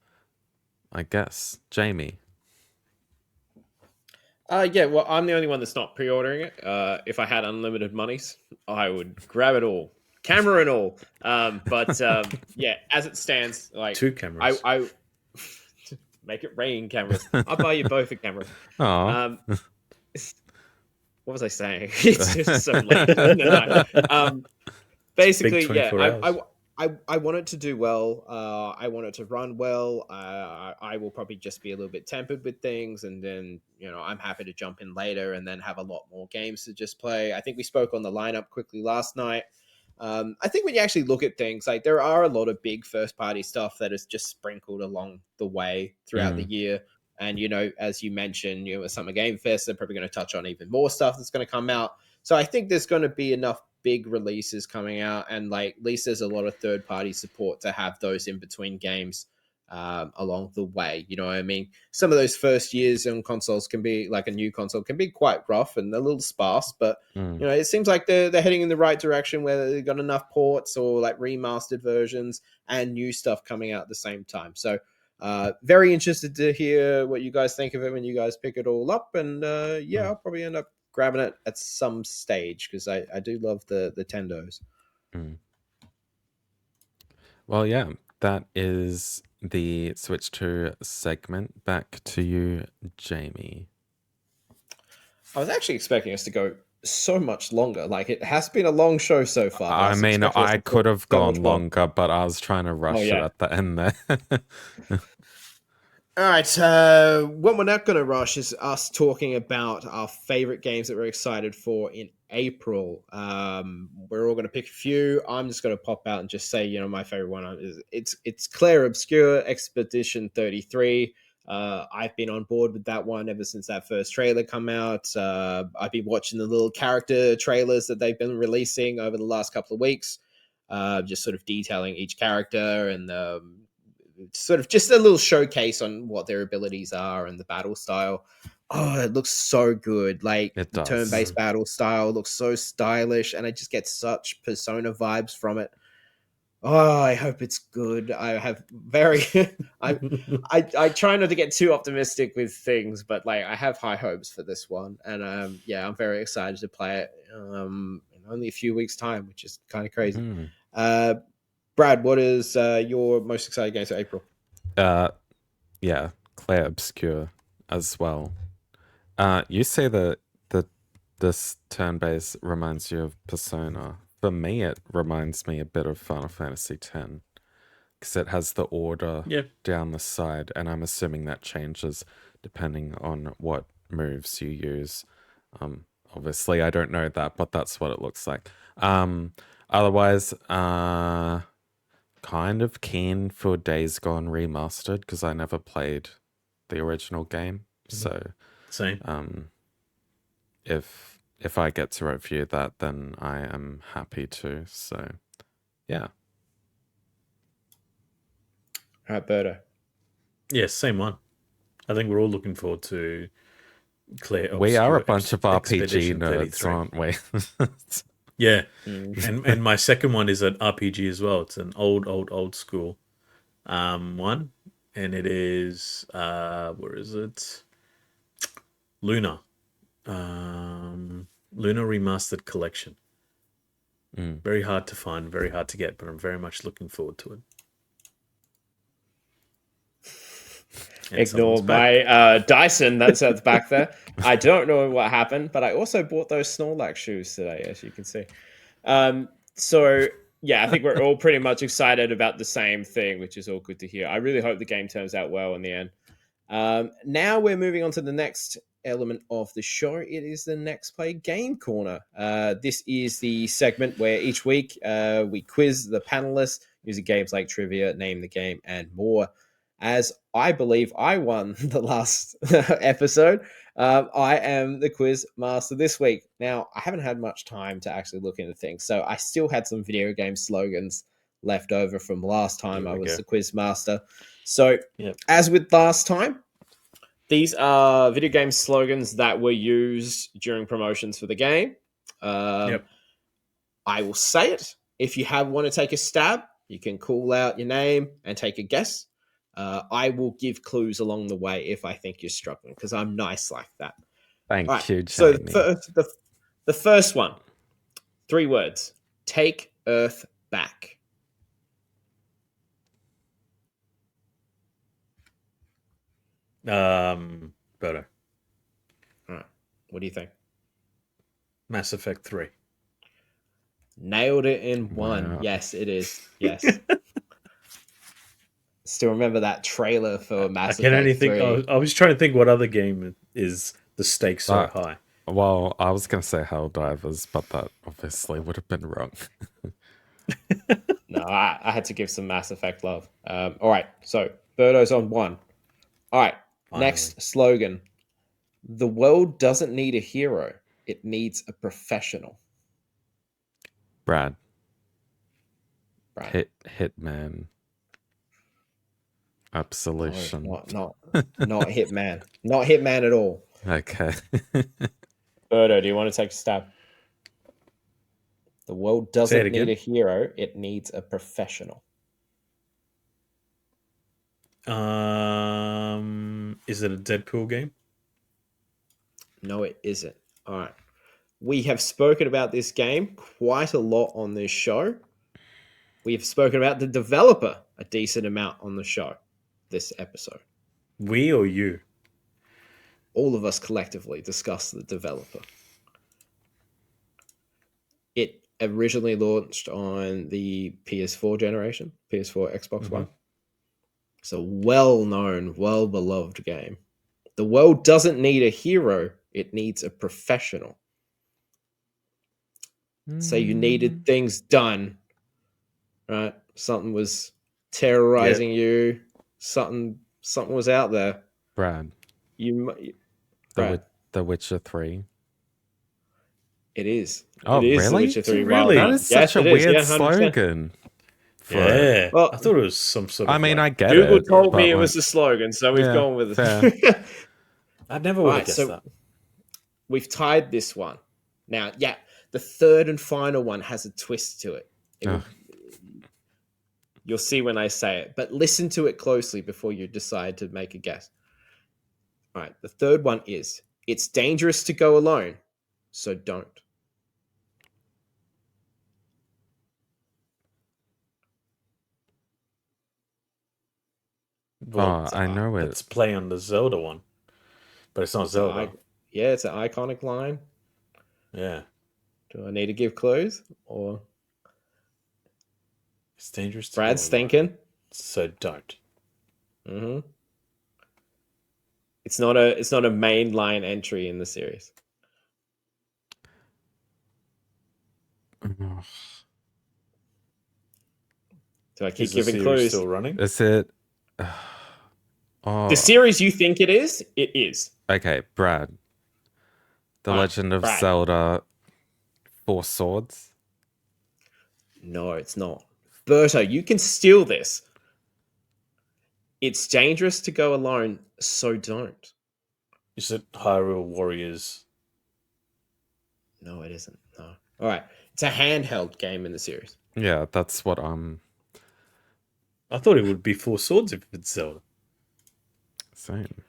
I guess. Jamie. Yeah, well, I'm the only one that's not pre-ordering it. If I had unlimited monies, I would grab it all, camera and all. But yeah, as it stands, like 2 cameras. I make it rain cameras. I'll buy you both a camera. Oh, Um, what was I saying? It's just so late in the night. Big Basically, yeah, 24 hours. I want it to do well. I want it to run well. I will probably just be a little bit tempered with things, and then I'm happy to jump in later and then have a lot more games to just play. I think we spoke on the lineup quickly last night. I think when you actually look at things, like there are a lot of big first party stuff that is just sprinkled along the way throughout the year. And as you mentioned, with Summer Game Fest, they're probably going to touch on even more stuff that's going to come out. So I think there's going to be enough big releases coming out, and like at least there's a lot of third party support to have those in between games along the way. You know what I mean? Some of those first years on consoles can be like a new console can be quite rough and a little sparse, but it seems like they're heading in the right direction where they've got enough ports or like remastered versions and new stuff coming out at the same time. So very interested to hear what you guys think of it when you guys pick it all up, and yeah, I'll probably end up grabbing it at some stage because I do love the Tendos. Well, yeah, that is the Switch 2 segment. Back to you, Jamie. I was actually expecting us to go so much longer. Like it has been a long show so far, but I I was mean, expecting us I to talk could have so much gone more. longer, but I was trying to rush it Yeah. at the end there. All right. What we're not going to rush is us talking about our favorite games that we're excited for in April. We're all going to pick a few. I'm just going to pop out and just say, my favorite one is it's Claire Obscure Expedition 33. I've been on board with that one ever since that first trailer come out. I've been watching the little character trailers that they've been releasing over the last couple of weeks, just sort of detailing each character and sort of just a little showcase on what their abilities are and the battle style. Oh, it looks so good. Like It the does. turn-based battle style looks so stylish, and I just get such Persona vibes from it. Oh, I hope it's good. I have very I try not to get too optimistic with things, but like I have high hopes for this one. And yeah, I'm very excited to play it in only a few weeks' time, which is kind of crazy. Brad, what is your most exciting game for April? Yeah, Claire Obscure as well. You say that this turn base reminds you of Persona. For me, it reminds me a bit of Final Fantasy X because it has the order down the side, and I'm assuming that changes depending on what moves you use. Obviously, I don't know that, but that's what it looks like. Otherwise, kind of keen for Days Gone Remastered because I never played the original game. So, Same. If I get to review that, then I am happy to. So, yeah. All right, Berto. Yes, same one. I think we're all looking forward to Claire Obscure We are a bunch of RPG Expedition nerds, 33. aren't we? Yeah. And my second one is an RPG as well. It's an old school one. And it is where is it? Luna. Lunar Remastered Collection. Mm. Very hard to find, very hard to get, but I'm very much looking forward to it. And Ignore someone's back. my Dyson that's at the back there. I don't know what happened, but I also bought those Snorlax shoes today, as you can see. So yeah, I think we're all pretty much excited about the same thing, which is all good to hear. I really hope the game turns out well in the end. Now we're moving on to the next element of the show. It is the NextPlay Game Corner. This is the segment where each week we quiz the panelists using games like trivia, name the game, and more. As I believe I won the last episode, I am the quiz master this week. Now, I haven't had much time to actually look into things, so I still had some video game slogans left over from last time I was the quiz master. So, as with last time, these are video game slogans that were used during promotions for the game. I will say it. If you want to take a stab, you can call out your name and take a guess. I will give clues along the way if I think you're struggling, because I'm nice like that. Thank you, Jamie. So the first one, 3 words. Take Earth back. Better. All right. What do you think? Mass Effect 3. Nailed it in one. Wow. Yes, it is. Yes. Still remember that trailer for Mass Effect 3. I was trying to think what other game is the stakes so high. Well, I was going to say Helldivers, but that obviously would have been wrong. No, I had to give some Mass Effect love. All right, so Birdo's on 1. All right, Finally. Next slogan. The world doesn't need a hero. It needs a professional. Brad. No, Hitman. Absolution. not Hitman. Not Hitman at all. Okay. Birdo, do you want to take a stab? The world doesn't need a hero. It needs a professional. Is it a Deadpool game? No, it isn't. All right. We have spoken about this game quite a lot on this show. We have spoken about the developer a decent amount on the show this episode. We or you? All of us collectively discussed the developer. It originally launched on the PS4 generation, PS4, Xbox One. It's a well-known, well-beloved game. The world doesn't need a hero. It needs a professional. So you needed things done, right? Something was terrorizing you. Something was out there. Brad. Brad. The Witcher 3. It is. Oh, it is really? The Witcher 3 Really? That is such a weird slogan. Yeah. Well, I thought it was some sort of. I mean, I get Google it. told me it was the slogan, so we've gone with it. I never would have guessed that. We've tied this one. Now, the third and final one has a twist to it. You'll see when I say it, but listen to it closely before you decide to make a guess. All right, the third one is, it's dangerous to go alone, so don't. Well, I know it. Let's play on the Zelda one, but it's not Zelda. It's an iconic line. Yeah. Do I need to give clues, or it's dangerous? Brad's thinking, so don't. Mm-hmm. It's not a mainline entry in the series. Do I keep giving clues? Still running? Is it? The series you think it is? It is. Okay, Brad. The Legend of Zelda 4 Swords? No, it's not. Berto, you can steal this. It's dangerous to go alone, so don't. Is it Hyrule Warriors? No, it isn't. No. All right. It's a handheld game in the series. Yeah, that's what I thought it would be 4 Swords if it's Zelda. Same.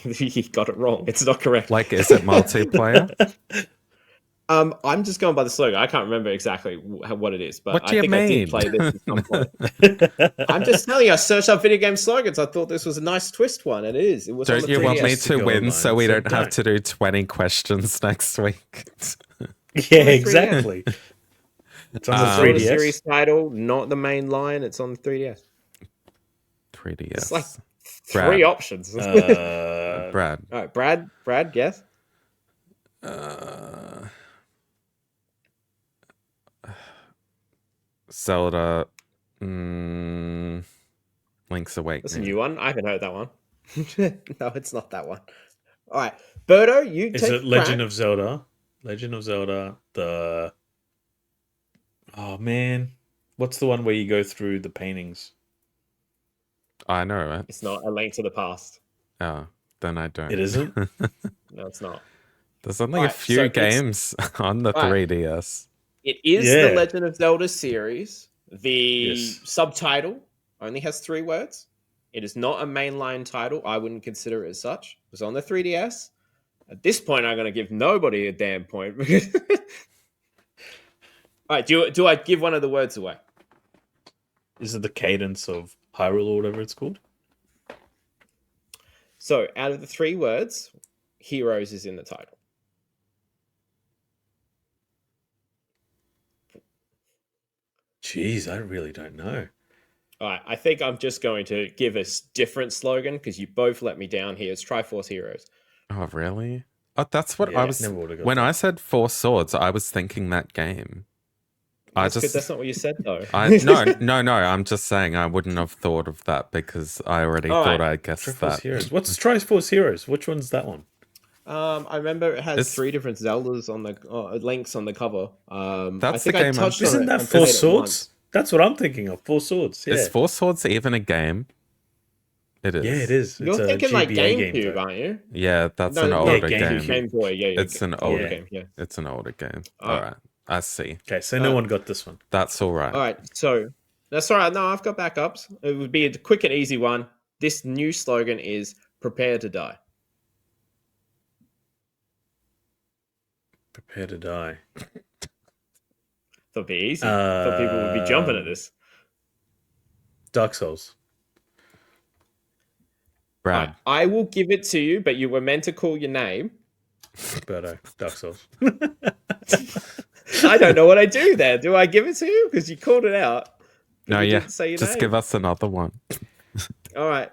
You got it wrong. It's not correct. Like, is it multiplayer? I'm just going by the slogan. I can't remember exactly what it is, but What do I you think I mean? did play this at some point. I'm just telling you, I searched up video game slogans. I thought this was a nice twist one, and it is. It was on Don't the you want 3DS. me to to go win online, so we so don't have don't. to do 20 questions next week? Yeah, On the 3DS. exactly. It's on the Zelda 3DS. series title, not the main line. It's on the 3DS. 3DS. It's like Brad. three options. Brad. All right, Brad, guess. Zelda. Link's Awakening. That's a new one. I haven't heard that one. No, it's not that one. All right, Birdo, you Is take it Legend crack. of Zelda? Legend of Zelda. Oh man, what's the one where you go through the paintings? I know it. It's not A Link to the Past. Oh, then I don't. It isn't? No, it's not. There's only a Alright, few so it's- games on the Alright. 3DS. It is Yeah. the Legend of Zelda series. The Yes. subtitle only has 3 words. It is not a mainline title. I wouldn't consider it as such. It was on the 3DS. At this point, I'm going to give nobody a damn point. All right, do I give one of the words away? Is it the Cadence of Hyrule or whatever it's called? So, out of the 3 words, Heroes is in the title. Jeez, I really don't know. All right, I think I'm just going to give a different slogan because you both let me down here. It's Triforce Heroes. Oh, really? Oh, that's what Yeah, I was. never would've got When that. I said 4 Swords, I was thinking that game. That's good. That's not what you said, though. No. I'm just saying I wouldn't have thought of that because I already All thought right. I guessed Triforce that. Heroes. What's Triforce Heroes? Which one's that one? I remember it has It's- 3 different Zeldas on the links on the cover. I That's think the I game I'm touched on Isn't it that and 4 played it Swords? once. That's what I'm thinking of. 4 Swords. Yeah. Is 4 Swords even a game? It is. Yeah, it is. You're It's a thinking like GBA GameCube, game. Though. aren't you? Yeah, that's No, an no, older yeah, game. GameCube. Game Boy, yeah. It's an older older game, yeah. It's an older game. Alright. All right. I see. Okay, so no one got this one. That's all right. All right, so that's all right. No, I've got backups. It would be a quick and easy one. This new slogan is "Prepare to die." Prepare to die. Thought it'd be easy. Thought people would be jumping at this. Dark Souls. Brad. Alright, I will give it to you, but you were meant to call your name. Birdo. Dark Souls. I don't know what I do there. Do I give it to you because you called it out? No, you yeah. didn't say your Just name. give us another one. All right.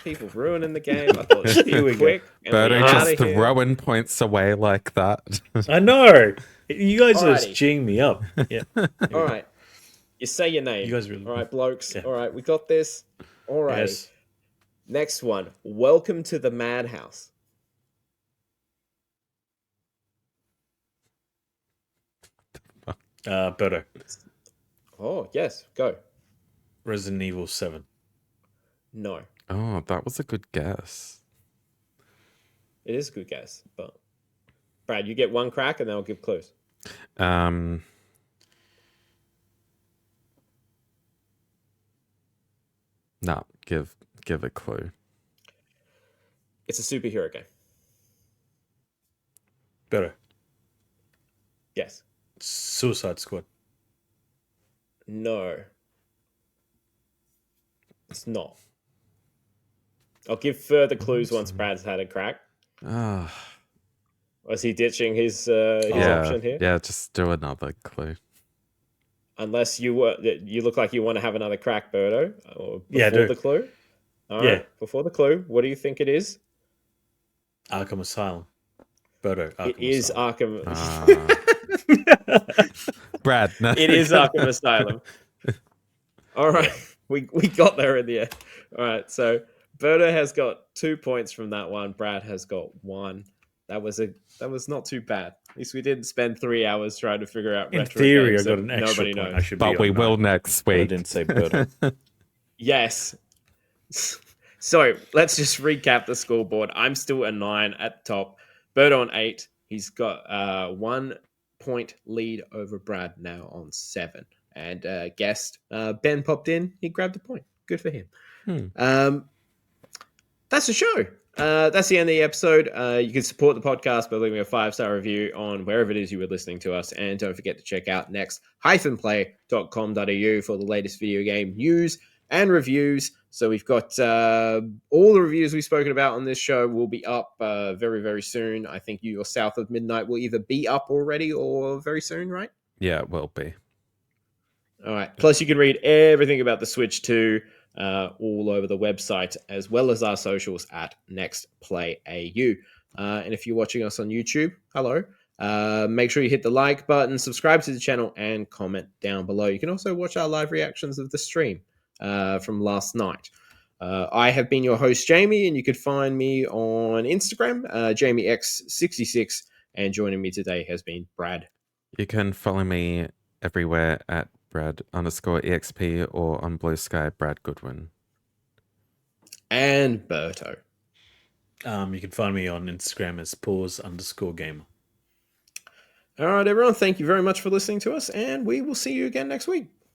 People ruining the game. I thought it'd Here we be go. quick. and Birdo we're just outta here. throwing points away like that. I know. You guys are Alrighty. geeing me up. Yeah. All right. You say your name. You guys really- All right, blokes. Yeah. All right, we got this. All right. Yes. Next one. Welcome to the Madhouse. Birdo. Oh, yes. Go. Resident Evil 7. No. Oh, that was a good guess. It is a good guess, but Brad, you get one crack and then I'll give clues. No, give a clue. It's a superhero game. Birdo. Yes. Suicide Squad. No. It's not. I'll give further clues once Brad's had a crack. Ah, Was he ditching his yeah, option here? yeah. Just do another clue. Unless you look like you want to have another crack, Birdo. Or Yeah, I before do. the clue. All Yeah. right. Before the clue, what do you think it is? Arkham Asylum. Birdo. Arkham It is Asylum. Arkham. Ah. Brad, no. It is Arkham Asylum. All right, we got there in the end. All right, so Birdo has got 2 points from that one. Brad has got 1. That was not too bad. At least we didn't spend 3 hours trying to figure out. In retro theory, games I got that an extra nobody point. knows. I should be But we on will 9, next but I week. didn't say Birdo. Yes. So let's just recap the scoreboard. I'm still at 9 at the top. Birdo on 8. He's got 1 point lead over Brad now on 7. And guest Ben popped in. He grabbed a point. Good for him. Hmm. That that's the show. That's the end of the episode. You can support the podcast by leaving a 5-star review on wherever it is you were listening to us. And don't forget to check out next-play.com.au for the latest video game news and reviews. So we've got all the reviews we've spoken about on this show will be up very, very soon. I think your South of Midnight will either be up already or very soon, right? Yeah, it will be. All right. Plus, you can read everything about the Switch 2 all over the website, as well as our socials at NextPlayAU. And if you're watching us on YouTube, hello. Make sure you hit the like button, subscribe to the channel, and comment down below. You can also watch our live reactions of the stream from last night. I have been your host, Jamie, and you could find me on Instagram, JamieX66, and joining me today has been Brad. You can follow me everywhere at Brad_EXP or on Blue Sky, Brad Goodwin. And Berto. You can find me on Instagram as pause_gamer. All right, everyone. Thank you very much for listening to us, and we will see you again next week.